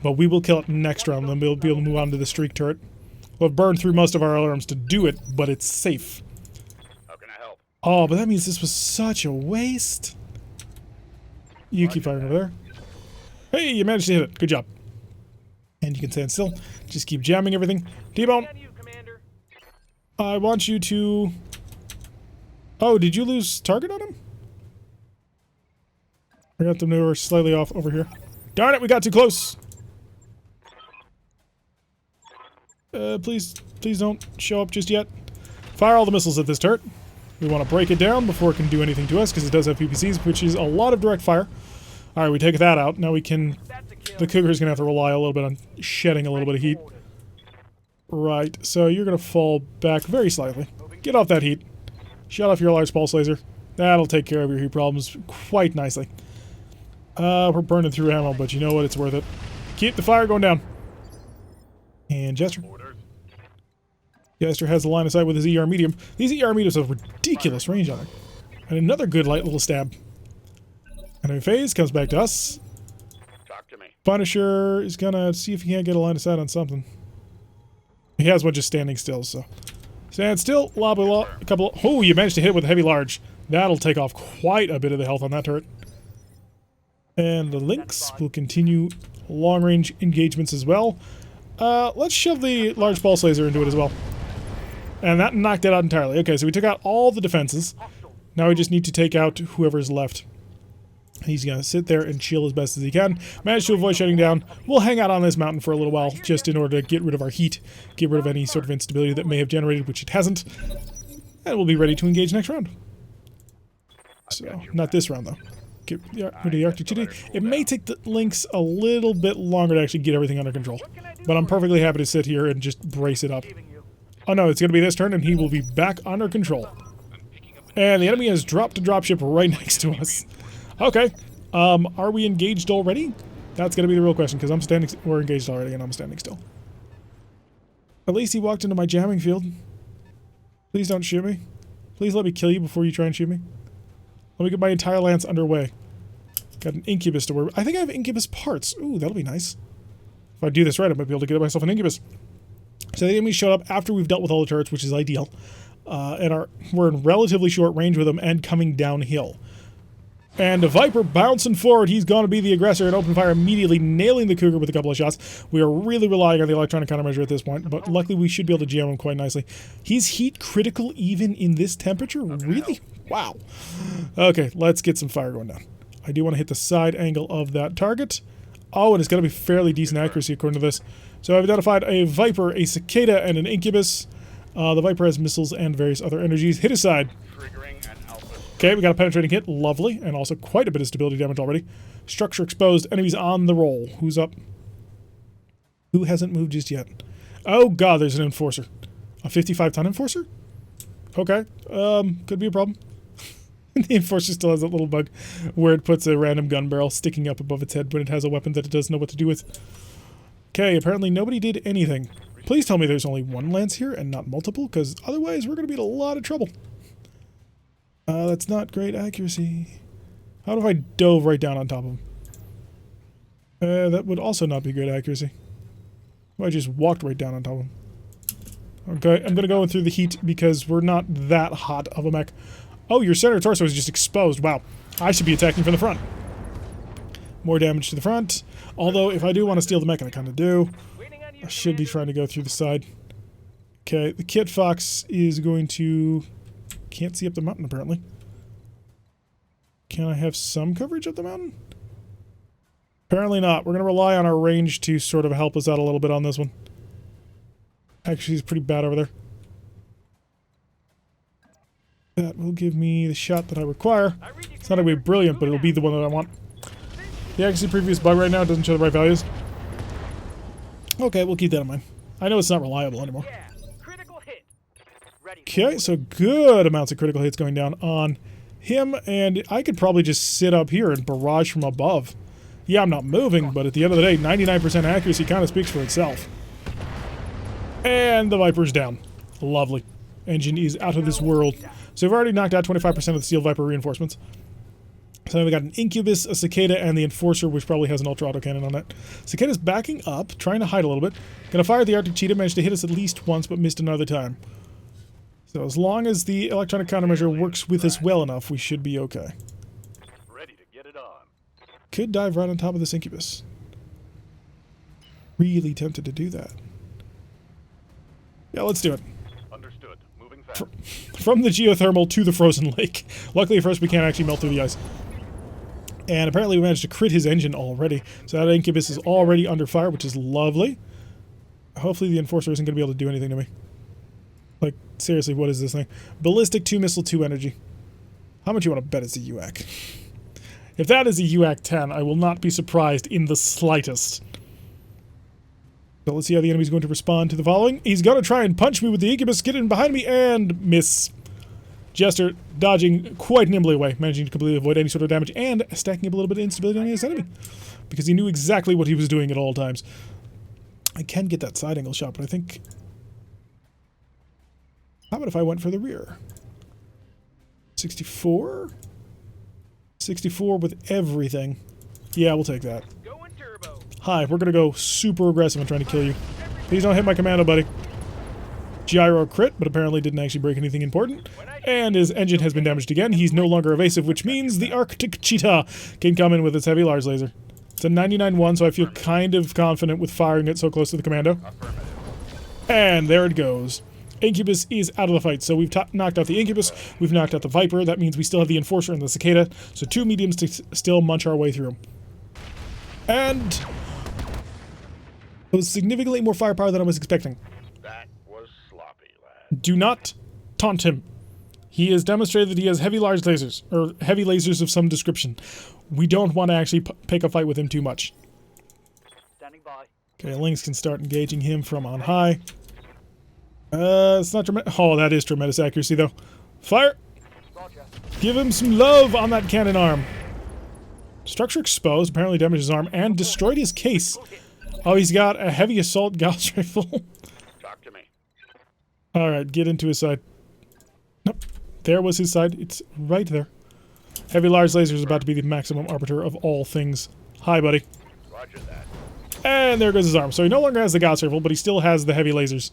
but we will kill it next round. Then we'll be able to move on to the streak turret. We'll have burned through most of our alarms to do it, but it's safe. How can I help? Oh, but that means this was such a waste. You keep firing over there. Hey, you managed to hit it. Good job. And you can stand still. Just keep jamming everything. T-Bone. I want you to... Oh, did you lose target on him? I got the maneuver slightly off over here. Darn it, we got too close. Please don't show up just yet. Fire all the missiles at this turret. We want to break it down before it can do anything to us, because it does have PPCs, which is a lot of direct fire. Alright, we take that out. Now we can... The Cougar's going to have to rely a little bit on shedding a little bit of heat. Right, so you're going to fall back very slightly. Get off that heat. Shut off your large pulse laser. That'll take care of your heat problems quite nicely. We're burning through ammo, but you know what? It's worth it. Keep the fire going down. And Jester. Jester has the line of sight with his ER medium. These ER mediums have ridiculous range on it. And another good light little stab. Enemy phase comes back to us. Talk to me. Punisher is gonna see if he can't get a line of sight on something. He has one just standing still, so. Stand still, lob a couple of, oh, you managed to hit it with a heavy large. That'll take off quite a bit of the health on that turret. And the Lynx will continue long-range engagements as well. Let's shove the large pulse laser into it as well. And that knocked it out entirely. Okay, so we took out all the defenses. Now we just need to take out whoever's left. He's going to sit there and chill as best as he can. Managed to avoid shutting down. We'll hang out on this mountain for a little while, just in order to get rid of our heat, get rid of any sort of instability that may have generated, which it hasn't. And we'll be ready to engage next round. So, not this round, though. Get rid of the Arctic Cheetah. It may take the Lynx a little bit longer to actually get everything under control. But I'm perfectly happy to sit here and just brace it up. Oh no, it's going to be this turn, and he will be back under control. And the enemy has dropped a dropship right next to us. Okay. Are we engaged already? That's going to be the real question, because we're engaged already, and I'm standing still. At least he walked into my jamming field. Please don't shoot me. Please let me kill you before you try and shoot me. Let me get my entire lance underway. Got an Incubus to work. I think I have Incubus parts. Ooh, that'll be nice. If I do this right, I might be able to get myself an Incubus. So the enemy showed up after we've dealt with all the turrets, which is ideal. And we're in relatively short range with them and coming downhill. And a Viper bouncing forward. He's going to be the aggressor and open fire immediately, nailing the Cougar with a couple of shots. We are really relying on the electronic countermeasure at this point, but luckily we should be able to jam him quite nicely. He's heat critical even in this temperature? Really? Wow. Okay, let's get some fire going down. I do want to hit the side angle of that target. Oh, and it's going to be fairly decent accuracy according to this. So I've identified a Viper, a Cicada, and an Incubus. The Viper has missiles and various other energies. Hit his side. Okay, we got a penetrating hit. Lovely. And also quite a bit of stability damage already. Structure exposed. Enemies on the roll. Who's up? Who hasn't moved just yet? Oh, God, there's an Enforcer. A 55-ton Enforcer? Okay. Could be a problem. The Enforcer still has that little bug where it puts a random gun barrel sticking up above its head when it has a weapon that it doesn't know what to do with. Okay, apparently nobody did anything. Please tell me there's only one lance here and not multiple, because otherwise we're going to be in a lot of trouble. That's not great accuracy. How if I dove right down on top of him? That would also not be great accuracy. If I just walked right down on top of him. Okay, I'm going to go in through the heat because we're not that hot of a mech. Oh, your center torso is just exposed. Wow. I should be attacking from the front. More damage to the front. Although, if I do want to steal the mech, and I kind of do, I should be trying to go through the side. Okay, the Kit Fox is going to... Can't see up the mountain, apparently. Can I have some coverage up the mountain? Apparently not. We're going to rely on our range to sort of help us out a little bit on this one. Actually, he's pretty bad over there. That will give me the shot that I require. It's not going to be brilliant, but it'll be the one that I want. The accuracy previous bug right now doesn't show the right values. Okay, we'll keep that in mind. I know it's not reliable anymore. Okay, so good amounts of critical hits going down on him, and I could probably just sit up here and barrage from above. Yeah, I'm not moving, but at the end of the day, 99% accuracy kind of speaks for itself. And the Viper's down. Lovely. Engine is out of this world. So we've already knocked out 25% of the Steel Viper reinforcements. So we got an Incubus, a Cicada, and the Enforcer, which probably has an Ultra Autocannon on it. Cicada's backing up, trying to hide a little bit. Gonna fire the Arctic Cheetah, managed to hit us at least once, but missed another time. So as long as the electronic countermeasure works with us well enough, we should be okay. Ready to get it on. Could dive right on top of this Incubus. Really tempted to do that. Yeah, let's do it. Understood. Moving fast. From the geothermal to the frozen lake. Luckily for us, we can't actually melt through the ice. And apparently we managed to crit his engine already. So that Incubus is already under fire, which is lovely. Hopefully the Enforcer isn't going to be able to do anything to me. Like, seriously, what is this thing? Ballistic 2 missile 2 energy. How much you want to bet it's a UAC? If that is a UAC 10, I will not be surprised in the slightest. So let's see how the enemy's going to respond to the following. He's going to try and punch me with the Incubus, get in behind me, and miss. Jester dodging quite nimbly away, managing to completely avoid any sort of damage, and stacking up a little bit of instability on his enemy. Because he knew exactly what he was doing at all times. I can get that side angle shot, but I think... How about if I went for the rear? 64? 64 with everything. Yeah, we'll take that. Hi, we're gonna go super aggressive and trying to kill you. Please don't hit my commando, buddy. Gyro crit, but apparently didn't actually break anything important. And his engine has been damaged again. He's no longer evasive, which means the Arctic Cheetah can come in with its heavy large laser. It's a 99-1, so I feel kind of confident with firing it so close to the commando. And there it goes. Incubus is out of the fight, so we've knocked out the Incubus, we've knocked out the Viper, that means we still have the Enforcer and the Cicada, so 2 mediums to still munch our way through. And... it was significantly more firepower than I was expecting. That was sloppy, lad. Do not taunt him. He has demonstrated that he has heavy large lasers, or heavy lasers of some description. We don't want to actually pick a fight with him too much. Standing by. Okay, Lynx can start engaging him from on high. It's not tremendous. Oh, that is tremendous accuracy, though. Fire! Roger. Give him some love on that cannon arm. Structure exposed, apparently damaged his arm, and destroyed his case. Oh, he's got a heavy assault Gauss rifle. Talk to me. Alright, get into his side. Nope. There was his side. It's right there. Heavy large laser is about to be the maximum arbiter of all things. Hi, buddy. Roger that. And there goes his arm. So he no longer has the Gauss rifle, but he still has the heavy lasers,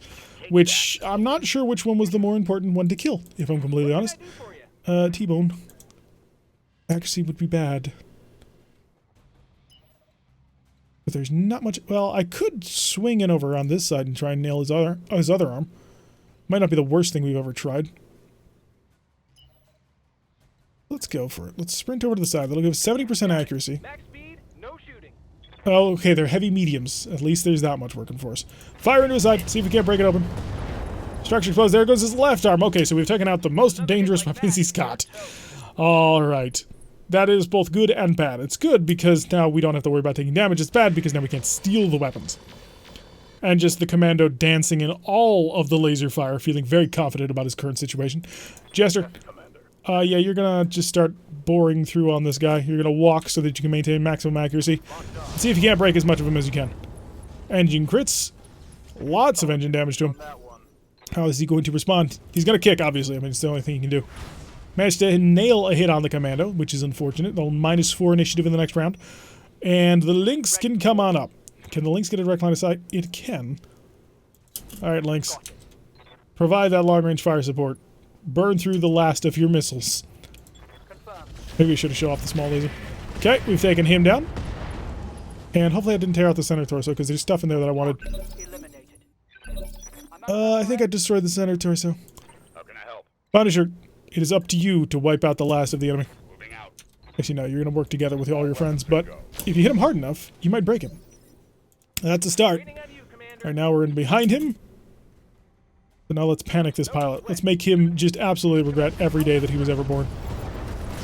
which I'm not sure which one was the more important one to kill, if I'm completely honest. T-bone. Accuracy would be bad. But there's not much... Well, I could swing in over on this side and try and nail his other arm. Might not be the worst thing we've ever tried. Let's go for it. Let's sprint over to the side. That'll give 70% accuracy. Max speed, no shooting. Oh, okay, they're heavy mediums. At least there's that much working for us. Fire into his side. See if we can't break it open. Structure exposed. There goes his left arm. Okay, so we've taken out the most dangerous weapons he's got. Alright. That is both good and bad. It's good because now we don't have to worry about taking damage. It's bad because now we can't steal the weapons. And just the commando dancing in all of the laser fire, feeling very confident about his current situation. Jester, yeah, you're gonna just start boring through on this guy. You're gonna walk so that you can maintain maximum accuracy. See if you can't break as much of him as you can. Engine crits. Lots of engine damage to him. How is he going to respond? He's gonna kick, obviously. I mean, it's the only thing he can do. Managed to nail a hit on the commando, which is unfortunate. They'll -4 initiative in the next round. And the Lynx can come on up. Can the Lynx get a direct line of sight? It can. Alright, Lynx. Provide that long-range fire support. Burn through the last of your missiles. Maybe we should have shown off the small laser. Okay, we've taken him down. And hopefully I didn't tear out the center torso, because there's stuff in there that I wanted. I think I destroyed the center torso. How can I help? Punisher, it is up to you to wipe out the last of the enemy. Moving out. Actually, no, you're going to work together with all your friends, but if you hit him hard enough, you might break him. That's a start. Alright, now we're in behind him. So now let's panic this pilot. Let's make him just absolutely regret every day that he was ever born.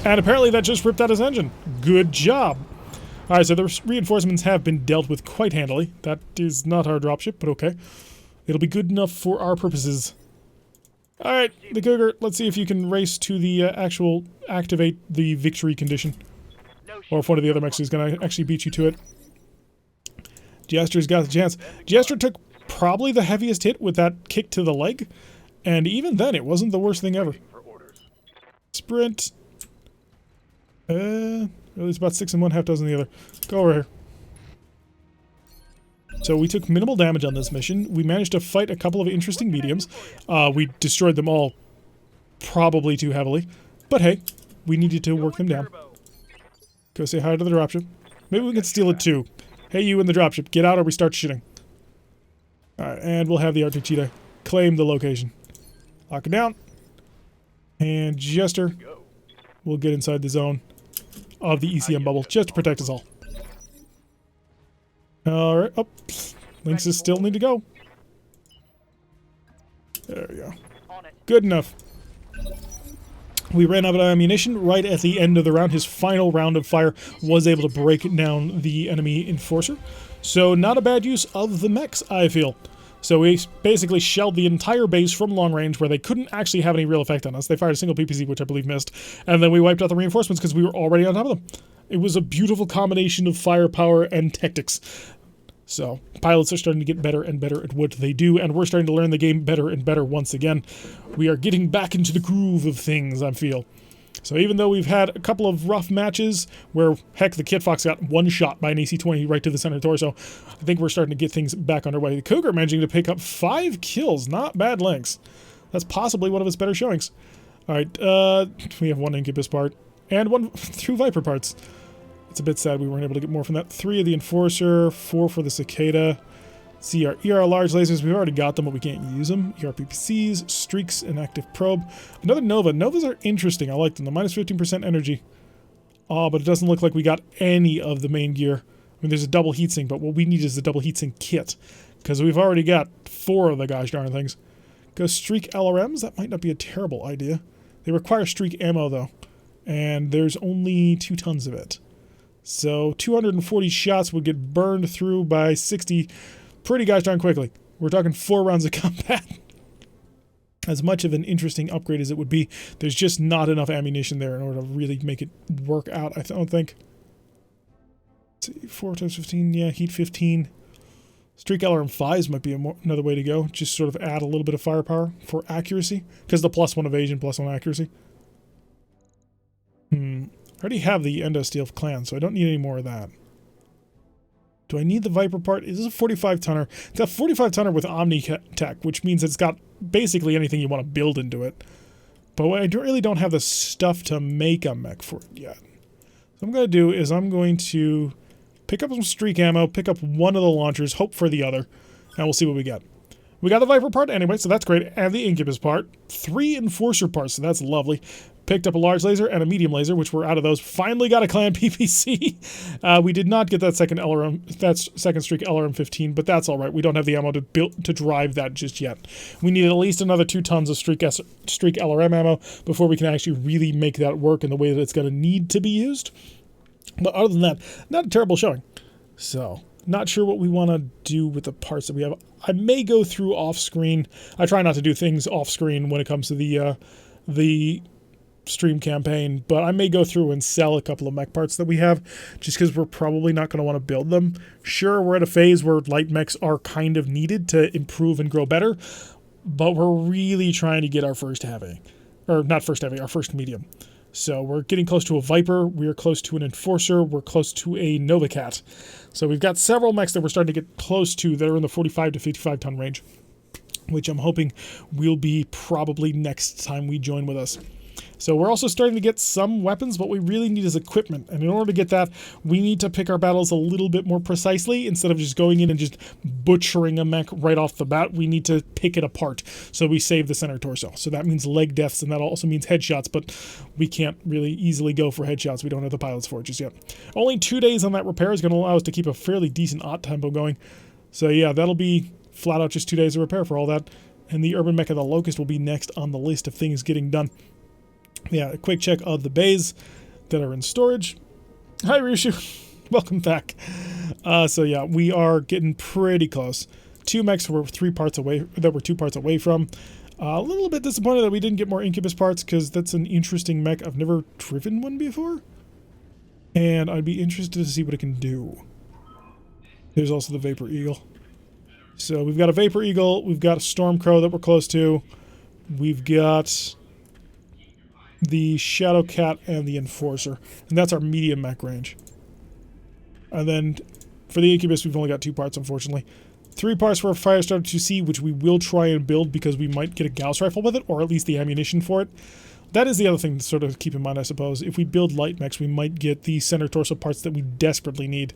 And apparently that just ripped out his engine. Good job. Alright, so the reinforcements have been dealt with quite handily. That is not our dropship, but okay. It'll be good enough for our purposes. Alright, the Cougar, let's see if you can race to the actual activate the victory condition. Or if one of the other mechs is going to actually beat you to it. Jester's got the chance. Jester took probably the heaviest hit with that kick to the leg. And even then, it wasn't the worst thing ever. Sprint. Really, it's about 6 in one, half dozen in the other. Go over here. So we took minimal damage on this mission. We managed to fight a couple of interesting mediums. We destroyed them all probably too heavily. But hey, we needed to work them down. Go say hi to the dropship. Maybe we can steal it too. Hey, you in the dropship, get out or we start shooting. Alright, and we'll have the Arctic Cheetah claim the location. Lock it down. And Jester will get inside the zone of the ECM bubble just to protect us all. Alright, oh, Lynxes still need to go. There we go. Good enough. We ran out of ammunition right at the end of the round. His final round of fire was able to break down the enemy enforcer. So not a bad use of the mechs, I feel. So we basically shelled the entire base from long range where they couldn't actually have any real effect on us. They fired a single PPC, which I believe missed. And then we wiped out the reinforcements because we were already on top of them. It was a beautiful combination of firepower and tactics. So, pilots are starting to get better and better at what they do, and we're starting to learn the game better and better once again. We are getting back into the groove of things, I feel. So even though we've had a couple of rough matches where, heck, the Kit Fox got one shot by an AC-20 right to the center torso, I think we're starting to get things back underway. The Cougar managing to pick up 5 kills. Not bad lengths. That's possibly one of its better showings. Alright, we have 1 Incubus part, and 1 through Viper parts. It's a bit sad we weren't able to get more from that. 3 of the Enforcer, 4 for the Cicada. See our ER large lasers, we've already got them, but we can't use them. ER PPCs, Streaks, and Active Probe. Another Nova. Novas are interesting. I like them. The minus 15% energy. Oh, but it doesn't look like we got any of the main gear. I mean, there's a double heatsink, but what we need is the double heatsink kit. Because we've already got 4 of the gosh darn things. Go Streak LRMs. That might not be a terrible idea. They require Streak ammo, though. And there's only 2 tons of it. So 240 shots would get burned through by 60 pretty gosh darn quickly. We're talking 4 rounds of combat. As much of an interesting upgrade as it would be, there's just not enough ammunition there in order to really make it work out, I don't think. Let's see, 4 times 15, yeah, heat 15. Streak LRM 5s might be another way to go. Just sort of add a little bit of firepower for accuracy, because the +1 evasion, +1 accuracy. I already have the Endo Steel Clan, so I don't need any more of that. Do I need the Viper part? Is this a 45-tonner? It's a 45-tonner with Omni Tech, which means it's got basically anything you want to build into it. But I really don't have the stuff to make a mech for it yet. So what I'm going to do is I'm going to pick up some streak ammo, pick up one of the launchers, hope for the other, and we'll see what we get. We got the Viper part anyway, so that's great, and the Incubus part. 3 Enforcer parts, so that's lovely. Picked up a large laser and a medium laser, which we're out of those. Finally got a clan PPC. We did not get that second second streak LRM-15, but that's all right. We don't have the ammo to drive that just yet. We need at least another 2 tons of streak LRM ammo before we can actually really make that work in the way that it's going to need to be used. But other than that, not a terrible showing. So, not sure what we want to do with the parts that we have. I may go through off-screen. I try not to do things off-screen when it comes to the stream campaign, but I may go through and sell a couple of mech parts that we have, just because we're probably not going to want to build them. Sure, we're at a phase where light mechs are kind of needed to improve and grow better, but we're really trying to get our first heavy. Or not first heavy, our first medium. So we're getting close to a Viper, we're close to an Enforcer, we're close to a Novacat. So we've got several mechs that we're starting to get close to that are in the 45 to 55 ton range, which I'm hoping will be probably next time we join with us. So we're also starting to get some weapons. What we really need is equipment. And in order to get that, we need to pick our battles a little bit more precisely. Instead of just going in and just butchering a mech right off the bat, we need to pick it apart so we save the center torso. So that means leg deaths, and that also means headshots, but we can't really easily go for headshots. We don't have the pilots for it just yet. Only 2 days on that repair is going to allow us to keep a fairly decent odd tempo going. So yeah, that'll be flat out just 2 days of repair for all that. And the Urban Mech of the Locust will be next on the list of things getting done. Yeah, a quick check of the bays that are in storage. Hi, Ryushu. Welcome back. So yeah, we are getting pretty close. 2 mechs were 2 parts away from. A little bit disappointed that we didn't get more Incubus parts, because that's an interesting mech. I've never driven one before, and I'd be interested to see what it can do. There's also the Vapor Eagle. So we've got a Vapor Eagle, we've got a Storm Crow that we're close to, we've got the Shadow Cat and the Enforcer, and that's our medium mech range. And then for the Incubus, we've only got 2 parts, unfortunately. 3 parts for a Firestarter 2C, which we will try and build because we might get a Gauss rifle with it, or at least the ammunition for it. That is the other thing to sort of keep in mind, I suppose. If we build light mechs, we might get the center torso parts that we desperately need.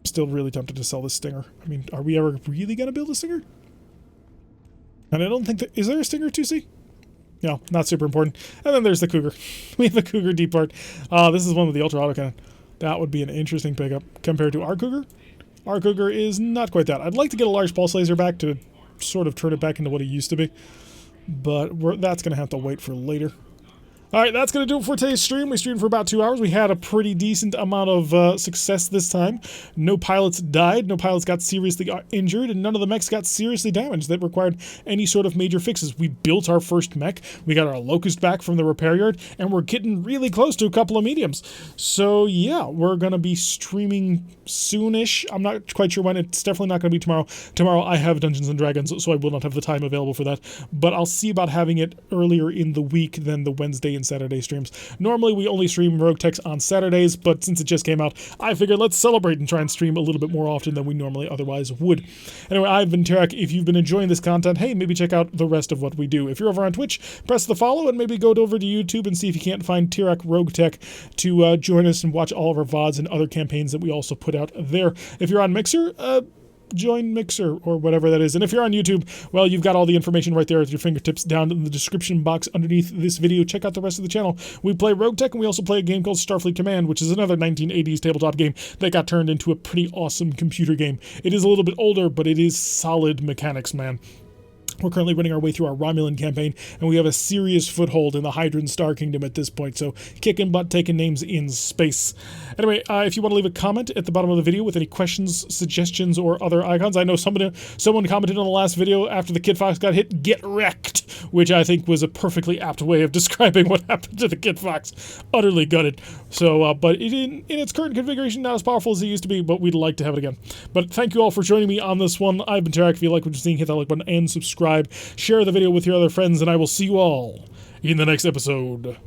Still really tempted to sell this Stinger. I mean, are we ever really going to build a Stinger? And I don't think that... Is there a Stinger 2C? No, not super important. And then there's the Cougar. We have a Cougar D part. This is one with the Ultra Autocannon. That would be an interesting pickup compared to our Cougar. Our Cougar is not quite that. I'd like to get a large pulse laser back to sort of turn it back into what it used to be. But that's going to have to wait for later. Alright, that's going to do it for today's stream. We streamed for about 2 hours. We had a pretty decent amount of success this time. No pilots died, no pilots got seriously injured, and none of the mechs got seriously damaged that required any sort of major fixes. We built our first mech, we got our Locust back from the repair yard, and we're getting really close to a couple of mediums. So yeah, we're going to be streaming soonish. I'm not quite sure when. It's definitely not going to be tomorrow. Tomorrow I have Dungeons & Dragons, so I will not have the time available for that. But I'll see about having it earlier in the week than the Wednesday and Saturday streams. Normally we only stream RogueTech on Saturdays, but since it just came out, I figured let's celebrate and try and stream a little bit more often than we normally otherwise would. Anyway, I've been Tarek. If you've been enjoying this content, hey, maybe check out the rest of what we do. If you're over on Twitch, press the follow and maybe go over to YouTube and see if you can't find Tarek RogueTech to join us and watch all of our VODs and other campaigns that we also put out there. If you're on Mixer, join Mixer or whatever that is. And if you're on YouTube, well, you've got all the information right there at your fingertips down in the description box underneath this video. Check out the rest of the channel. We play RogueTech, and we also play a game called Starfleet Command, which is another 1980s tabletop game that got turned into a pretty awesome computer game. It is a little bit older, but it is solid mechanics, man. We're currently running our way through our Romulan campaign, and we have a serious foothold in the Hydran Star Kingdom at this point, so kicking butt, taking names in space. Anyway, if you want to leave a comment at the bottom of the video with any questions, suggestions, or other icons. I know someone commented on the last video after the Kit Fox got hit, "Get wrecked," which I think was a perfectly apt way of describing what happened to the Kit Fox. Utterly gutted. So, but in its current configuration, not as powerful as it used to be, but we'd like to have it again. But thank you all for joining me on this one. I've been Tarek. If you like what you're seeing, hit that like button and subscribe. Share the video with your other friends, and I will see you all in the next episode.